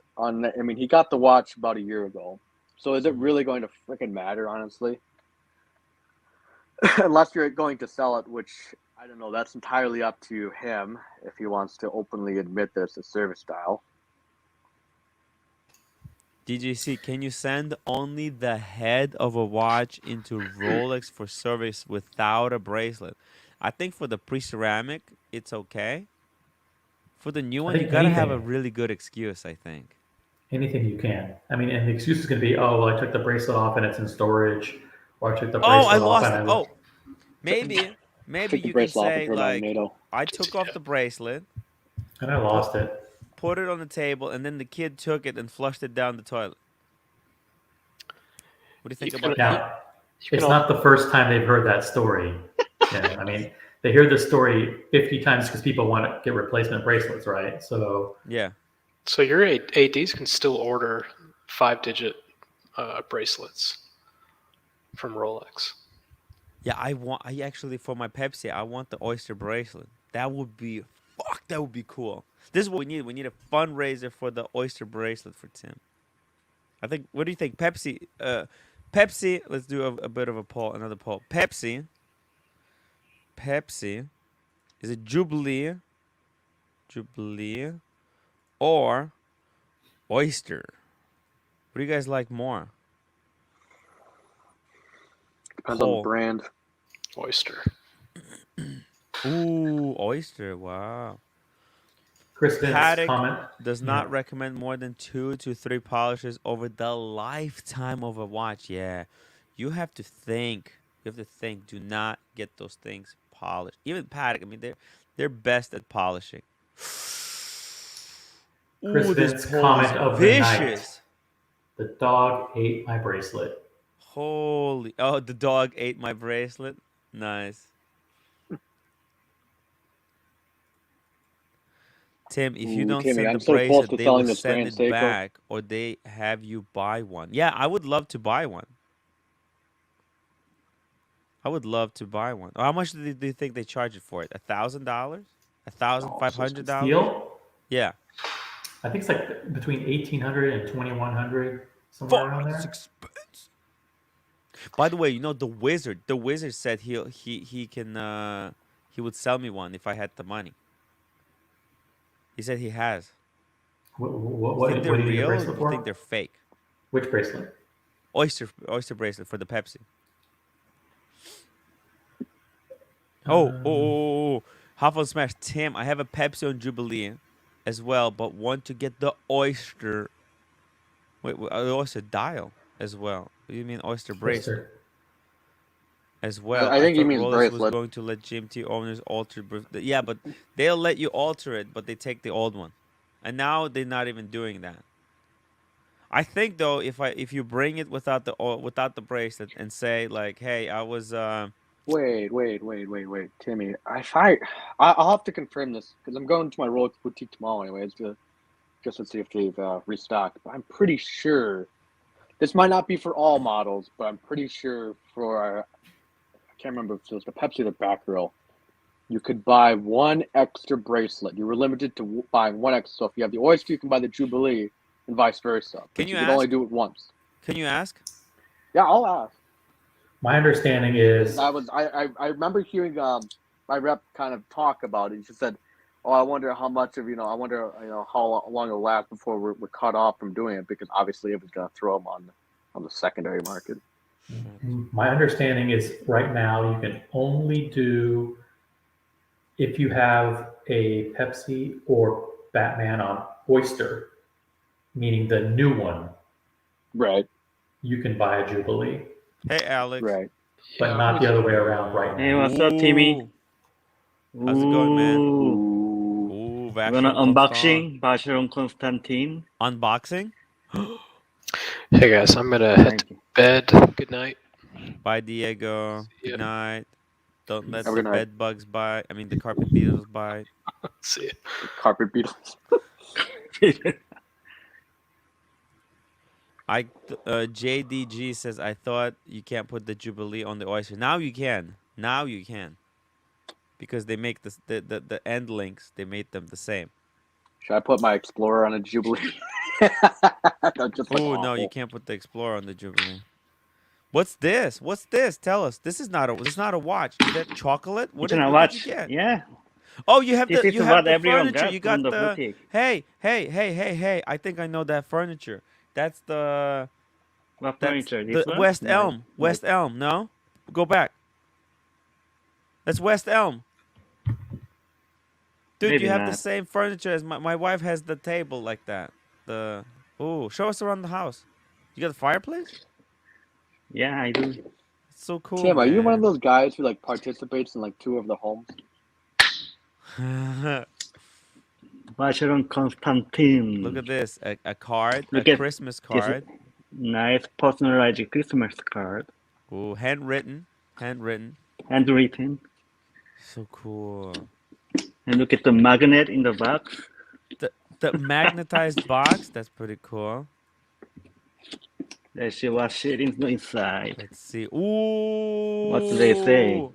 he got the watch about a year ago. So is it really going to freaking matter, honestly? Unless you're going to sell it, which I don't know. That's entirely up to him if he wants to openly admit that it's a service dial. DJC, can you send only the head of a watch into Rolex for service without a bracelet? I think for the pre-ceramic, it's okay. For the new one, you gotta have a really good excuse, I think. Anything you can. And the excuse is going to be, oh, well, I took the bracelet off and it's in storage, or I took the bracelet off and I looked. Maybe Took the you can bracelet off say and threw it on like, NATO. I took off the bracelet, And I lost it. put it on the table, and then the kid took it and flushed it down the toilet. What do you think about that? Now, it's not the first time they've heard that story. They hear this story 50 times because people want to get replacement bracelets, right? So Yeah. So your ADs can still order 5-digit bracelets from Rolex. Yeah, I actually, for my Pepsi, I want the Oyster bracelet. That would be cool. This is what we need. We need a fundraiser for the Oyster bracelet for Tim. I think. What do you think, Pepsi? Let's do a bit of a poll. Another poll. Pepsi. Is it Jubilee, or Oyster? What do you guys like more? Depends on the brand. Oyster. Ooh, Oyster. Wow. Chris Vince's Patek comment does not recommend more than 2 to 3 polishes over the lifetime of a watch. Yeah, you have to think. Do not get those things polished. Even Patek, they're best at polishing. Chris Ooh, Vince's this poll comment is of the night. vicious. The dog ate my bracelet. Holy! Oh, the dog ate my bracelet. Nice. Tim, if you don't Timmy, send I'm the so close bracelet, to they selling will this send Grand it Seiko. back, or they have you buy one. Yeah, I would love to buy one. I would love to buy one. How much do you think they charge it for it? $1,000? $1,500? Steel? Yeah. I think it's like between 1,800 and 2,100, somewhere around there. It's expensive. By the way, the wizard. The wizard said he would sell me one if I had the money. He said he has. What You think do they're you need a real, or bracelet do you for? think they're fake? Which bracelet? Oyster bracelet for the Pepsi. Half on Smash. Tim, I have a Pepsi on Jubilee as well, but want to get the Oyster. Wait, Oyster dial as well. What do you mean Oyster bracelet? Oyster. As well. I think he thought means Rolex was bracelet. going to let GMT owners alter. Yeah, but they'll let you alter it, but they take the old one, and now they're not even doing that. I think though, if you bring it without the bracelet and say like, hey, I was Wait, Timmy. I'll have to confirm this because I'm going to my Rolex boutique tomorrow, anyways, to see if they've restocked. But I'm pretty sure this might not be for all models, but I'm pretty sure for I can't remember if it was the Pepsi or the Vacheron. You could buy one extra bracelet. You were limited to buying one extra. So if you have the Oyster, you can buy the Jubilee, and vice versa. But you can only do it once. Can you ask? Yeah, I'll ask. My understanding is I remember hearing my rep kind of talk about it. She said oh, I wonder how much of how long it'll last before we're cut off from doing it, because obviously everyone's gonna throw them on the secondary market. My understanding is right now you can only do if you have a Pepsi or Batman on Oyster, meaning the new one. Right. You can buy a Jubilee. Hey, Alex. Right. But not the other way around right now. Hey, what's up, Timmy? How's it going, man? Ooh. Ooh, You wanna unboxing Vacheron Constantin? Unboxing? Hey guys, I'm gonna head to bed. Good night. Bye, Diego. Good night. Don't let Have a the good night. bed bugs bite. I mean, the carpet beetles bite. See ya. Carpet beetles. JDG says, I thought you can't put the Jubilee on the Oyster. Now you can. Now you can. Because they make the end links, they made them the same. Should I put my Explorer on a Jubilee? Oh, no, you can't put the Explorer on the Jubilee. What's this? What's this? Tell us. This is not a watch. Is that chocolate? What It's not a what did watch. you get? Yeah. Oh, you have This the is you have what the everyone furniture. got You got from the the boutique. hey. I think I know that furniture. That's the What that's furniture? the This one? West No. Elm. West Elm. No, go back. That's West Elm. Dude, Maybe you have the not. same furniture as my wife has the table like that. Show us around the house. You got a fireplace? Yeah, I do. It's so cool. Tim, are you one of man. those guys who like participates in like two of the homes? Vacheron Constantin. Look at this. A card. Look a at Christmas this card. nice personalized Christmas card. Ooh, handwritten. Handwritten. So cool. And look at the magnet in the box. The magnetized box. That's pretty cool. Let's see what's inside. Let's see. Ooh. What do they say?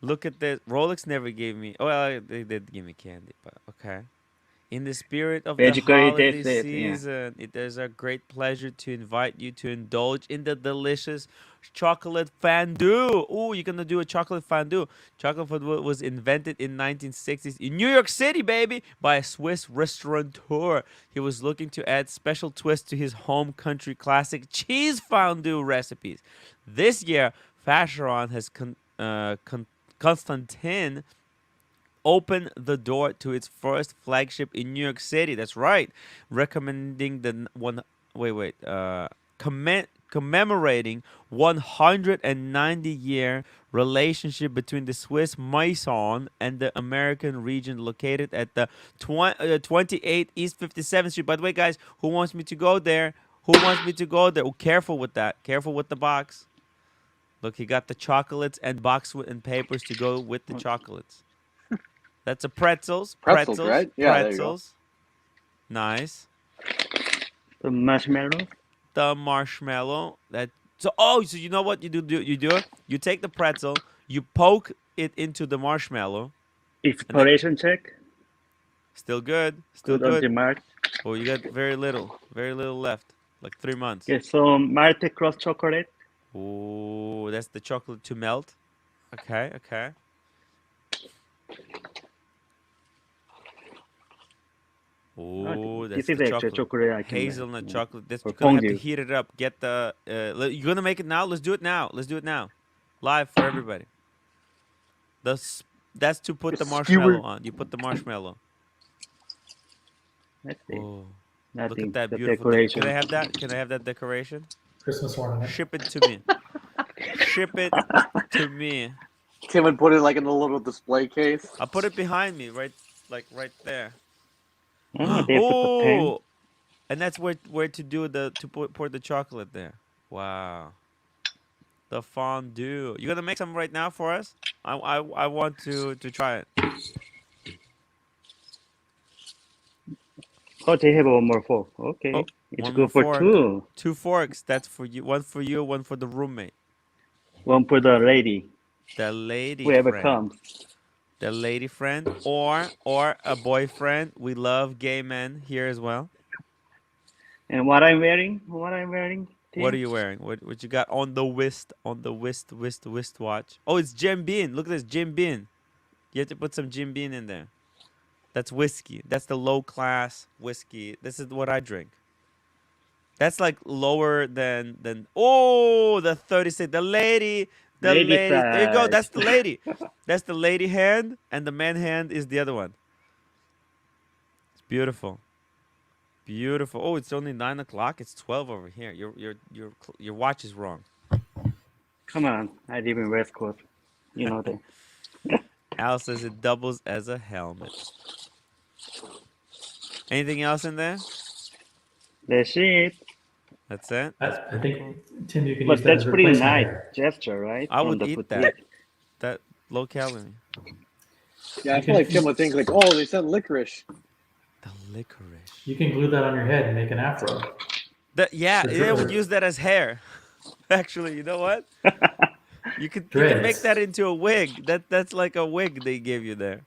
Look at this. Rolex never gave me. Oh, well, they did give me candy, but okay. In the spirit of the Basically, holiday they said, yeah. season, it is a great pleasure to invite you to indulge in the delicious chocolate fondue. Ooh, you're gonna do a chocolate fondue. Chocolate fondue was invented in 1960s in New York City, baby, by a Swiss restaurateur. He was looking to add special twist to his home country classic cheese fondue recipes. This year, Vacheron has Constantin opened the door to its first flagship in New York City. That's right. Recommending the commemorating 190-year relationship between the Swiss Maison and the American region located at the 28 East 57th Street. By the way, guys, who wants me to go there? Who wants me to go there? Oh, careful with that. Careful with the box. Look, he got the chocolates and box and papers to go with the chocolates. That's a pretzels. Pretzels, right? Yeah, there you go. pretzels. Nice. The marshmallow. The marshmallow. So you know what you do? You take the pretzel, you poke it into the marshmallow. Expiration check. Still good. Still Good on the good. mark. Oh, you got very little left. Like 3 months. Okay, so Marte Cross chocolate. Oh, that's the chocolate to melt. Okay. Oh, that's this is the extra chocolate I can hazelnut chocolate. That's For you're gonna have to fondue. heat it up. Get the. You're gonna make it now. Let's do it now. Live for everybody. That's to put the marshmallow on. You put the marshmallow. Let's see. Oh, Nothing. look at that The beautiful. decoration. Can I have that? Can I have that decoration? Christmas ornament. Ship it to me. Ship it to me. Tim would put it like in a little display case. I'll put it behind me, right there. Oh, they put the pen. Oh, and that's where to do pour the chocolate there. Wow, the fondue. You gonna make some right now for us? I want to try it. Oh, they have one more fork. Okay, Oh, it's one good more for fork. two. 2 forks. That's for you. One for you. One for the roommate. One for the lady, The lady whoever friend. comes. The lady friend or a boyfriend. We love gay men here as well. And what I'm wearing? What are Tim? you wearing? What you got on the wrist? On the wrist watch. Oh, it's Jim Beam. Look at this, Jim Beam. You have to put some Jim Beam in there. That's whiskey. That's the low class whiskey. This is what I drink. That's like lower than the 36. The lady. Lady There you go. side. That's the lady. That's the lady hand, and the man hand is the other one. It's beautiful. Beautiful. Oh, it's only 9 o'clock. It's 12 over here. Your watch is wrong. Come on, I live in West Coast. You know that. Al says it doubles as a helmet. Anything else in there? That's it. That's it. I think, Tim, you can But use that that's as a pretty replacement nice hair. gesture, right? I From would the eat boutique. that. That low calorie. Yeah, I feel like Tim would think like, oh, they said licorice. The licorice. You can glue that on your head and make an afro. Yeah, For I would sure. use that as hair. Actually, you know what? You could make Dreads. that into a wig. That's like a wig they gave you there.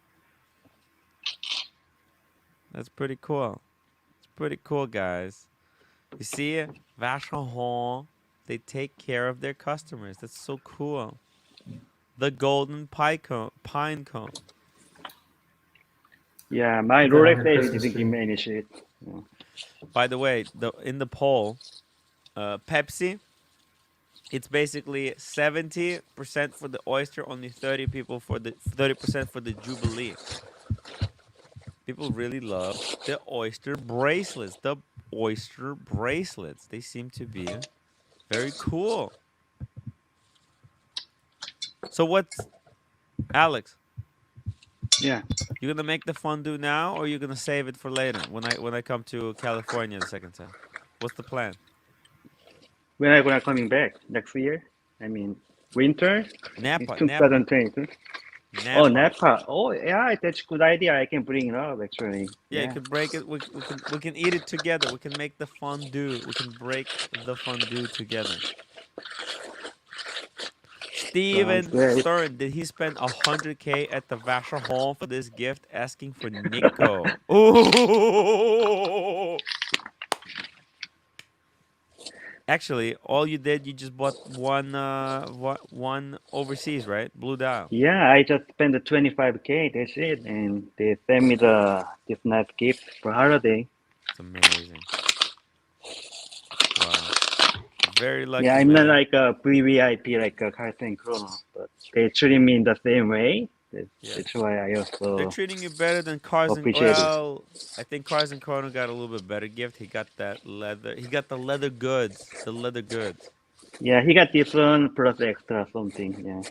That's pretty cool. It's pretty cool, guys. You see, Vacheron, they take care of their customers. That's so cool. The golden pine cone. Yeah, my Put that on Rolex your lady Christmas didn't tree. give me any shit. Yeah. By the way, in the poll, Pepsi, it's basically 70% for the Oyster, only 30% for the Jubilee. People really love the Oyster bracelets. The Oyster bracelets. They seem to be very cool. So what's Alex? Yeah. You gonna make the fondue now, or you gonna save it for later when I come to California the second time? What's the plan? When are you gonna coming back? Next year? I mean, winter? Napa. It's 2022. Napa. Oh, Napa. Oh, yeah, that's a good idea. I can bring it up, actually. Yeah, you can break it. We can eat it together. We can make the fondue. We can break the fondue together. Steven great. Stern, did he spend 100K at the Vacheron for this gift? Asking for Nico. Ooh. Actually, all you did, you just bought one overseas, right? Blue Dial. Yeah, I just spent the 25K. That's it, and they sent me this nice gift for holiday. It's amazing. Wow. Very lucky. Yeah, I'm man. not like a pre-VIP like a Cartier Chrono, but they treat me in the same way. That's why I also They're treating you better than Cars and appreciate it. Well, I think Cars and Chrono got a little bit better gift. He got that leather. He got the leather goods. The leather goods. Yeah, he got this one plus extra something. Yeah.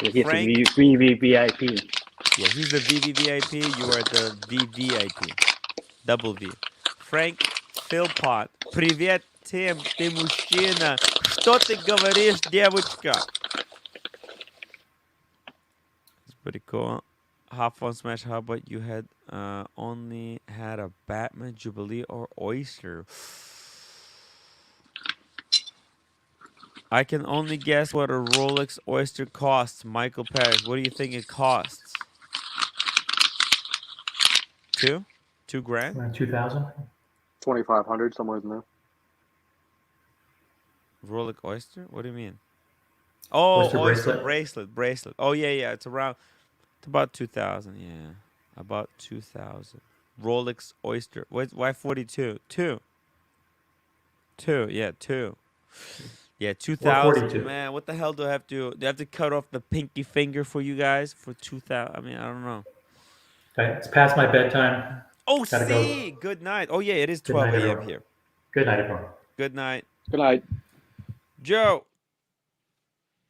So he's Frank? a VVVIP. Yeah, he's the VVVIP. You are the VVIP. Double V. Frank Philpott. Привет, Tim. Ты мужчина. Что ты говоришь, девочка? It's pretty cool. Hot Phone Smash, how about you had only had a Batman, Jubilee, or Oyster? I can only guess what a Rolex Oyster costs. Michael Parrish, what do you think it costs? $2 grand? Around 2,000. 2,500, somewhere in there. Rolex Oyster? What do you mean? Oh, Oyster bracelet. Oh yeah. It's about 2,000. Yeah, about 2,000. Rolex Oyster. Why 42? Two. Yeah, 2. Yeah, 2,000. Man, what the hell do I have to? Do I have to cut off the pinky finger for you guys for 2,000? I mean, I don't know. Okay, it's past my bedtime. Oh, Gotta see. go. Good night. Oh yeah, it is Good 12 night, a.m. everyone. here. Good night, everyone. Good night. Good night. Joe.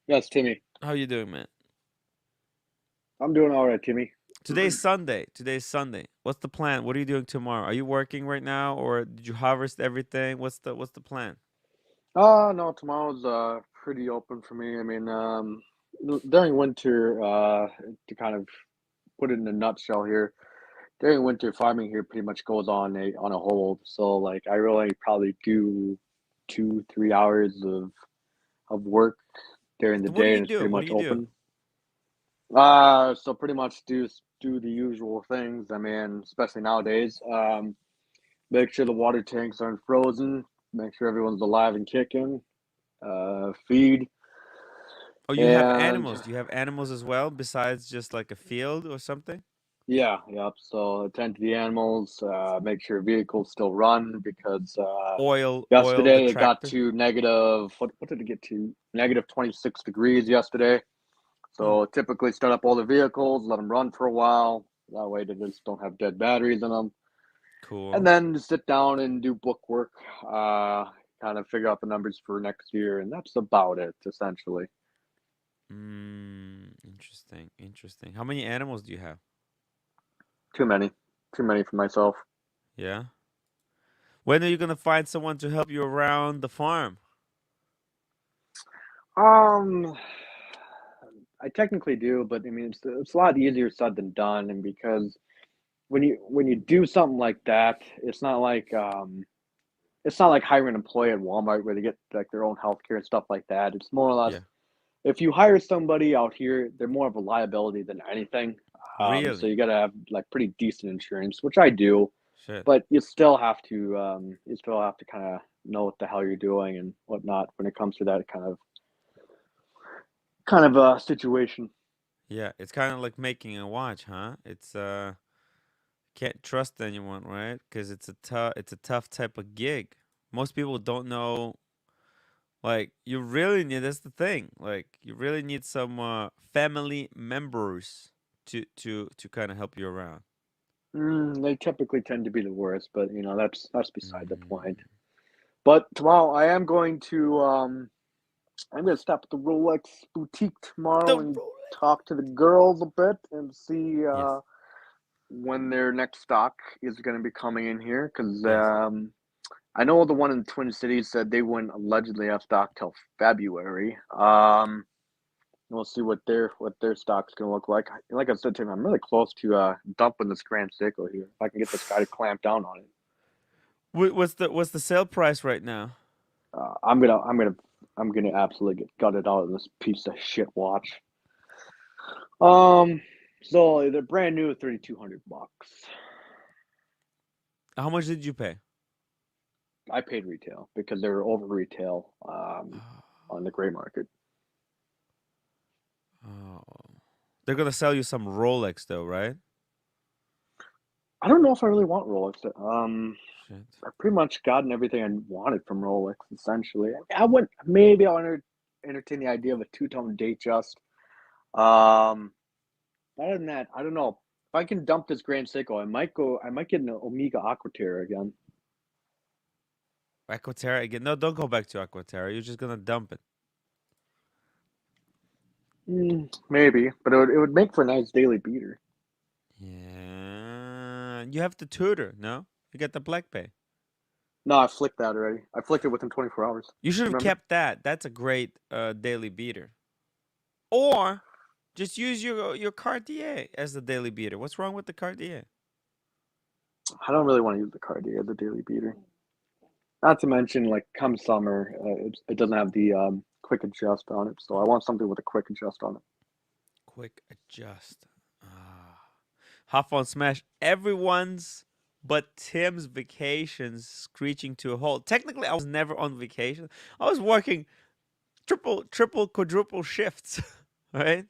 Yes, Timmy. How you doing, man? I'm doing all right, Timmy. Today's Sunday. What's the plan? What are you doing tomorrow? Are you working right now, or did you harvest everything? What's the plan? No, tomorrow's pretty open for me. I mean, during winter, to kind of put it in a nutshell here, during winter, farming here pretty much goes on a hold. So like, I really probably do 2-3 hours of work during the What do day, you and it's do? pretty What much do you do? open. So pretty much do the usual things. I mean, especially nowadays, make sure the water tanks aren't frozen, make sure everyone's alive and kicking, feed. Oh, you have And animals. Do you have animals as well, besides just like a field or something? Yeah, yep. So attend to the animals, make sure vehicles still run because Oil the yesterday it got tractor. to negative, what did it get to? Negative 26 degrees yesterday. So typically start up all the vehicles, let them run for a while. That way they just don't have dead batteries in them. Cool. And then just sit down and do book work, kind of figure out the numbers for next year. And that's about it, essentially. Interesting. How many animals do you have? Too many for myself. Yeah. When are you gonna find someone to help you around the farm? I technically do, but I mean it's a lot easier said than done, and because when you do something like that, it's not like hiring an employee at Walmart where they get like their own healthcare and stuff like that. It's more or less if you hire somebody out here, they're more of a liability than anything. Really? So you gotta have like pretty decent insurance, which I do. Shit. But you still have to kind of know what the hell you're doing and whatnot when it comes to that kind of a situation. Yeah, it's kind of like making a watch, huh? It's can't trust anyone, right? Because it's a tough type of gig. Most people don't know. Like you really need. That's the thing. Like you really need some family members to kind of help you around. They typically tend to be the worst, but that's beside the point. But tomorrow I am going to I'm gonna stop at the Rolex boutique tomorrow and talk to the girls a bit and see when their next stock is going to be coming in here because I know the one in Twin Cities said they wouldn't allegedly have stock till February. We'll see what their stock's going to look like. Like I said to him, I'm really close to dumping this Grand Seiko here. If I can get this guy to clamp down on it. What's the sale price right now? I'm gonna absolutely get gutted out of this piece of shit watch. So they're brand new, $3,200. How much did you pay? I paid retail because they were over retail on the gray market. Oh, they're gonna sell you some Rolex though, right? I don't know if I really want Rolex. I've pretty much gotten everything I wanted from Rolex, essentially. I want to entertain the idea of a two-tone Datejust. Other than that, I don't know. If I can dump this Grand Seiko, I might get an Omega Aquaterra again. Aquaterra again? No, don't go back to Aquaterra. You're just gonna dump it. Maybe, but it would make for a nice daily beater. Yeah, you have the tutor. No, you got the Black Bay. No, I flicked that already. I flicked it within 24 hours. You should have kept that. That's a great daily beater. Or just use your Cartier as the daily beater. What's wrong with the Cartier? I don't really want to use the Cartier as a daily beater. Not to mention, like, come summer, it doesn't have the quick adjust on it. So I want something with a quick adjust on it. Quick adjust. Hop on Smash. Everyone's but Tim's vacations screeching to a halt. Technically, I was never on vacation. I was working triple, quadruple shifts, right?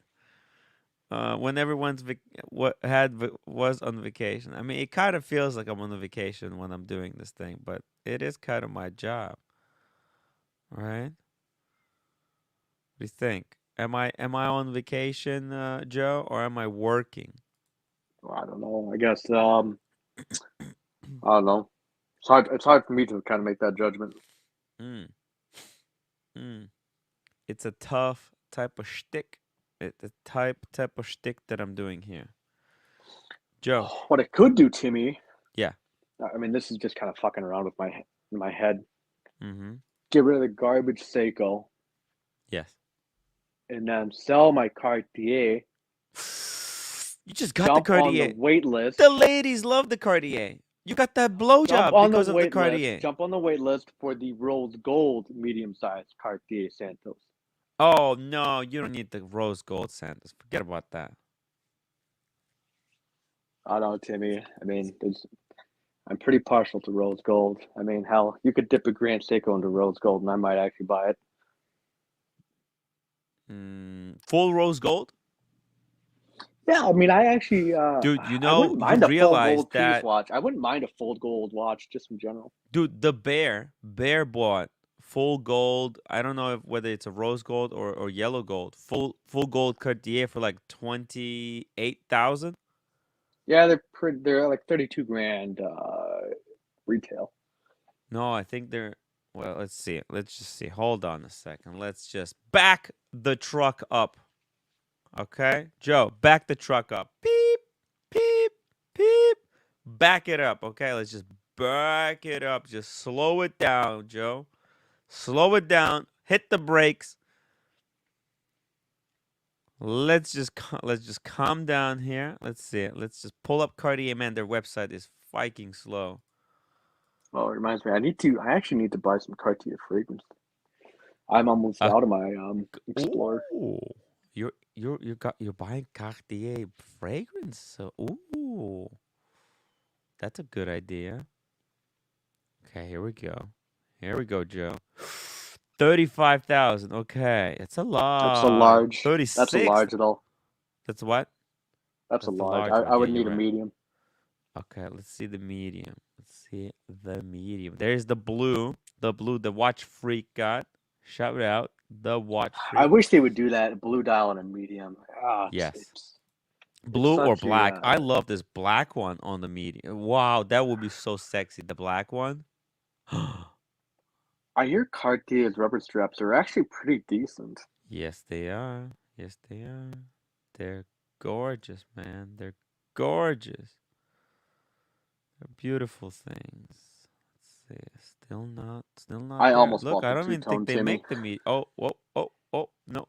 When everyone's was on vacation. I mean, it kind of feels like I'm on a vacation when I'm doing this thing, but it is kind of my job, right? What do you think? Am I on vacation, Joe, or am I working? I don't know. I guess I don't know. It's hard for me to kind of make that judgment. It's a tough type of shtick. It's the type of shtick that I'm doing here. Joe. What it could do, Timmy. Yeah. I mean, this is just kind of fucking around with my head. Mm-hmm. Get rid of the garbage Seiko. Yes. And then sell my Cartier. You just got the Cartier. On the wait list. The ladies love the Cartier. You got that blowjob because of the Cartier. Jump on the wait list for the rose gold medium-sized Cartier Santos. Oh, no, you don't need the rose gold Santos. Forget about that. I don't know, Timmy. I mean, I'm pretty partial to rose gold. I mean, hell, you could dip a Grand Seiko into rose gold and I might actually buy it. Full rose gold? Yeah, I mean, I actually, Dude, you I know, wouldn't you mind a full realize gold piece that, watch. I wouldn't mind a full gold watch just in general. dude, the Bear bought full gold. I don't know whether it's a rose gold or yellow gold. Full gold Cartier for like 28,000. Yeah, they're like 32 grand retail. No, I think they're. Well, let's see. Let's just see. Hold on a second. Let's just back the truck up. Okay, Joe, back the truck up. Beep, beep, beep. Back it up. Okay, let's just back it up. Just slow it down, Joe. Slow it down. Hit the brakes. Let's just calm down here. Let's see it. Let's just pull up Cartier. Man, their website is fucking slow. Oh, it reminds me. I actually need to buy some Cartier fragrance. I'm almost out of my Explorer. Ooh, you're buying Cartier fragrance. So, ooh, that's a good idea. Okay, here we go. Here we go, Joe. 35,000. Okay, it's a lot. That's a large. 36. That's a large at all. That's what? That's a the large. one. I would Yeah, need you're a right. medium. Okay, let's see the medium. Let's see the medium. There's the blue. The watch freak got. Shout out the watch freak. I wish they would do that. Blue dial and a medium. Yes. Blue or such black. a, I love this black one on the medium. Wow, that would be so sexy. The black one. I hear Cartier's rubber straps are actually pretty decent. Yes, they are. Yes, they are. They're gorgeous, man. They're gorgeous. They're beautiful things. Let's see. Still not I there. almost Look, bought I the don't even two-tone think they Timmy. make the meat. Oh, no.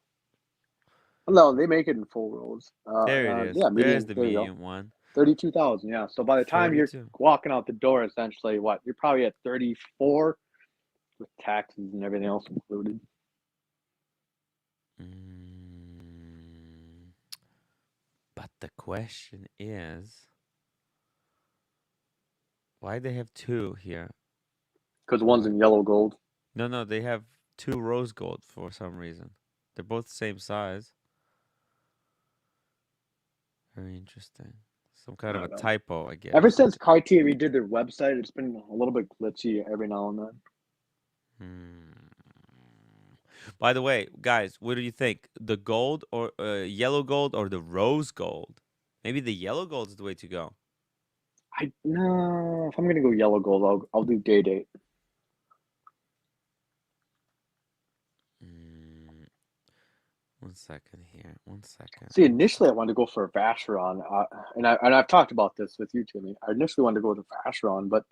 No, they make it in full rolls. There it is. Yeah, medium. There's the There you go. medium one. 32,000. Yeah. So by the time 32. you're walking out the door, essentially, what you're probably at 34 with taxes and everything else included. But the question is, why they have two here? Because one's in yellow gold. No, they have two rose gold for some reason. They're both the same size. Very interesting. Some kind of a typo, I guess. Ever since Cartier redid their website, it's been a little bit glitchy every now and then. By the way, guys, what do you think? The gold or yellow gold or the rose gold? Maybe the yellow gold is the way to go. No, if I'm gonna go yellow gold, I'll do day date. One second here. 1 second. See, initially I wanted to go for a Vacheron, and I've talked about this with you, Timmy. I initially wanted to go to Vacheron, but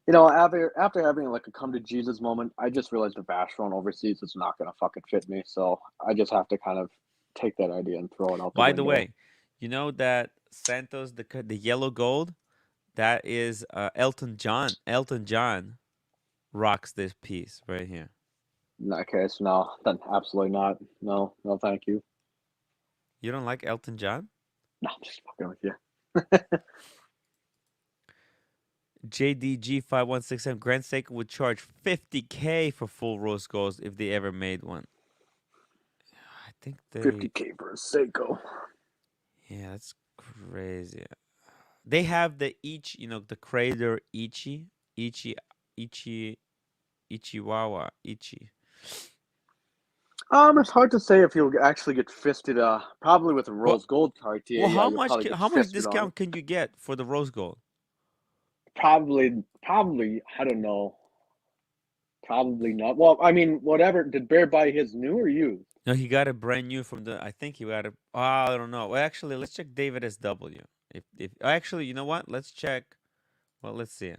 you know, after having like a come to Jesus moment, I just realized the Vacheron overseas is not gonna fucking fit me. So I just have to kind of take that idea and throw it out. By the way, you know that Santos, the yellow gold, that is Elton John. Elton John rocks this piece right here. In that case, no, then absolutely not. No, thank you. You don't like Elton John? No, I'm just fucking with you. JDG5167 Grand Seiko would charge $50K for full rose golds if they ever made one. I think they $50K for a Seiko. Yeah, that's crazy. They have the the Crater Ichiwawa. It's hard to say if you'll actually get fisted. Probably with a rose gold Cartier. Well, yeah, how much discount can you get for the rose gold? Probably. I don't know. Probably not. Well, I mean, whatever. Did Bear buy his new or used? No, he got it brand new from the. I think he got it. Oh, I don't know. Well, actually, let's check David SW. If actually, you know what? Let's check. Well, let's see.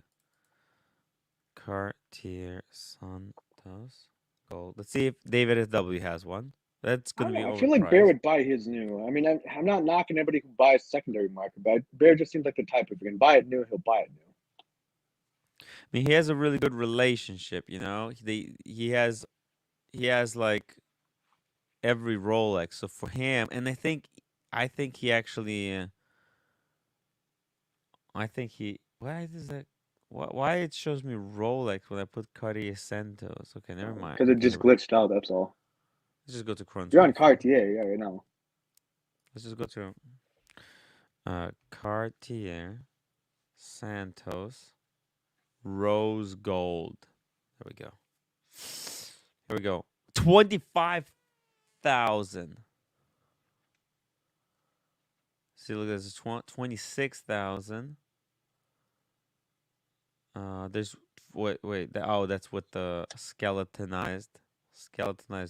Cartier Santos gold. Let's see if David SW has one. That's gonna be. I feel like Bear would buy his new. I mean, I'm not knocking anybody who buys secondary market, but Bear just seems like the type. If he can buy it new, he'll buy it new. I mean, he has a really good relationship. You know, he has like every Rolex. So for him, and I think he actually. I think he. Why is that? Why it shows me Rolex when I put Cartier Santos? Okay, never mind. Because it just glitched out. That's all. Let's just go to Chrono. You're on Cartier, yeah, right now. Let's just go to Cartier Santos rose gold. There we go. Here we go. 25,000. See, look, there's 26,000. There's wait. That's with the skeletonized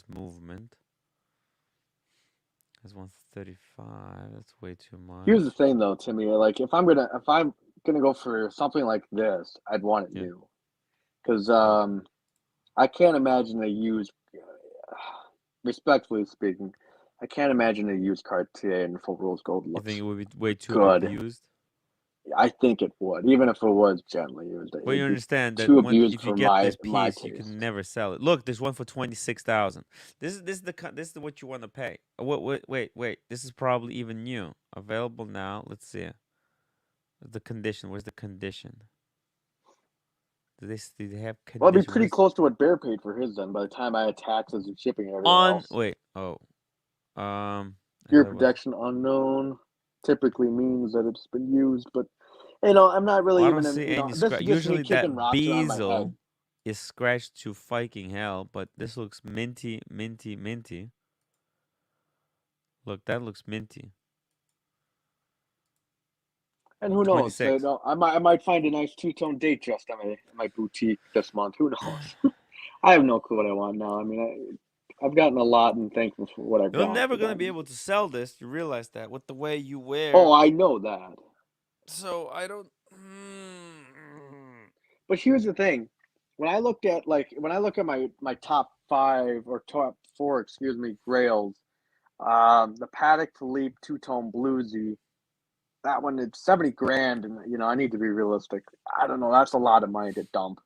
movement. That's 135. That's way too much. Here's the thing, though, Timmy. Like, if I'm gonna go for something like this, I'd want it new, because I can't imagine a used. Respectfully speaking, I can't imagine a used Cartier in full rose gold looks. You think it would be way too good. abused? I think it would, even if it was gently used. Well, you understand that if you get this piece, you can never sell it. Look, there's one for 26,000. This is what you want to pay. Wait. This is probably even new, available now. Let's see. The condition. Where's the condition? Do they have condition? Well, it'd be pretty close to what Bear paid for his then. By the time I had taxes and shipping and everything else. Wait. Gear protection unknown typically means that it's been used, but I'm not really even. I don't see any usually that bezel is scratched to fucking hell, but this looks minty. Look, that looks minty. And who knows? I might find a nice two-tone date just in my boutique this month. Who knows? I have no clue what I want now. I mean, I've gotten a lot and thankful for what I've got. You're never going to be able to sell this. You realize that with the way you wear. Oh, I know that. So I don't. But here's the thing: when I look at my top 5 or top 4, grails, the Patek Philippe two-tone bluesy, that one it's 70 grand, and I need to be realistic. I don't know. That's a lot of money to dump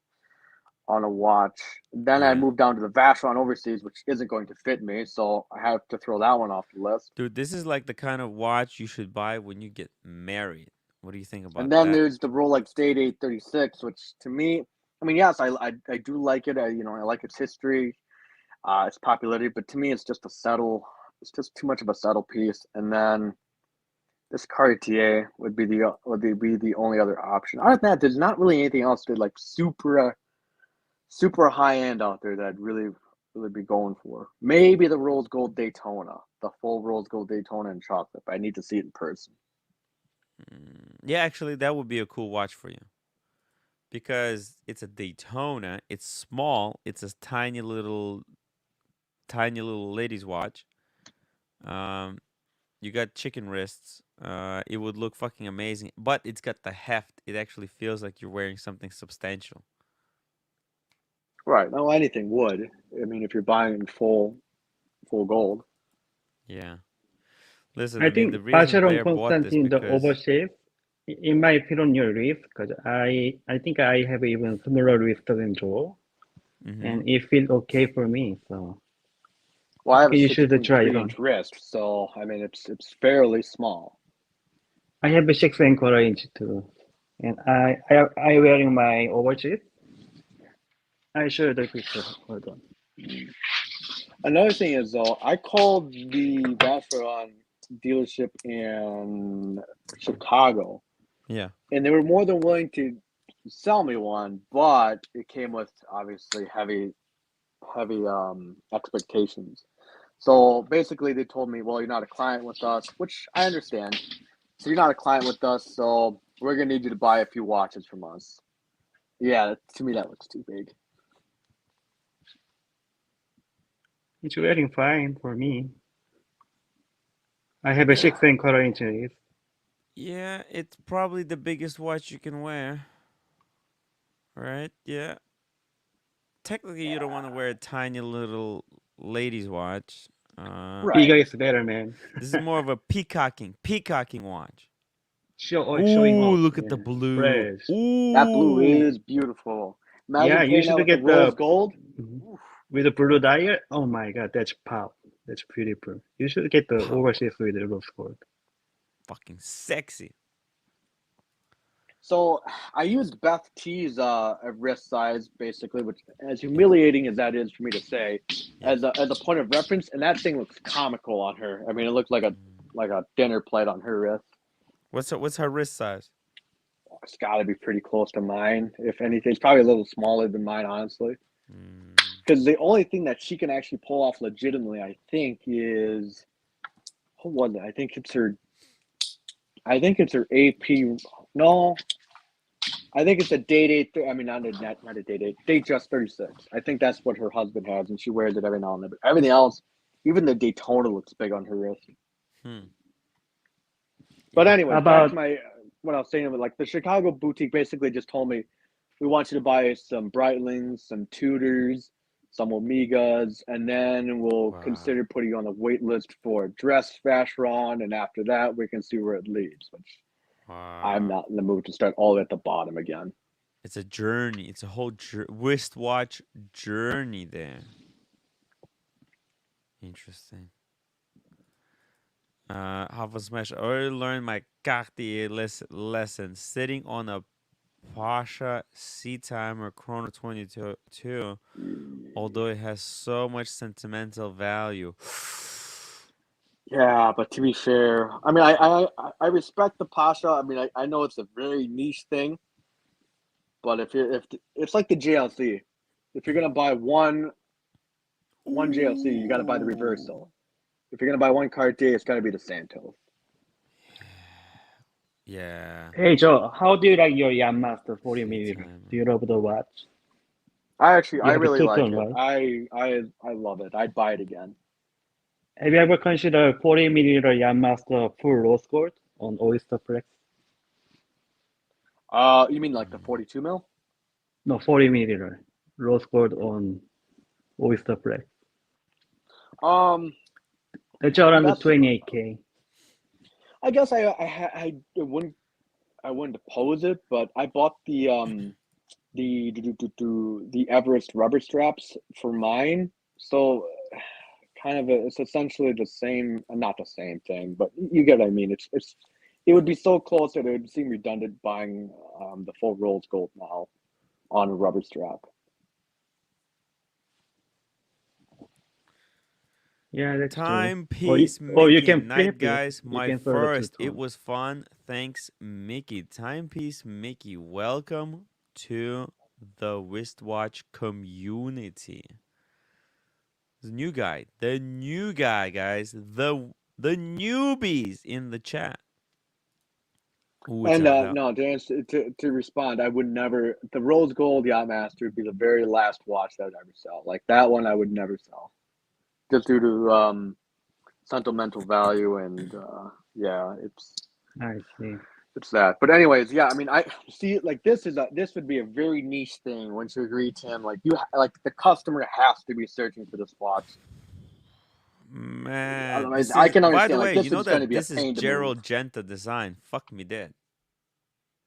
on a watch. Then I moved down to the Vacheron Overseas, which isn't going to fit me, so I have to throw that one off the list. Dude, this is like the kind of watch you should buy when you get married. What do you think about that? And then there's the Rolex Date 836, which to me, I mean, yes, I do like it. I like its history, its popularity, but to me, it's just too much of a subtle piece. And then this Cartier would be the only other option. Other than that, there's not really anything else that like super high end out there that I'd really be going for. Maybe the Rose Gold Daytona, the full Rose Gold Daytona in chocolate, but I need to see it in person. Yeah, actually, that would be a cool watch for you, because it's a Daytona. It's small. It's a tiny little ladies' watch. You got chicken wrists. It would look fucking amazing, but it's got the heft. It actually feels like you're wearing something substantial. Right. No, anything would. I mean, if you're buying in full gold. Yeah. Listen, I think the reason Vacheron Bear bought this Constantin, the because overshape, in my opinion, your riff, because I think I have even similar riff than Joe, and it feels okay for me. So, well, I have a you should try it 6.3-inch wrist, so I mean, it's fairly small. I have a 6.25 inch too, and I wearing my overshape. I show you the picture. Hold on. Another thing is, though, I called the Vacheron dealership in Chicago. Yeah. And they were more than willing to sell me one, but it came with obviously heavy expectations. So basically they told me, well, you're not a client with us, which I understand. So you're not a client with us, so we're going to need you to buy a few watches from us. Yeah, to me that looks too big. It's wearing fine for me. I have a 6.25 inch. Yeah, it's probably the biggest watch you can wear. Right? Yeah. Technically, you don't want to wear a tiny little ladies' watch. Bigger is better, man. This is more of a peacocking watch. Showing off. Look at the blue. Fresh. Ooh. That blue is beautiful. Imagine you should get the rose gold. With the blue dial. Oh my god, that's pop. That's beautiful. You should get the overseas with the rose gold. Fucking sexy. So I used Beth T's wrist size, basically, which, as humiliating as that is for me to say, as a point of reference, and that thing looks comical on her. I mean, it looked like a dinner plate on her wrist. What's her wrist size? It's got to be pretty close to mine. If anything, it's probably a little smaller than mine, honestly. Because the only thing that she can actually pull off legitimately, I think, is what was it? I think it's her AP. No, I think it's a date. I mean, not a date. Datejust 36. I think that's what her husband has, and she wears it every now and then. But everything else, even the Daytona looks big on her wrist. But anyway, back to what I was saying. Like the Chicago boutique basically just told me, we want you to buy some Breitlings, some Tudors, some Omegas, and then we'll consider putting you on the wait list for dress Vacheron, and after that, we can see where it leads, which I'm not in the mood to start all at the bottom again. It's a journey. It's a whole wristwatch journey there. Interesting. Half a smash. I already learned my Cartier lesson. Sitting on a Pasha C-Timer Chrono 22, although it has so much sentimental value. Yeah, but to be fair, I mean, I respect the Pasha. I mean, I know it's a very niche thing, but if it's like the JLC, if you're gonna buy one JLC, you got to buy the reversal. If you're gonna buy one Cartier, it's got to be the Santos. Yeah. Hey Joe, how do you like your Yacht-Master 40mm? Do you love the watch? I really like it. Right? I love it. I'd buy it again. Have you ever considered 40mm Yacht-Master full rose gold on Oyster Flex? You mean like the 42 mil? No, 40mm rose gold on Oyster Flex. That's around the 28K. I guess I wouldn't oppose it, but I bought the Everest rubber straps for mine, so kind of it's essentially the same, not the same thing, but you get what I mean. It would be so close that it would seem redundant buying the full rose gold now on a rubber strap. Yeah, that's Timepiece true. Mickey You can night, flip guys. it. My first. It was fun. Thanks, Mickey. Timepiece Mickey. Welcome to the wristwatch community. The new guy, guys. The newbies in the chat. Ooh, and no, to respond, I would never. The rose gold Yacht-Master would be the very last watch that I'd ever sell. Like that one, I would never sell. Just due to sentimental value, and yeah, I see. It's that. But anyways, yeah, I mean, I see like this would be a very niche thing. Once you agree, Tim, like the customer has to be searching for this watch. Man, I can understand. By the way, like, this you know is gonna that be this a pain is to Gerald move. Genta design. Fuck me dead.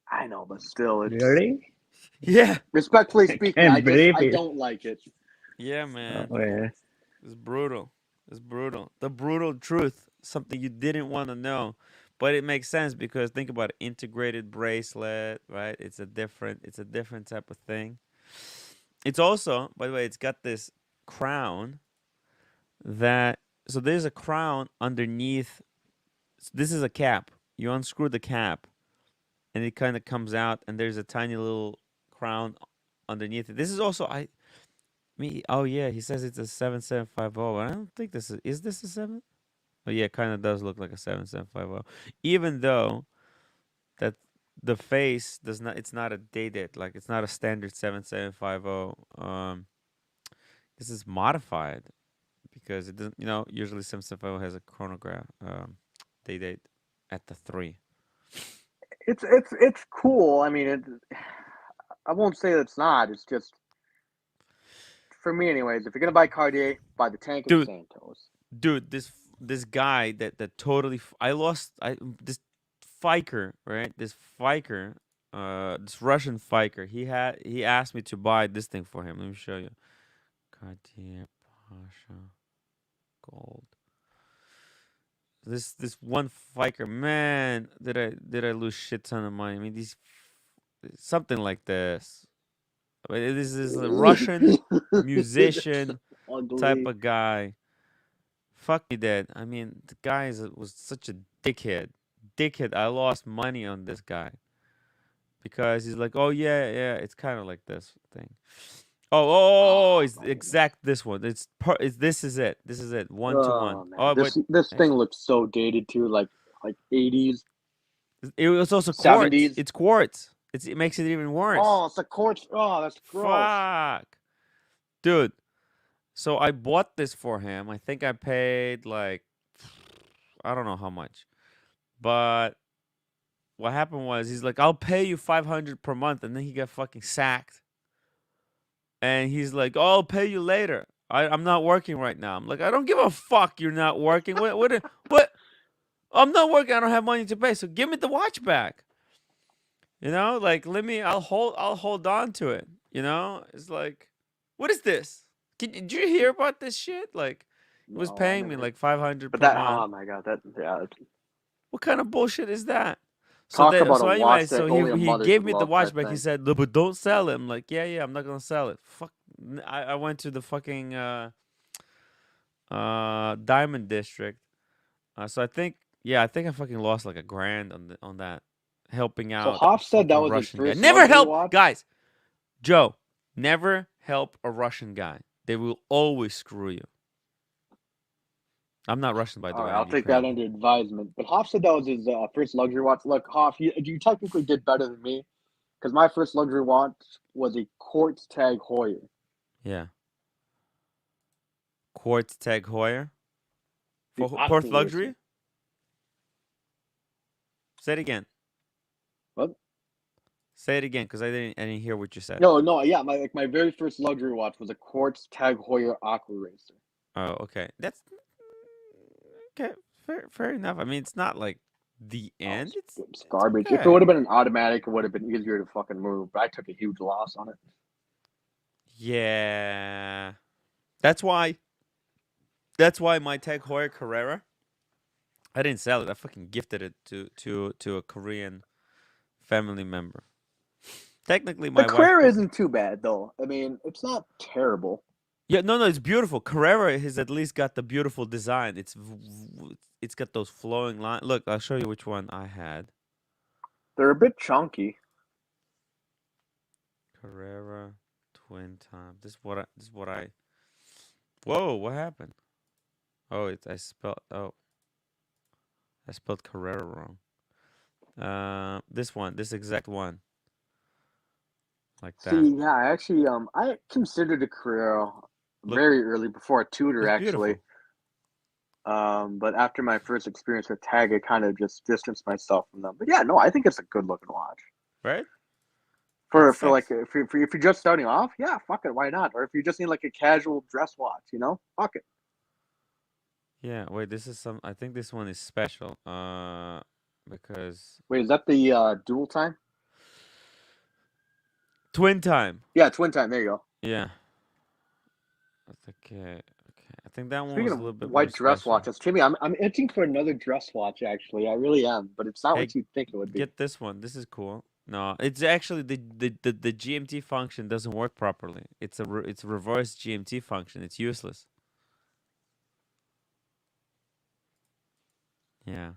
I know, but still, it's Really? Yeah. Respectfully speaking, I don't like it. Yeah, man. Oh, yeah. It's brutal. It's brutal. The brutal truth. Something you didn't want to know. But it makes sense because think about it. Integrated bracelet, right? It's a different type of thing. It's also, by the way, it's got this crown so there's a crown underneath. This is a cap. You unscrew the cap and it kind of comes out and there's a tiny little crown underneath it. This is also oh yeah, he says it's a 7750. I don't think is this a 7? Oh yeah, it kind of does look like a 7750. Even though that the face it's not a dated, like it's not a standard 7750. This is modified because it doesn't, usually 7750 has a chronograph date at the 3. It's cool. I mean, I won't say it's not. It's just, for me anyways, if you're going to buy Cartier, buy the tank and Santos. Dude, this guy that totally this Fiker, right? This Fiker, this Russian Fiker. He asked me to buy this thing for him. Let me show you. Cartier Pasha Gold. This one Fiker, man, did I lose shit ton of money? I mean, something like this. I mean, this is a Russian musician type of guy. Fuck me dead. I mean, the guy was such a dickhead. dickhead. I lost money on this guy because he's like, oh yeah, it's kind of like this thing. Oh, it's exact this one. This is it. This is it. 1 to 1. Oh man, Oh, but this thing actually, looks so dated too, like 80s, it was also quartz. 70s. It's quartz. It makes it even worse. Oh, it's a quartz. Oh, that's gross. Fuck, dude. So I bought this for him. I think I paid like, I don't know how much, but what happened was he's like, I'll pay you 500 per month, and then he got fucking sacked. And he's like, oh, I'll pay you later. I'm not working right now. I'm like, I don't give a fuck. You're not working. What? I'm not working. I don't have money to pay. So give me the watch back. You know, like I'll hold on to it. You know, it's like, what is this? Did you hear about this shit? Like, he was paying me like 500 per But month. oh my god, What kind of bullshit is that? Talk about so a anyway, watch that so only a he mother gave could me the love watch type back. He thing. said, "No, but don't sell it." I'm like, yeah, I'm not gonna sell it. Fuck. I went to the fucking Diamond District. So I think I fucking lost like $1,000 on that, helping out. So Hoff said that fucking was his Russian guy. first Never luxury help, watch? guys. Joe, never help a Russian guy. They will always screw you. I'm not Russian, by the All way. right, I'll I'm take that Ukrainian. under advisement. But Hoff said that was his first luxury watch. Look, Hoff, you technically did better than me because my first luxury watch was a Quartz Tag Heuer. Yeah. Quartz Tag Heuer. The For Perth Aqua Luxury? Racer. Say it again. What? Say it again, because I didn't hear what you said. No, yeah, my very first luxury watch was a Quartz Tag Heuer Aqua Racer. Oh, okay. That's okay. Fair enough. I mean, it's not like the end. It's garbage. okay. If it would have been an automatic, it would have been easier to fucking move. But I took a huge loss on it. Yeah. That's why my Tag Heuer Carrera, I didn't sell it. I fucking gifted it to a Korean family member. Technically, my The Carrera wife. isn't too bad though. I mean, it's not terrible. Yeah, no, it's beautiful. Carrera has at least got the beautiful design. It's got those flowing lines. Look, I'll show you which one I had. They're a bit chunky. Carrera twin time. This is what I. Whoa! What happened? Oh, I spelled Carrera wrong. This exact one. Like that. See, yeah, I considered a Carrera very early before a Tudor, actually. But after my first experience with Tag, I kind of just distanced myself from them. But yeah, no, I think it's a good looking watch. Right? For like if you're just starting off, yeah, fuck it, why not? Or if you just need like a casual dress watch, fuck it. Yeah. Wait, this is some. I think this one is special. Because. Wait, is that the dual time? Twin time. Yeah, twin time. There you go. Yeah. Okay. I think that one Speaking was a of little bit white more dress special. watches, Timmy, I'm itching for another dress watch. Actually, I really am, but it's not what you think it would be. Get this one. This is cool. No, it's actually the GMT function doesn't work properly. It's a reverse GMT function. It's useless. Yeah.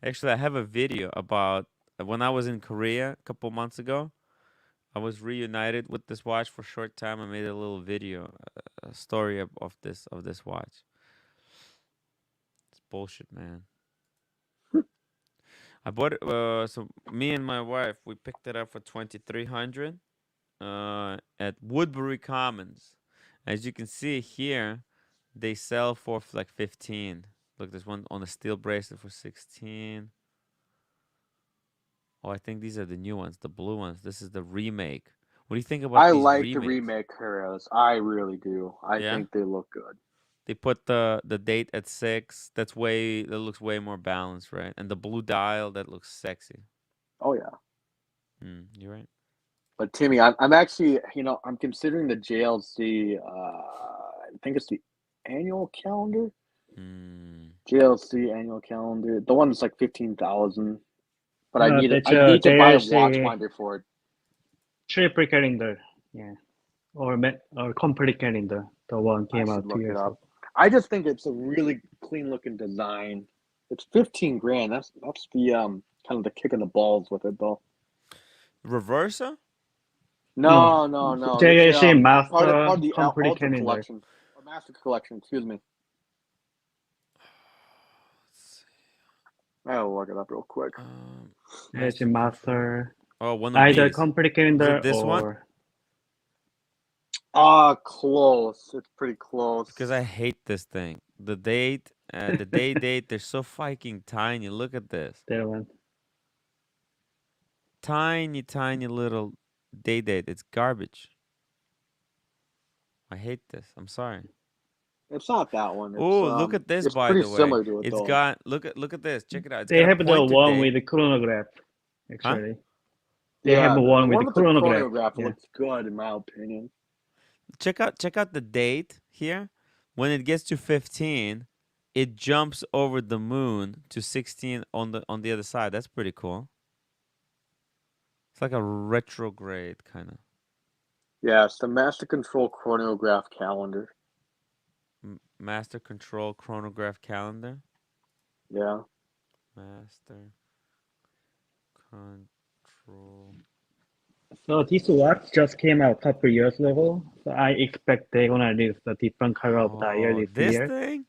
Actually, I have a video about when I was in Korea a couple months ago. I was reunited with this watch for a short time. I made a little video, a story of this watch. It's bullshit, man. I bought it. So me and my wife, we picked it up for $2,300 at Woodbury Commons. As you can see here, they sell for like 15. Look, there's one on a steel bracelet for 16. Oh, I think these are the new ones, the blue ones. This is the remake. What do you think about I these like remakes? the remake Carreras. I really do. I think they look good. They put the date at 6. That looks way more balanced, right? And the blue dial, that looks sexy. Oh yeah. You're right. But Timmy, I'm actually, I'm considering the JLC. I think it's the annual calendar. JLC annual calendar. The one that's like 15,000. But I need to buy a watchfinder for it. Triple calendar, yeah, or complete calendar. The one came out 2 years ago. I just think it's a really clean looking design. It's 15 grand. That's the kind of the kick in the balls with it though. Reversa? No. It's, JLC part of Master the complete Ultra calendar. collection or Master collection. Excuse me. I'll look it up real quick. JLC Master. Oh, one of Either these. complete Is calendar it this one? or Close. It's pretty close. Because I hate this thing. The date, the date, they're so fucking tiny. Look at this. that one. Tiny little date. It's garbage. I hate this. I'm sorry. It's not that one. Oh, look at this, it's by pretty the way. similar to it, It's though. got look at this. Check it out. It's They got a have the pointed one date. with the chronograph. Actually, they Yeah, have the one with the with chronograph. Yeah. looks good in my opinion. Check out the date here. When it gets to 15, it jumps over the moon to 16 on the other side. That's pretty cool. It's like a retrograde kind of. Yeah, it's the Master Control chronograph calendar. Master Control chronograph calendar. Yeah. Master Control. So this watch just came out a couple years ago. So I expect they're gonna release a different color of dial this year. Thing?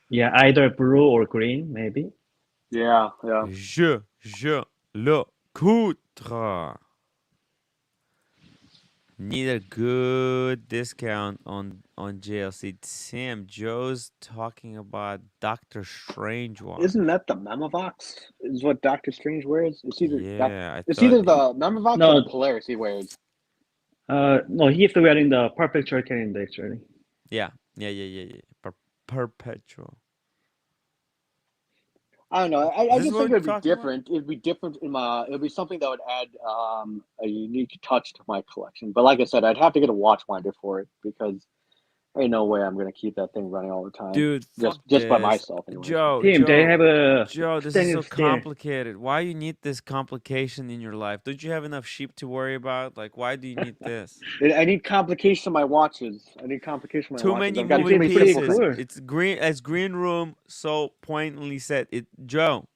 Yeah, either blue or green, maybe. Yeah. Jaeger-LeCoultre. Need a good discount on JLC. Sam, Joe's talking about Doctor Strange watch. Isn't that the Memovox? Is what Doctor Strange wears? It's either it's either the Memovox or the Polaris he wears. No, he's wearing the perpetual calendar actually. Yeah. Perpetual. I don't know. I This just is what think we're it'd be talking about? different. It'd be different it'd be something that would add a unique touch to my collection. But like I said, I'd have to get a watch winder for it because there ain't no way I'm gonna keep that thing running all the time. Dude, just by myself anyway. Joe, Tim, they have a Joe, this is so stainless steel. complicated. Why you need this complication in your life? Don't you have enough sheep to worry about? Like, why do you need this? I need complication of my watches. I need complication of my Too watches. many I've got too moving many pretty simple pieces. cool. It's green, as Green Room so pointedly said.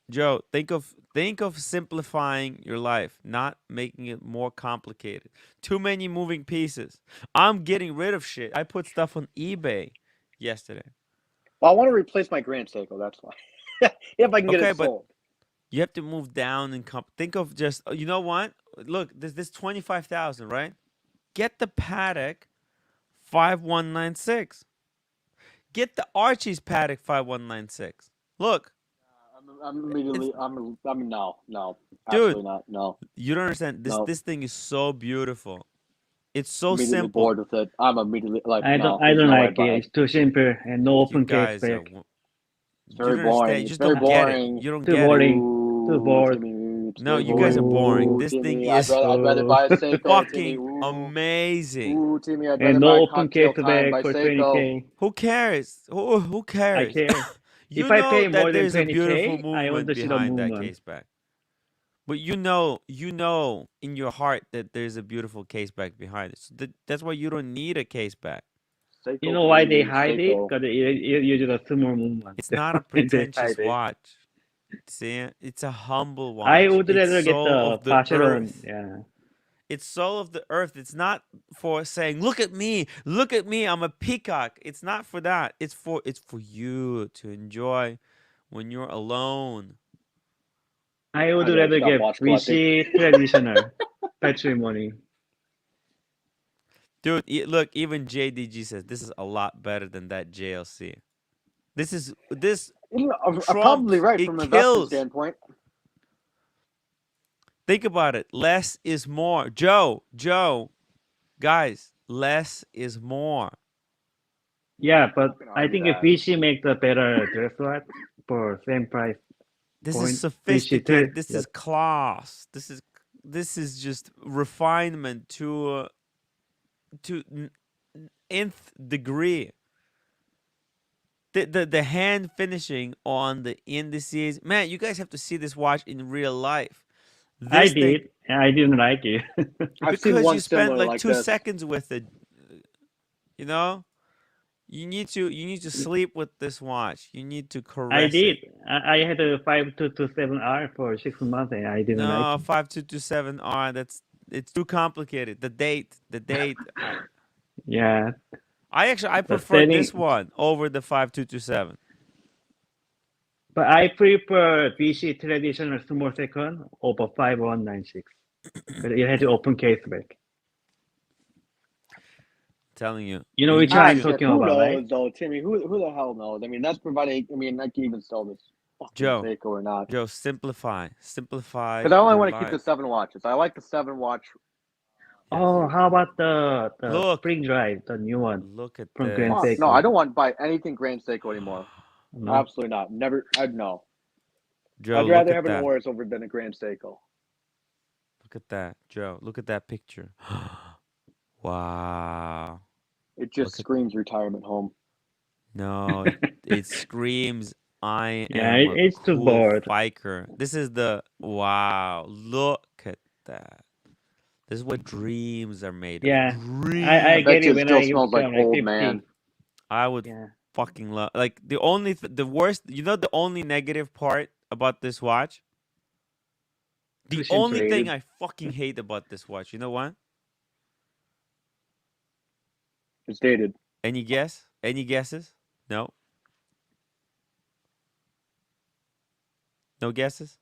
Joe, think of simplifying your life, not making it more complicated. Too many moving pieces. I'm getting rid of shit. I put stuff on eBay yesterday. Well, I want to replace my Grand Seiko. That's why. If I can get it but sold. you have to move down and think of just, you know what? Look, there's this 25,000, right? Get the Patek 5196. Get the Archie's Patek 5196. Look. I'm immediately. I'm no. Dude, Absolutely not. No. You don't understand. This thing is so beautiful. It's so Immediately simple. bored with it. I'm immediately like. I don't like it. It's too simple and no open case back. It's very boring. You just very don't boring. get it. You don't Too get boring. it. Too bored. No, you guys are boring. This thing is I'd rather buy a Seiko. fucking amazing. Ooh, Timmy, I'd rather And buy no a open cocktail case time bag by for Seiko. 20K. Who cares? Who cares? I care. You If I know pay that more than there's a 20K, beautiful I want movement to see the behind that movement. case back. But you know in your heart that there's a beautiful case back behind it. So that's why you don't need a case back. Seiko, You know why they baby, hide it? Seiko. Because it uses a small movement. It's not a They pretentious hide it. watch. See, it's a humble watch. I would rather It's get soul the of the Vacheron. earth. Yeah. It's soul of the earth. It's not for saying, look at me, I'm a peacock. It's not for that. It's for you to enjoy when you're alone. I would I rather stop get watch VC traditional patrimony. Dude, look, even JDG says this is a lot better than that JLC. This I'm trumps, probably right it from an investment kills. standpoint. Think about it. Less is more. Joe, guys, less is more. Yeah, but can I argue think if that. VC make the better dress watch for same price, This point, is sophisticated. VC This that- is class. This is just refinement to nth degree. The hand finishing on the indices. Man, you guys have to see this watch in real life. I This thing- did. And I didn't like it. I've seen because one you spent similar like like 2 this. seconds with it. You know? You need to sleep with this watch. You need to I caress did. it. I had a 5227R for 6 months and I didn't like No, it. 5227R. It's too complicated. The date. Yeah, I the prefer this setting. one over the 5227. But I prefer BC traditional small second over 5196. Because it has an open case back. Telling you. You know you which need one I'm to- talking Who about, knows right? though, Timmy? Who the hell knows? I mean, that's providing. I mean, I can even sell this fucking Joe. Seiko or not. Joe, simplify Because I only your want to keep the life. 7 watches. I like the 7 watch. Oh, how about the Look. Spring Drive, the new one Look at from this. Grand Fuck, no, Seiko? I don't want to buy anything Grand Seiko anymore. No? Absolutely not. Never. I'd no. Joe, I'd look rather at have an that. Oyster over than a Grand Seiko. Look at that, Joe. Look at that picture. Wow. It just Look at- screams retirement home. No, it screams I Yeah, am a it's too cool bored. biker. This is the wow. Look at that. This is what dreams are made Yeah, of. Dreams. I I get bet you it it when still I smells like become like old 50. man. I would Yeah. fucking love like the worst, the only negative part about this watch? The Too only thing simple. I fucking hate about this watch, you know what? It's dated. Any guess? Any guesses? No. No guesses?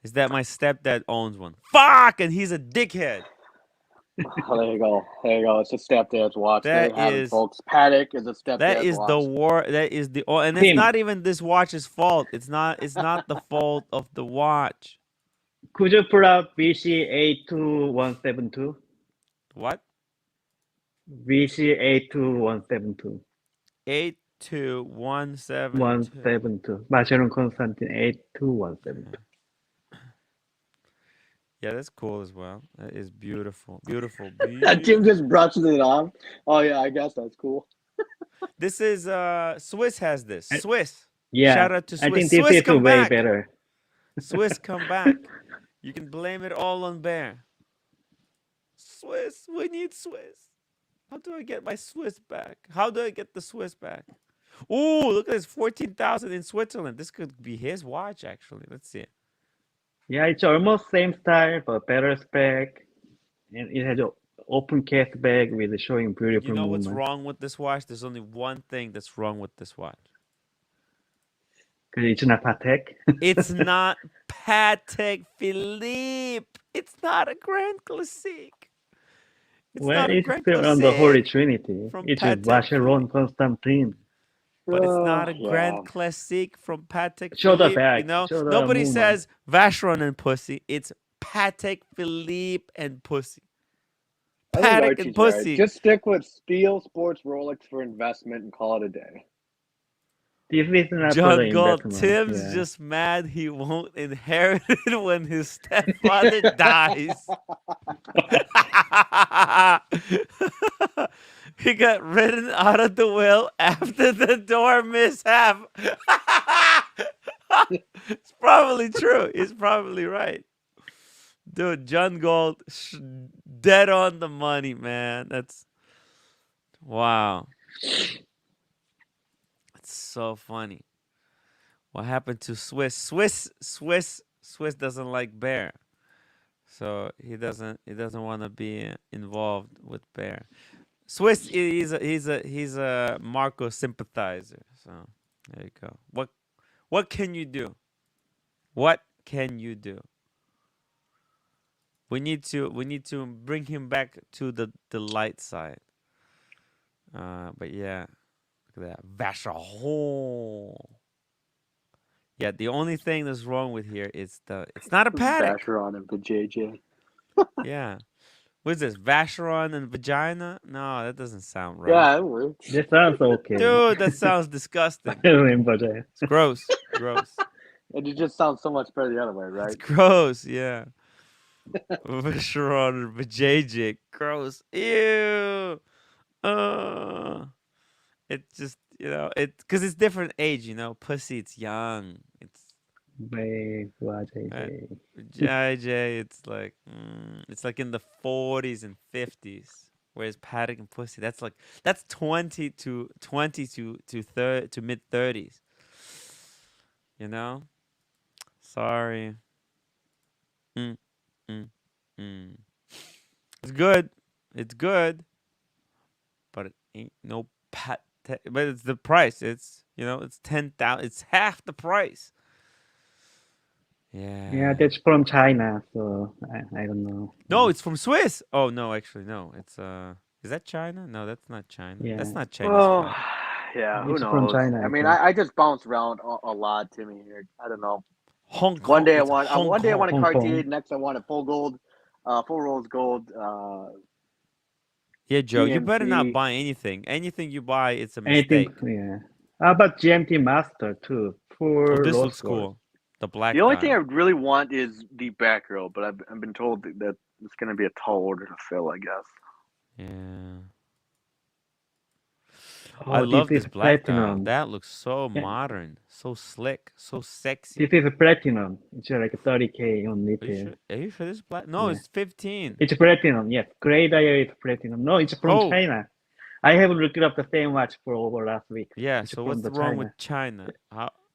Is that my stepdad owns one? Fuck, and he's a dickhead. Oh, there you go. There you go. It's a stepdad's watch. There That you have it, is folks. Patek is a stepdad's that is watch. the war. That is the and it's Tim. not even this watch's fault. It's not the fault of the watch. Could you pull out VC82172? What? VC82172. 82172. 172. Vacheron Constantin 82172. Yeah, that's cool as well. That is beautiful. Beautiful. Jim just brushes it off. Oh yeah, I guess that's cool. This is Swiss has this. Swiss. Yeah, Shout out to Swiss. I think this Swiss, is come way back. better. Swiss, come back. You can blame it all on Bear. Swiss, we need Swiss. How do I get my Swiss back? How do I get the Swiss back? Ooh, look at this, 14,000 in Switzerland. This could be his watch, actually. Let's see. Yeah, it's almost same style but better spec, and it has an open case bag with showing beautiful You know what's movement. wrong with this watch? There's only one thing that's wrong with this watch. Because it's not Patek. It's not Patek Philippe. It's not a Grand Classique. It's Well, not a it's Grand still on the Holy Classique, Trinity. from It's Patek Vacheron Constantin. but it's not a Yeah. Grand Classique from Patek Show the Philippe. back. You know, Show the nobody movement. says Vacheron and pussy. It's Patek Philippe and pussy. I think Patek Archie's and pussy. right. Just stick with Steel Sports Rolex for investment and call it a day. This is not for John the Gold, investment. Tim's Yeah. just mad he won't inherit it when his stepfather dies. He got ridden out of the will after the door mishap. It's probably true. He's probably right. Dude, John Gold, dead on the money, man. That's wow. It's so funny. What happened to Swiss? Swiss doesn't like Bear, so he doesn't want to be involved with Bear. Swiss, he's a Marco sympathizer. So there you go. What can you do? What can you do? We need to bring him back to the light side. But yeah, look at that Vacheron. Yeah, the only thing that's wrong with here is it's not a Patek. Vacheron and the JJ. Yeah. What is this? Vacheron and vagina? No, that doesn't sound right. Yeah, it works. This sounds okay. Dude, that sounds disgusting. I remember that. It's gross. Gross. And it just sounds so much better the other way, right? It's gross, yeah. Vacheron and vajayjay. Gross. Ew. It just, because it's different age, Pussy, it's young. It's Wait, what JJ, it's like in the 40s and 50s, Whereas Patek and Pussy, that's 20 to 30 to mid 30s. You know? Sorry. Mm, mm, mm. It's good. It's good. But it ain't no Patek. But it's the price. It's, it's 10,000. It's half the price. Yeah. Yeah, that's from China, so I don't know. No, it's from Swiss. Oh no, actually no. It's is that China? No, that's not China. Yeah. That's not Chinese Oh, flag. yeah, who It's from knows? China, I I mean, think. I just bounce around a lot, Timmy. Here, I don't know. Hong Kong. One day I it's want Hong one day I Kong. want a Hong Cartier. Kong. Next I want a full gold, full rose gold. Yeah, Joe, you better not GMT. buy anything. Anything you buy, it's a Anything, mistake. yeah. How about GMT Master too? For Oh, this rose looks gold. cool. The black The only thing I dial. really want is the back row, but I've been told that it's going to be a tall order to fill. I guess. Yeah. Oh, I love this this is black dial. platinum. That looks so Yeah. modern, so slick, so sexy. This is platinum. It's like 30K on Are you retail. sure? Are you sure this is black? No, Yeah. it's 15. It's platinum, yes. Gray dial is platinum. No, it's from Oh. China. I have looked up the same watch for over last week. Yeah, It's so from what's the wrong China. with China?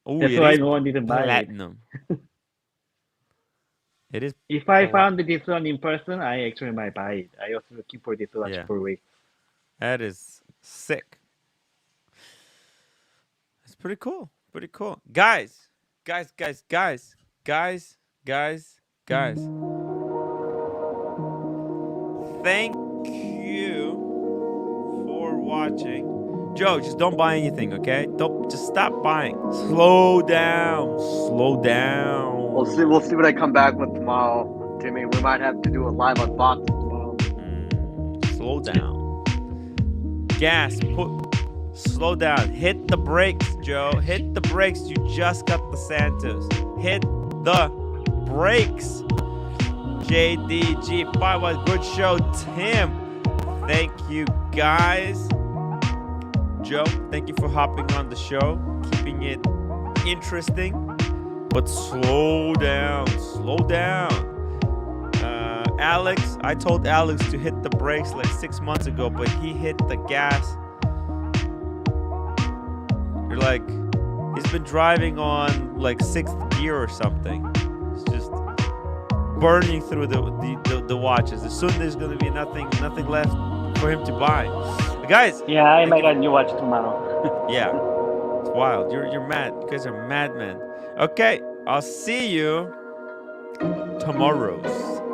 Oh, That's it why is no one didn't buy it. platinum. It is. If I pla- found this one in person, I actually might buy it. I was looking for this watch Yeah. for weeks. That is sick. It's pretty cool. Pretty cool. Guys. Thank you for watching. Joe, just don't buy anything, okay? Don't just stop buying. Slow down. Slow down. We'll see what I come back with tomorrow, Timmy. We might have to do a live unboxing tomorrow. Slow down. Slow down. Hit the brakes, Joe. Hit the brakes. You just got the Santos. Hit the brakes. JDG51, good show. Tim, thank you guys. Joe, thank you for hopping on the show, keeping it interesting, but slow down. Alex, I told Alex to hit the brakes like 6 months ago, but he hit the gas. You're like, he's been driving on like 6th gear or something. It's just burning through the watches. As soon as there's gonna be nothing left for him to buy. But guys, Yeah, I might get a new watch tomorrow. yeah, it's wild. You're mad. You guys are madmen. Okay, I'll see you tomorrow.